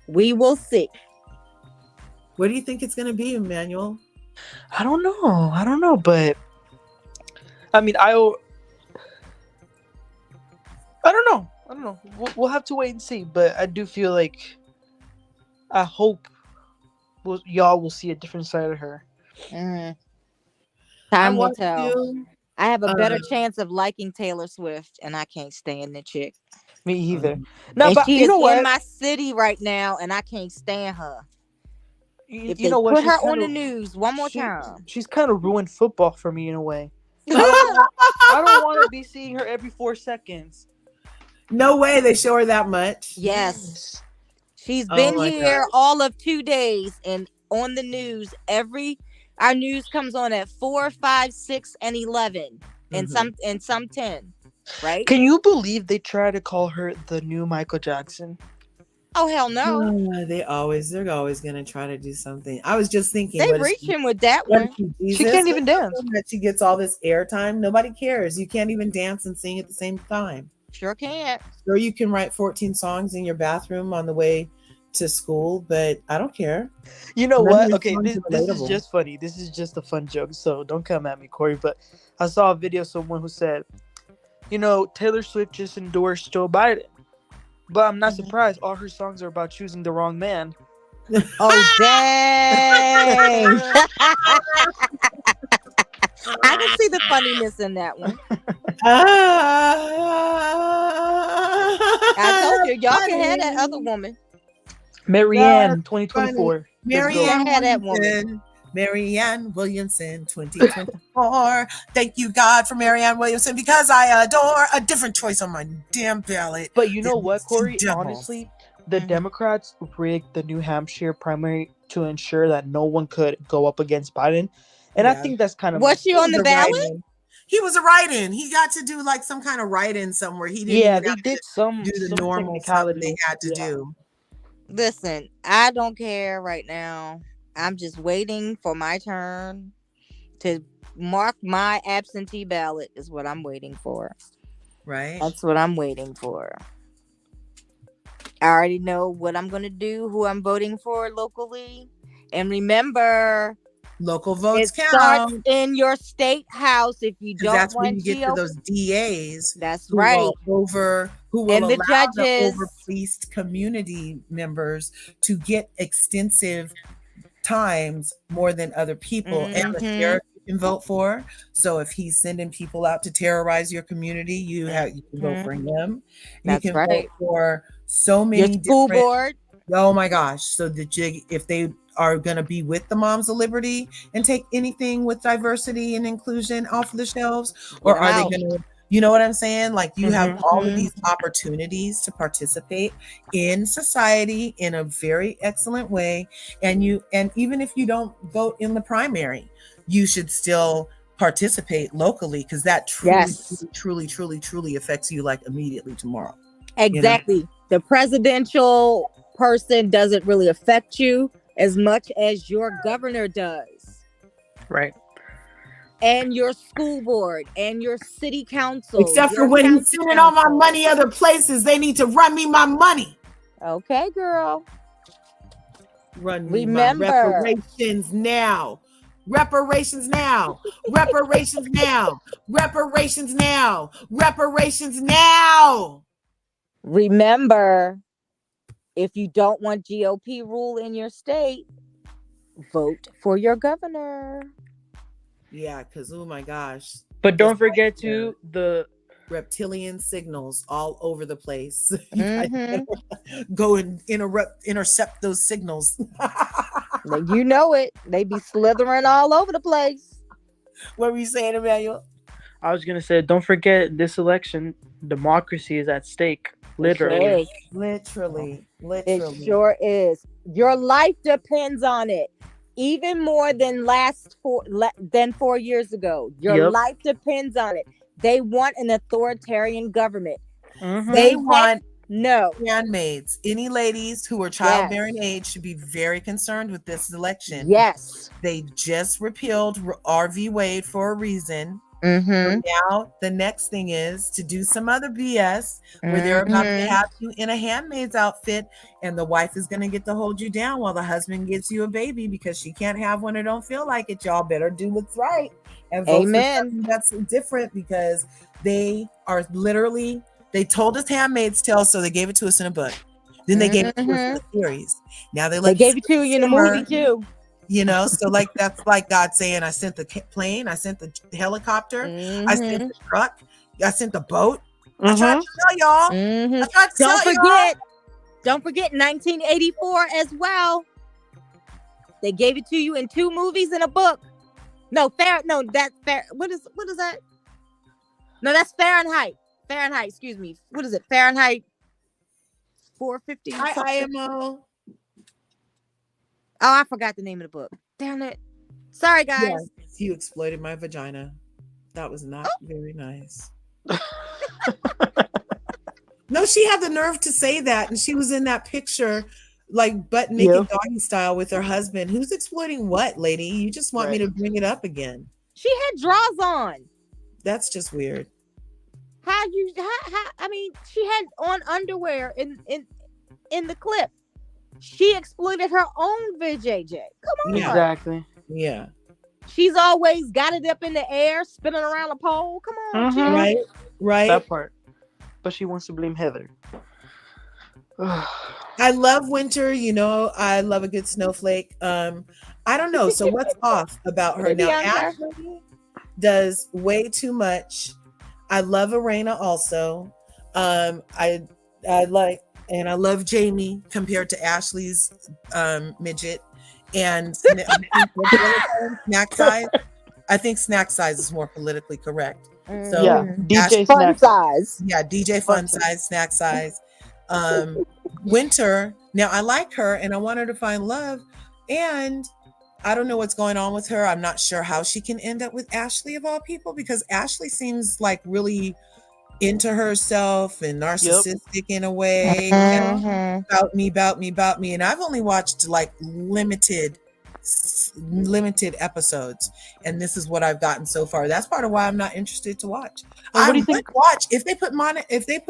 We will see. What do you think it's going to be, Emmanuel? I don't know, but I mean, I don't know. We'll have to wait and see. But I do feel like I hope y'all will see a different side of her. Time will tell. I have a better chance of liking Taylor Swift, and I can't stand the chick. Me either. No, and but she you is know what? in my city right now, and I can't stand her. If You they know what? put her on the news one more time. She's kind of ruined football for me in a way. I don't want to be seeing her every 4 seconds. No way they show her that much. Yes. She's been here all of 2 days and on the news. Our news comes on at 4, 5, 6, and 11, and some 10. Right? Can you believe they try to call her the new Michael Jackson? Oh hell no! They're always gonna try to do something. I was just thinking they reaching with that one. She can't even dance. That she gets all this airtime. Nobody cares. You can't even dance and sing at the same time. Sure can't. Sure, you can write 14 songs in your bathroom on the way to school, but I don't care. You know what? Okay, this is just funny. This is just a fun joke, so don't come at me, Corey. But I saw a video of someone who said, Taylor Swift just endorsed Joe Biden. But I'm not surprised. All her songs are about choosing the wrong man. Oh, dang. I can see the funniness in that one. I told you, y'all can have that other woman. Marianne, 2024. Marianne had that woman. Marianne Williamson, 2024. Thank you, God, for Marianne Williamson, because I adore a different choice on my damn ballot. But you know what, Corey? Honestly, the Democrats rigged the New Hampshire primary to ensure that no one could go up against Biden. And I think that's kind of... Was she on the ballot? He was a write-in. He got to do like some kind of write-in somewhere. He didn't they did do the normal stuff they had to do. Listen, I don't care right now. I'm just waiting for my turn to mark my absentee ballot is what I'm waiting for. Right. That's what I'm waiting for. I already know what I'm going to do, who I'm voting for locally. And remember, local votes count. Starts in your state house if you don't that's want when you get to those DAs. That's right. Who will and the allow judges, the overpoliced community members to get extensive times more than other people, and the sheriff you can vote for. So if he's sending people out to terrorize your community, you can vote for him. That's you can right. vote for so many your school board. Oh my gosh! So if they are going to be with the Moms of Liberty and take anything with diversity and inclusion off the shelves, or are they going to You know what I'm saying? Like you have all of Mhm. these opportunities to participate in society in a very excellent way. And even if you don't vote in the primary, you should still participate locally because that truly, Yes, truly, truly, truly affects you like immediately tomorrow. You know? exactly. The presidential person doesn't really affect you as much as your governor does, Right. and your school board, and your city council, Except for your when he's county sending all my council. money other places, they need to run me my money. Okay, girl. Run me my Remember, reparations now. Reparations now. Reparations now. Reparations now. Reparations now. remember, if you don't want GOP rule in your state, vote for your governor. Yeah, because oh my gosh. But don't Just like forget to the reptilian signals all over the place. You guys Mm-hmm. go and intercept those signals. You know it. They be slithering all over the place. What were you saying, Emmanuel? I was gonna say, don't forget this election, democracy is at stake. It sure Literally. is. Literally. It sure is. Your life depends on it. Even more than 4 years ago. Your Yep. life depends on it. They want an authoritarian government. Mhm. They want No. handmaids. Any ladies who are childbearing age should be very concerned with this election. Yes. They just repealed RV Wade for a reason. Mm-hmm. So now the next thing is to do some other BS where they're about to have you in a handmaid's outfit, and the wife is going to get to hold you down while the husband gets you a baby because she can't have one or don't feel like it. Y'all better do what's right and vote for something that's different, because they are literally, they told us Handmaid's Tale, so they gave it to us in a book. Then they gave it to us in a series. Now they gave it to you in a movie too. You know, so like that's like God saying, I sent the plane, I sent the helicopter, I sent the truck, I sent the boat. I tried to tell y'all. I tried to tell y'all. Don't forget 1984 as well. They gave it to you in 2 movies and a book. That's fair. What is that? No, that's Fahrenheit. Excuse me. What is it? Fahrenheit 450. IMO. Oh, I forgot the name of the book. Damn it. Sorry, guys. Yes, you exploited my vagina. That was not very nice. No, she had the nerve to say that. And she was in that picture, like butt naked doggy style with her husband. Who's exploiting what, lady? You just want me to bring it up again. She had drawers on. That's just weird. I mean, she had on underwear in the clip. She exploited her own VJJ. Come on. Yeah. Exactly. Yeah. She's always got it up in the air, spinning around a pole. Come on. Right. That part. But she wants to blame Heather. I love winter. You know, I love a good snowflake. I don't know. So what's off about her now? Ashley does way too much. I love Arena also. I love Jamie compared to Ashley's midget. And snack size. I think snack size is more politically correct. So yeah, DJ Fun size. Yeah, DJ Fun size, snack size. Winter. Now I like her and I want her to find love. And I don't know what's going on with her. I'm not sure how she can end up with Ashley of all people, because Ashley seems like really into herself and narcissistic in a way. And about me. And I've only watched like limited episodes, and this is what I've gotten so far. That's part of why I'm not interested to watch. I would watch if they put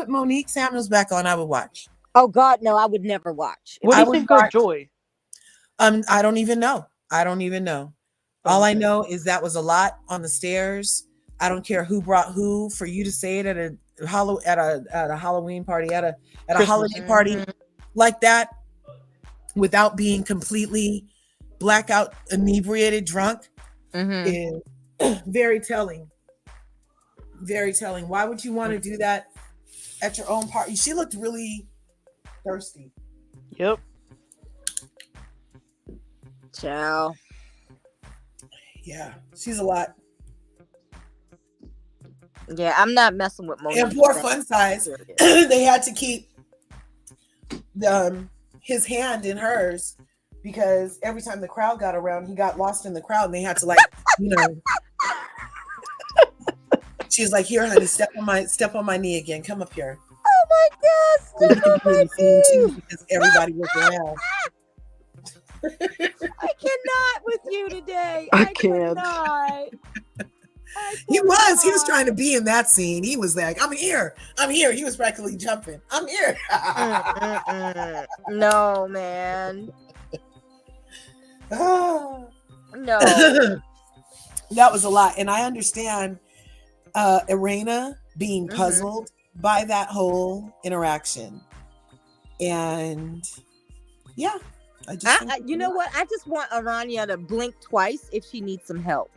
Monique Samuels back on. I would watch. Oh God, no, I would never watch. What do you think of Joy? I don't even know. All I know is that was a lot on the stairs. I don't care who brought who. For you to say it at a Halloween party, at a holiday party like that, without being completely blackout, inebriated, drunk, is very telling. Very telling. Why would you want to do that at your own party? She looked really thirsty. Yep. Ciao. Yeah, she's a lot. Yeah, I'm not messing with Monique. And poor Fun Size, they had to keep his hand in hers because every time the crowd got around, he got lost in the crowd, and they had to like, She was like, "Here, honey, step on my knee again. Come up here." Oh my God! So he Step could on be in my the scene too knee. because everybody was around. I cannot with you today. I I can't. cannot. He was trying to be in that scene. He was like, I'm here. He was practically jumping. I'm here. No, man. No. That was a lot. And I understand Irena being puzzled by that whole interaction. And yeah. You know what? I just want Aranya to blink twice if she needs some help.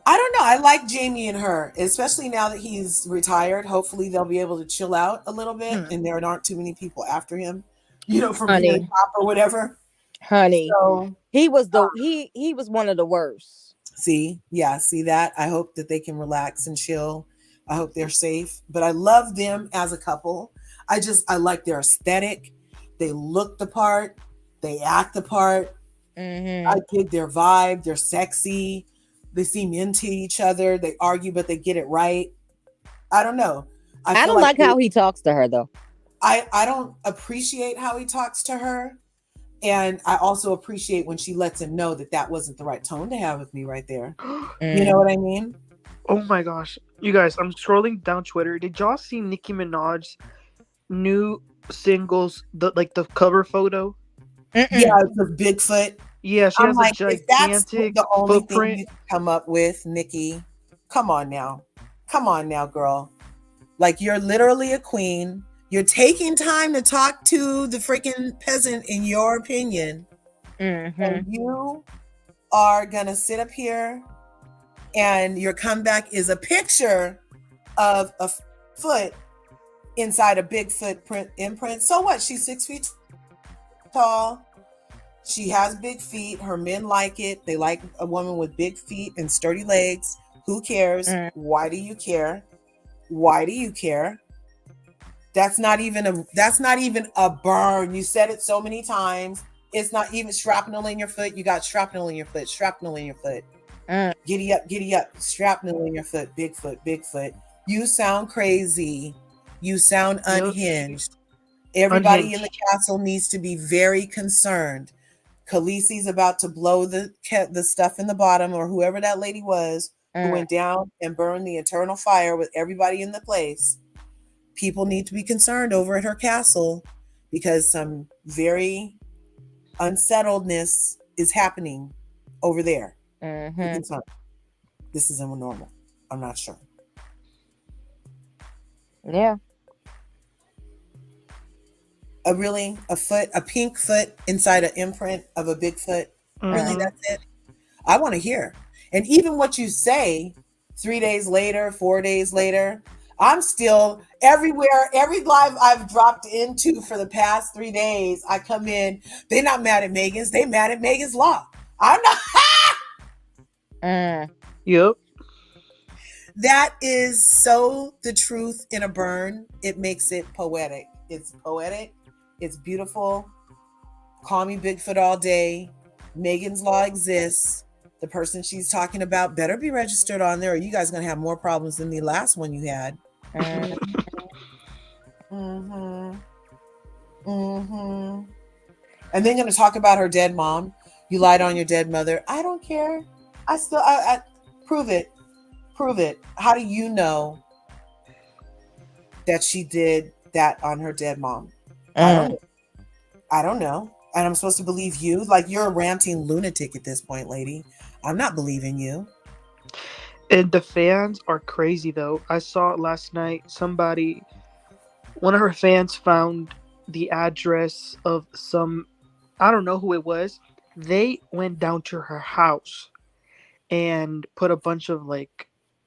I don't know. I like Jamie and her, especially now that he's retired. Hopefully they'll be able to chill out a little bit and there aren't too many people after him, for being a cop or whatever. Honey, so, he was he was one of the worst. See that? I hope that they can relax and chill. I hope they're safe. But I love them as a couple. I like their aesthetic. They look the part. They act the part. I dig their vibe. They're sexy. They seem into each other. They argue, but they get it right. I don't know. I don't like how he talks to her, though. I don't appreciate how he talks to her. And I also appreciate when she lets him know that wasn't the right tone to have with me right there. You know what I mean? Oh my gosh. You guys, I'm scrolling down Twitter. Did y'all see Nicki Minaj's new singles, the cover photo? Yeah, it's a Bigfoot. Yeah, she has a gigantic that's the only footprint. thing you can come up with, Nikki. Come on now, girl. Like, you're literally a queen. You're taking time to talk to the freaking peasant, in your opinion, and you are gonna sit up here, and your comeback is a picture of a foot inside a Bigfoot imprint. So what? She's 6 feet tall. She has big feet. Her men like it. They like a woman with big feet and sturdy legs. Who cares? Why do you care? Why do you care? That's not even a burn. You said it so many times. It's not even shrapnel in your foot. You got shrapnel in your foot. Shrapnel in your foot. Giddy up. Shrapnel in your foot. Bigfoot. You sound crazy. You sound unhinged. Everybody in the castle needs to be very concerned. Khaleesi's about to blow the stuff in the bottom, or whoever that lady was who went down and burned the eternal fire with everybody in the place. People need to be concerned over at her castle because some very unsettledness is happening over there. This isn't normal. I'm not sure. Yeah. A pink foot inside an imprint of a Bigfoot. Really, that's it? I want to hear. And even what you say 3 days later, 4 days later, I'm still everywhere. Every live I've dropped into for the past 3 days, I come in. They're not mad at Megan's. They mad at Megan's Law. I'm not. Yep. That is so the truth in a burn. It makes it poetic. It's poetic. It's beautiful. Call me Bigfoot all day. Megan's Law exists. The person she's talking about better be registered on there, or you guys are going to have more problems than the last one you had. And then going to talk about her dead mom. You lied on your dead mother. I don't care. I prove it. Prove it. How do you know that she did that on her dead mom? I don't know. And I'm supposed to believe you? Like, you're a ranting lunatic at this point, lady. I'm not believing you. And the fans are crazy, though. I saw last night one of her fans found the address of I don't know who it was. They went down to her house and put a bunch of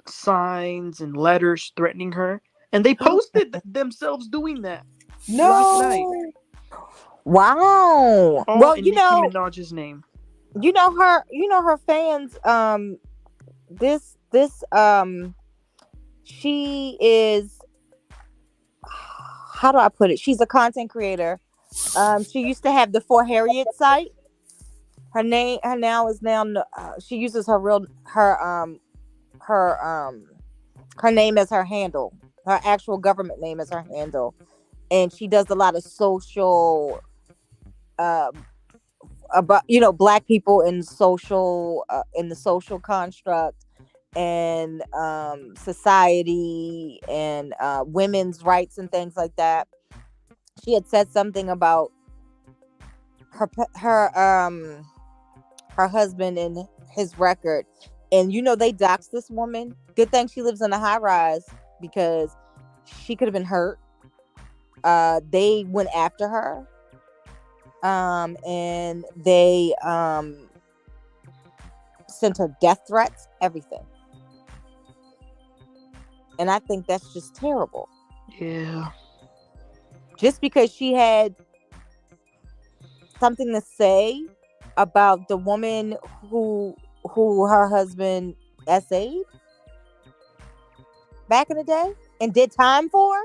signs and letters threatening her. And they posted themselves doing that. No. Last night. Wow. All Well, in Nicki Minaj's name. You know her fans. This she is, how do I put it? She's a content creator. She used to have the For Harriet site. Her name, her now is now. She uses her name as her handle. Her actual government name as her handle, and she does a lot of social, about black people in social, in the social construct, and society, and women's rights and things like that. She had said something about her husband and his record, and they doxed this woman. Good thing she lives in a high rise, because she could have been hurt. They went after her, and they sent her death threats, everything. And I think that's just terrible. Yeah. Just because she had something to say about the woman who her husband essayed back in the day and did time for.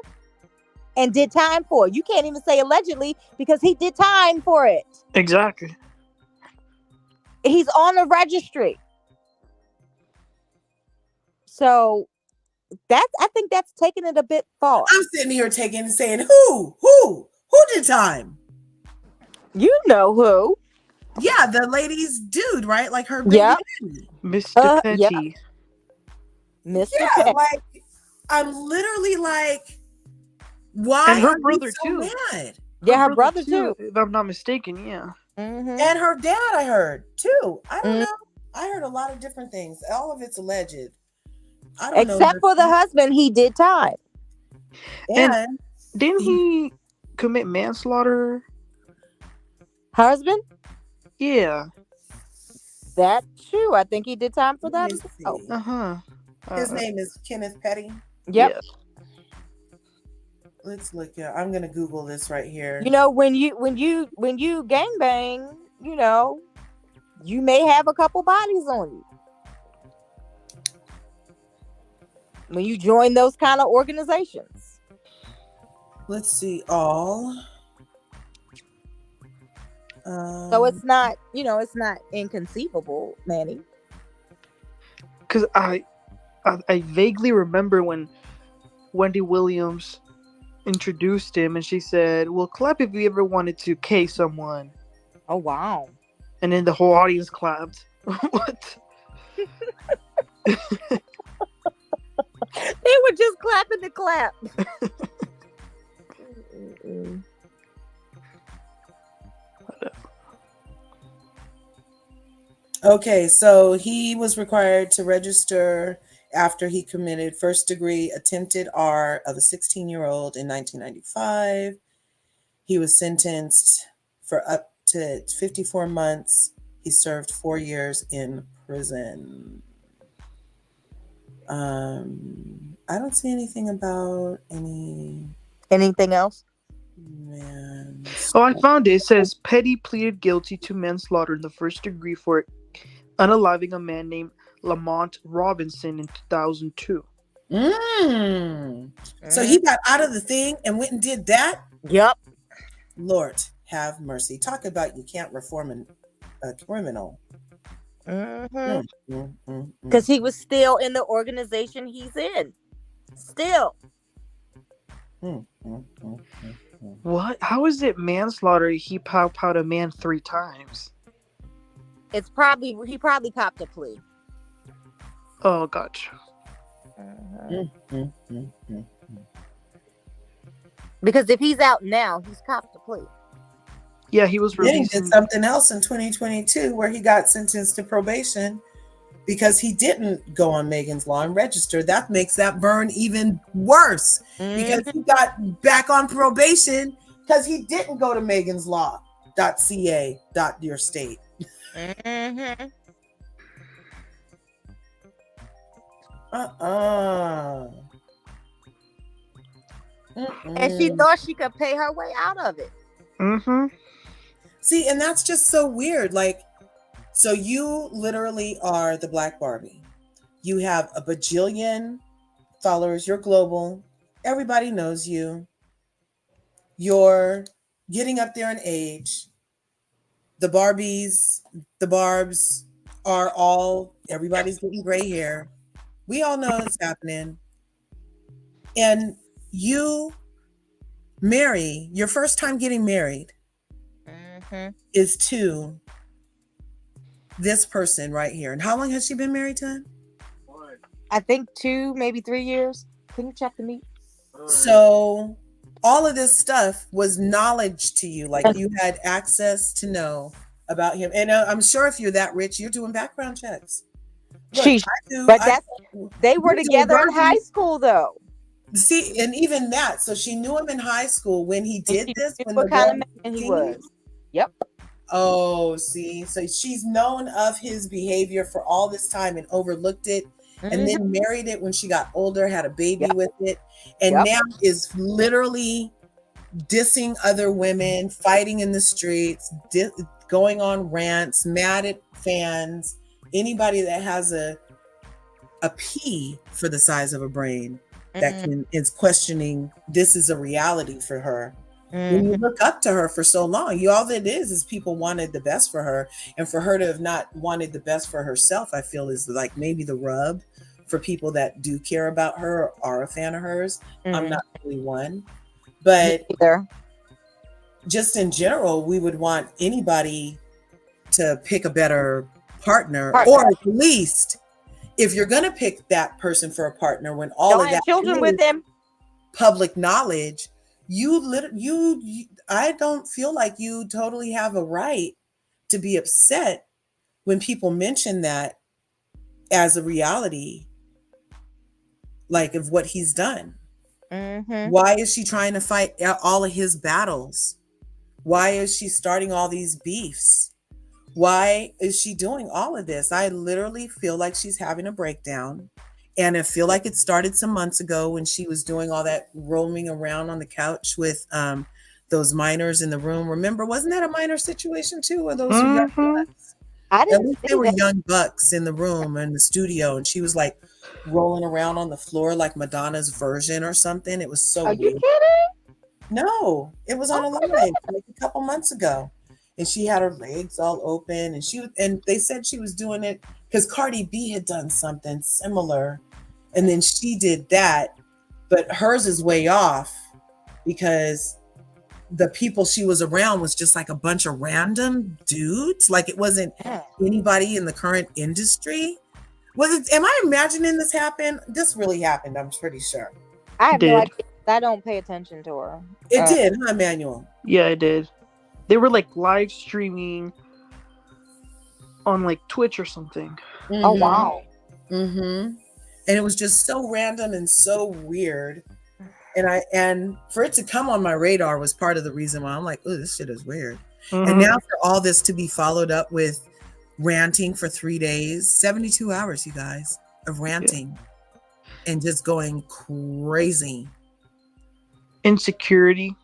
You can't even say allegedly, because he did time for it. Exactly. He's on the registry. So I think that's taking it a bit far. I'm sitting here saying, who did time? You know who? Yeah, the lady's dude, right? Like her baby daddy. Mr. Petty. Yep. Mr. Yeah, Petty. like I'm literally like, why And her are brother you so too. mad? Yeah, her brother too. If I'm not mistaken, yeah. Mm-hmm. And her dad, I heard too. I don't know. I heard a lot of different things. All of it's alleged. I don't know. Except for the husband, he did time. And didn't he commit manslaughter? Husband? Yeah. That's true. I think he did time for that. His name is Kenneth Petty. Yep. Yeah. Let's look at. I'm gonna Google this right here. When you gangbang, you may have a couple bodies on you. When you join those kind of organizations. Let's see all. So it's not, it's not inconceivable, Manny. Because I vaguely remember when Wendy Williams introduced him, and she said, "Well, clap if you ever wanted to K someone." Oh wow! And then the whole audience clapped. What? They were just clapping the clap. Okay, so he was required to register after he committed first-degree attempted R of a 16-year-old in 1995. He was sentenced for up to 54 months. He served 4 years in prison. I don't see anything about anything else. Man. Oh, I found it. It says Petty pleaded guilty to manslaughter in the first degree for unaliving a man named Lamont Robinson in 2002. So he got out of the thing and went and did that? Yep. Lord have mercy. Talk about you can't reform a criminal. Because he was still in the organization he's in. Still. What? How is it manslaughter? He powed a man 3 times. He probably copped a plea. Oh, gotcha. Because if he's out now, he's copped a plea. Yeah, he was released. Then he did something else in 2022 where he got sentenced to probation because he didn't go on Megan's Law and register. That makes that burn even worse because he got back on probation because he didn't go to Megan's Law.ca. Your state. Mm-hmm. And she thought she could pay her way out of it. See, and that's just so weird. Like, so you literally are the Black Barbie. You have a bajillion followers. You're global. Everybody knows you. You're getting up there in age. The Barbies, the Barbs are all, everybody's getting gray hair. We all know it's happening. And you marry, your first time getting married is to this person right here. And how long has she been married to him? I think 2, maybe 3 years. Can you check the meat? So all of this stuff was knowledge to you, like you had access to know about him. And I'm sure if you're that rich, you're doing background checks. Look, they were together in high school, though. See, and even that, so she knew him in high school when he did this. When what kind of man he was. Yep. Oh, see, so she's known of his behavior for all this time and overlooked it, and then married it when she got older, had a baby with it, and now is literally dissing other women, fighting in the streets, going on rants, mad at fans, anybody that has a pea for the size of a brain that is questioning this is a reality for her. When you look up to her for so long, all that is people wanted the best for her, and for her to have not wanted the best for herself, I feel is like maybe the rub for people that do care about her or are a fan of hers. I'm not really one, but just in general, we would want anybody to pick a better partner. Or at least if you're going to pick that person for a partner, when all of that children with them, public knowledge, I don't feel like you totally have a right to be upset when people mention that as a reality, like of what he's done. Why is she trying to fight all of his battles? Why is she starting all these beefs? Why is she doing all of this? I literally feel like she's having a breakdown. And I feel like it started some months ago when she was doing all that roaming around on the couch with those minors in the room. Remember, wasn't that a minor situation too? Or those were young bucks? At least they were young bucks in the room in the studio. And she was like rolling around on the floor like Madonna's Version or something. It was so weird. You kidding? No, it was on a live like a couple months ago. And she had her legs all open, and they said she was doing it because Cardi B had done something similar, and then she did that, but hers is way off because the people she was around was just like a bunch of random dudes. Like it wasn't anybody in the current industry. Am I imagining this happen? This really happened, I'm pretty sure. I have no idea. I don't pay attention to her. It did, huh, Emmanuel? Yeah, it did. They were like live streaming on like Twitch or something. Oh, wow. And it was just so random and so weird. And for it to come on my radar was part of the reason why I'm like, oh, this shit is weird. And now for all this to be followed up with ranting for 3 days, 72 hours, you guys, of ranting and just going crazy. Insecurity.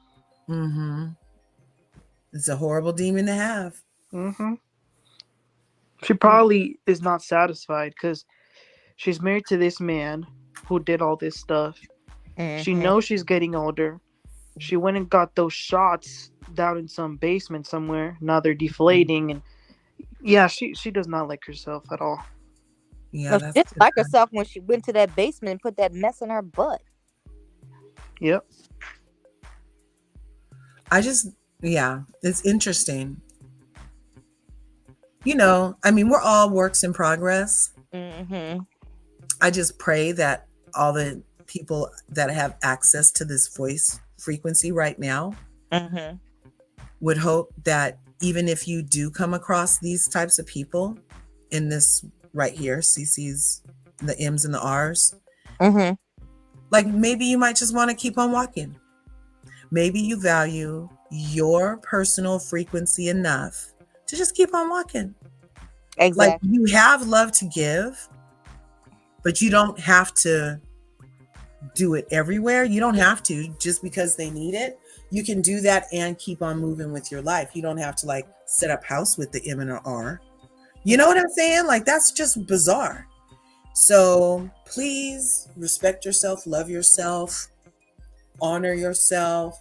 It's a horrible demon to have. She probably is not satisfied because she's married to this man who did all this stuff. She knows she's getting older. She went and got those shots down in some basement somewhere. Now they're deflating, and she does not like herself at all. Yeah, she didn't like herself when she went to that basement and put that mess in her butt. Yep. It's interesting. I mean, we're all works in progress. I just pray that all the people that have access to this voice frequency right now would hope that even if you do come across these types of people in this right here, CC's, the M's and the R's, like maybe you might just want to keep on walking. Maybe you value your personal frequency enough to just keep on walking. Exactly. Like you have love to give, but you don't have to do it everywhere. You don't have to just because they need it. You can do that and keep on moving with your life. You don't have to like set up house with the M and R. You know what I'm saying? Like that's just bizarre. So please respect yourself, love yourself, honor yourself.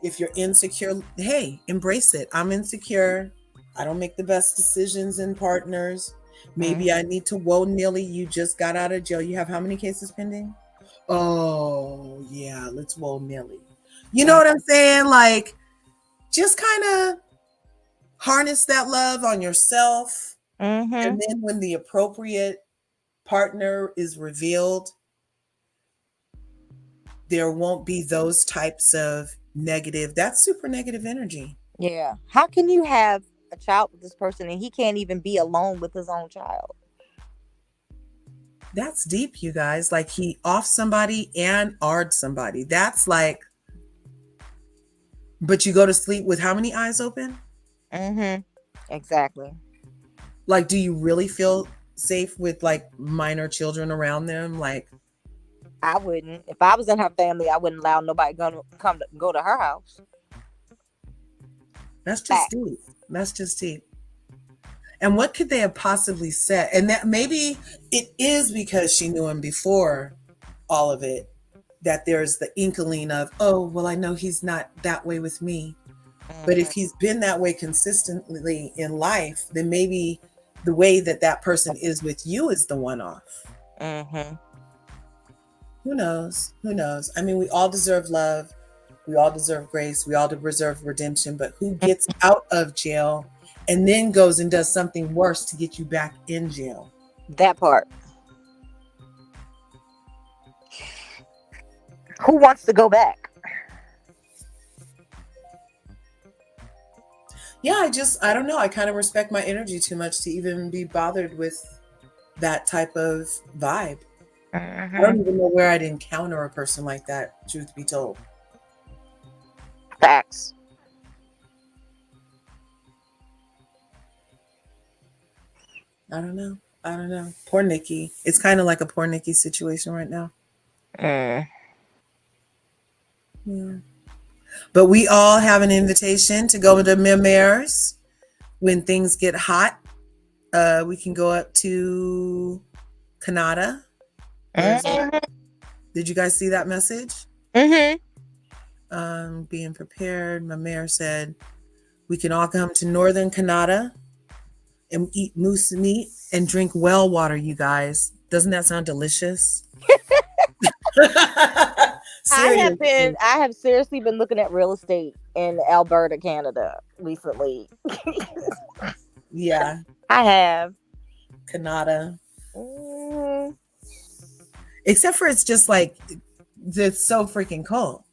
If you're insecure, hey, embrace it. I'm insecure. I don't make the best decisions in partners. Maybe I need to, whoa, Nilly, you just got out of jail. You have how many cases pending? Oh, yeah, let's whoa, Nilly. You know what I'm saying? Like, just kind of harness that love on yourself. And then when the appropriate partner is revealed, there won't be those types of negative, that's super negative energy. Yeah. How can you have a child with this person and he can't even be alone with his own child? That's deep, you guys. Like, he off somebody and ard somebody. That's like, but you go to sleep with how many eyes open? Exactly. Like, do you really feel safe with like minor children around them? Like, I wouldn't. If I was in her family, I wouldn't allow nobody go to her house. That's just deep. That's just deep. And what could they have possibly said? And that maybe it is because she knew him before all of it, that there's the inkling of, oh, well, I know he's not that way with me. But if he's been that way consistently in life, then maybe the way that person is with you is the one off. Who knows? Who knows? I mean, we all deserve love. We all deserve grace. We all deserve redemption. But who gets out of jail and then goes and does something worse to get you back in jail? That part. Who wants to go back? Yeah, I don't know. I kind of respect my energy too much to even be bothered with that type of vibe. I don't even know where I'd encounter a person like that, truth be told. Facts. I don't know. Poor Nikki. It's kind of like a poor Nikki situation right now. Yeah. But we all have an invitation to go to Mimers when things get hot. We can go up to Canada. Did you guys see that message? Being prepared. My mayor said we can all come to northern Canada and eat moose meat and drink well water, you guys. Doesn't that sound delicious? I have seriously been looking at real estate in Alberta, Canada recently. Yeah. I have. Canada. Except for it's just like, it's so freaking cold.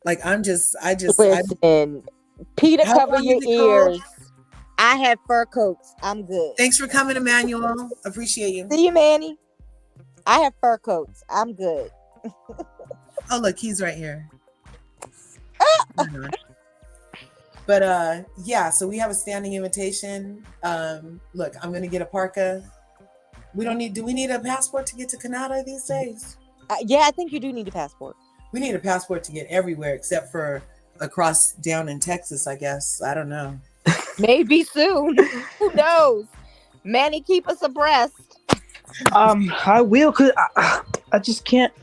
Like, Listen, Peter, cover your ears. I have fur coats. I'm good. Thanks for coming, Emmanuel. Appreciate you. See you, Manny. I have fur coats. I'm good. Oh, look, he's right here. But yeah, so we have a standing invitation. Look, I'm gonna get a parka. Do we need a passport to get to Canada these days? Yeah, I think you do need a passport. We need a passport to get everywhere except for across down in Texas, I guess. I don't know. Maybe soon. Who knows? Manny, keep us abreast. I will, cause I just can't.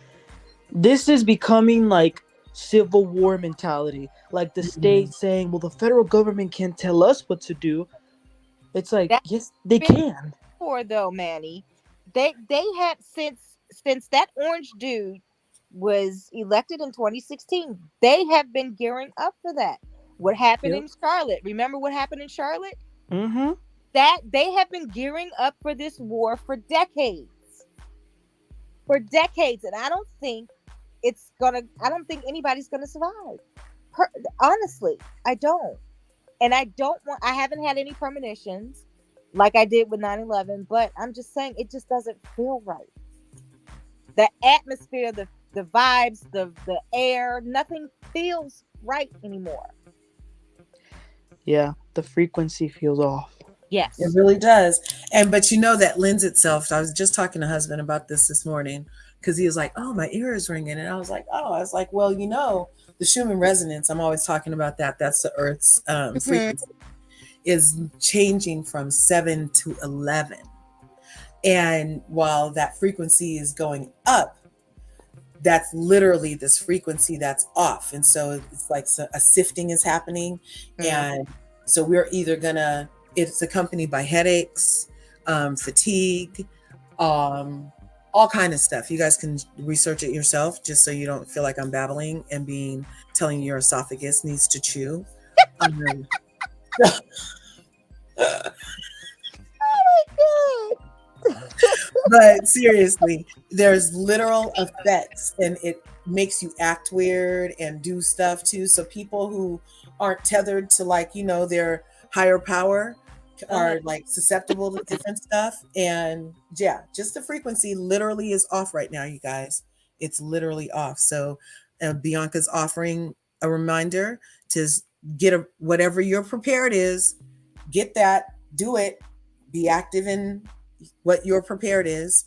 This is becoming like Civil War mentality. Like the state saying, "Well, the federal government can't tell us what to do." It's like, yes, they can. Though, Manny, they have since that orange dude was elected in 2016, they have been gearing up for that. What happened in Charlotte? Remember what happened in Charlotte? That they have been gearing up for this war for decades. And I don't think anybody's gonna survive. Honestly, I don't. And I haven't had any premonitions like I did with 9/11, but I'm just saying it just doesn't feel right. The atmosphere, the vibes, the air, nothing feels right anymore. Yeah, the frequency feels off. Yes. It really does. But you know that lends itself. I was just talking to husband about this morning because he was like, oh, my ear is ringing. And I was like, well, you know, the Schumann resonance, I'm always talking about that. That's the Earth's frequency is changing from 7 to 11. And while that frequency is going up, that's literally this frequency that's off. And so it's like a sifting is happening. And so we're either gonna, it's accompanied by headaches, fatigue, all kind of stuff. You guys can research it yourself, just so you don't feel like I'm babbling and telling your esophagus needs to chew. But seriously, there's literal effects, and it makes you act weird and do stuff too. So people who aren't tethered to, like, their higher power are like susceptible to different stuff. And yeah, just the frequency literally is off right now, you guys. It's literally off. So Bianca's offering a reminder to get whatever your prepared is, get that, do it, be active in what your prepared is.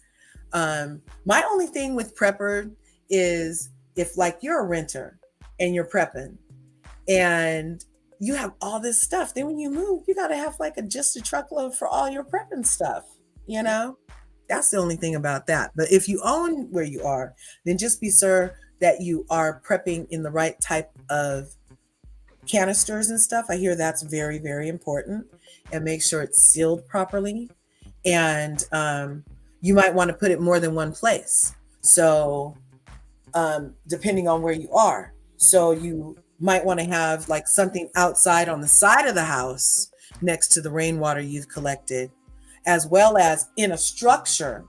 My only thing with prepper is, if like you're a renter and you're prepping and you have all this stuff, then when you move, you got to have like just a truckload for all your prepping stuff. That's the only thing about that. But if you own where you are, then just be sure that you are prepping in the right type of canisters and stuff. I hear that's very, very important. And make sure it's sealed properly. And you might want to put it more than one place. So depending on where you are. So you might want to have like something outside on the side of the house next to the rainwater you've collected, as well as in a structure.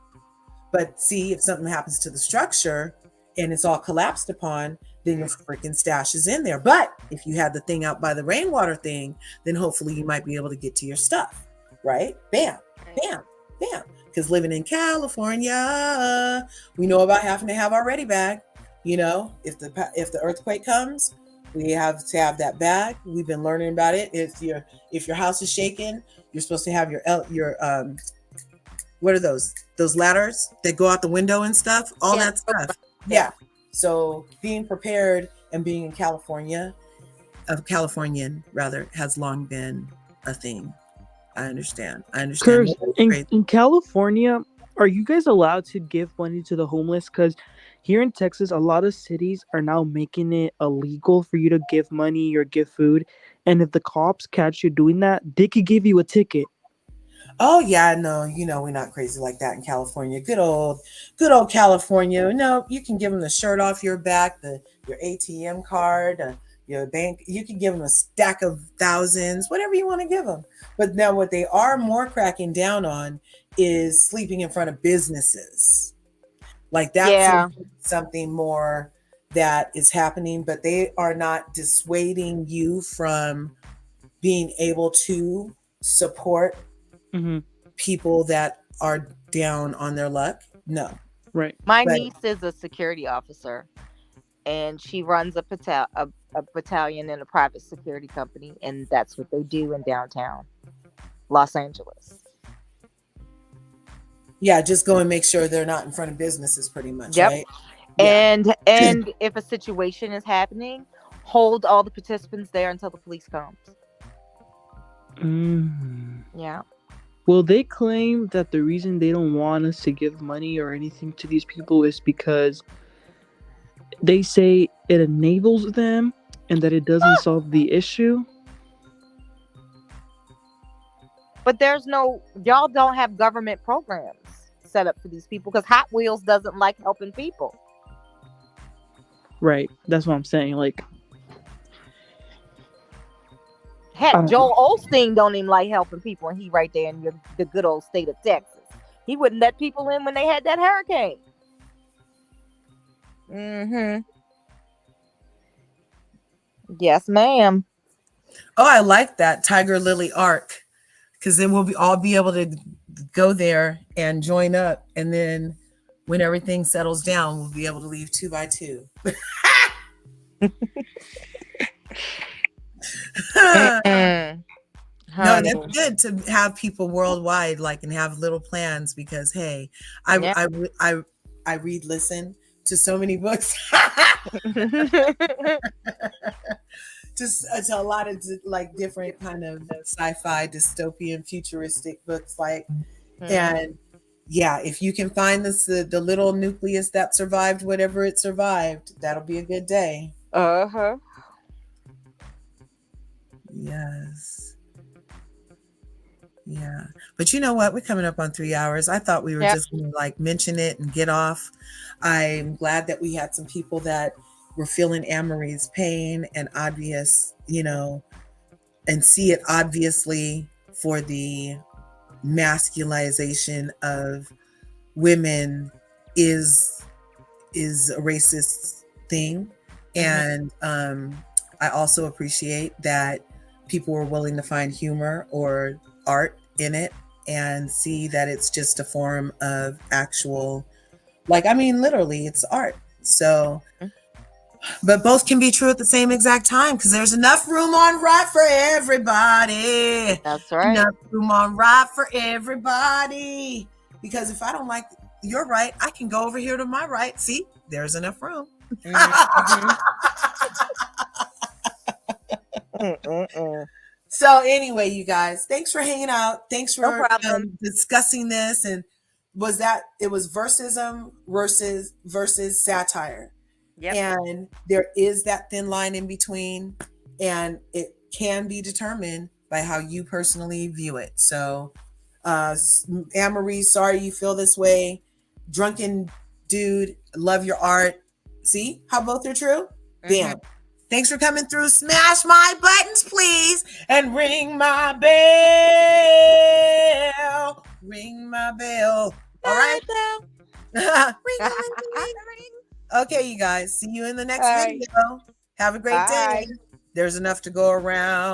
But see, if something happens to the structure and it's all collapsed upon, then your freaking stash is in there. But if you had the thing out by the rainwater thing, then hopefully you might be able to get to your stuff, right? Bam, bam, bam. Because living in California, we know about having to have our ready bag. If the earthquake comes, we have to have that bag. We've been learning about it. If your house is shaking, you're supposed to have your what are those ladders that go out the window and stuff, all that stuff. Yeah. So being prepared and being in Californian rather, has long been a thing. I understand. Curse, in California, are you guys allowed to give money to the homeless? Because here in Texas, a lot of cities are now making it illegal for you to give money or give food. And if the cops catch you doing that, they could give you a ticket. Oh yeah, no, we're not crazy like that in California. Good old California. No, you can give them the shirt off your back, your ATM card, your bank. You can give them a stack of thousands, whatever you want to give them. But now what they are more cracking down on is sleeping in front of businesses. Like that's something more that is happening, but they are not dissuading you from being able to support people that are down on their luck. No. Right. My niece is a security officer, and she runs a battalion in a private security company, and that's what they do in downtown Los Angeles. Yeah, just go and make sure they're not in front of businesses, pretty much, right? And if a situation is happening, hold all the participants there until the police comes. Yeah. Well, they claim that the reason they don't want us to give money or anything to these people is because they say it enables them and that it doesn't solve the issue. But y'all don't have government programs set up for these people, because Hot Wheels doesn't like helping people. Right. That's what I'm saying. Like, heck, Joel Osteen don't even like helping people, and he right there in the good old state of Texas. He wouldn't let people in when they had that hurricane. Yes, ma'am. Oh, I like that Tiger Lily Arc, because then we'll all be able to go there and join up, and then when everything settles down, we'll be able to leave 2 by 2. No, that's good to have people worldwide and have little plans, because hey, I read, listen to so many books. Just to a lot of different kind of sci-fi, dystopian, futuristic books, and yeah, if you can find this the little nucleus that survived whatever it survived, that'll be a good day. Uh-huh. Yes. Yeah. But you know what? We're coming up on 3 hours. I thought we were Yep. just going to like mention it and get off. I'm glad that we had some people that were feeling Amory's pain and obvious, you know, and see it obviously for the masculization of women is a racist thing. And I also appreciate that people were willing to find humor or art in it and see that it's just a form of actual, like, I mean, literally it's art. So, but both can be true at the same exact time because there's enough room on right for everybody. That's right. Enough room on right for everybody. Because if I don't like your right, I can go over here to my right. See, there's enough room. So anyway, you guys, thanks for hanging out. Thanks for discussing this. And it was versism versus satire. Yep. And there is that thin line in between, and it can be determined by how you personally view it. So, Anne-Marie, sorry you feel this way. Drunken dude, love your art. See how both are true? Bam. Thanks for coming through. Smash my buttons, please, and ring my bell. Ring my bell. All right? Ring. Okay, you guys. See you in the next video. Have a great day. There's enough to go around.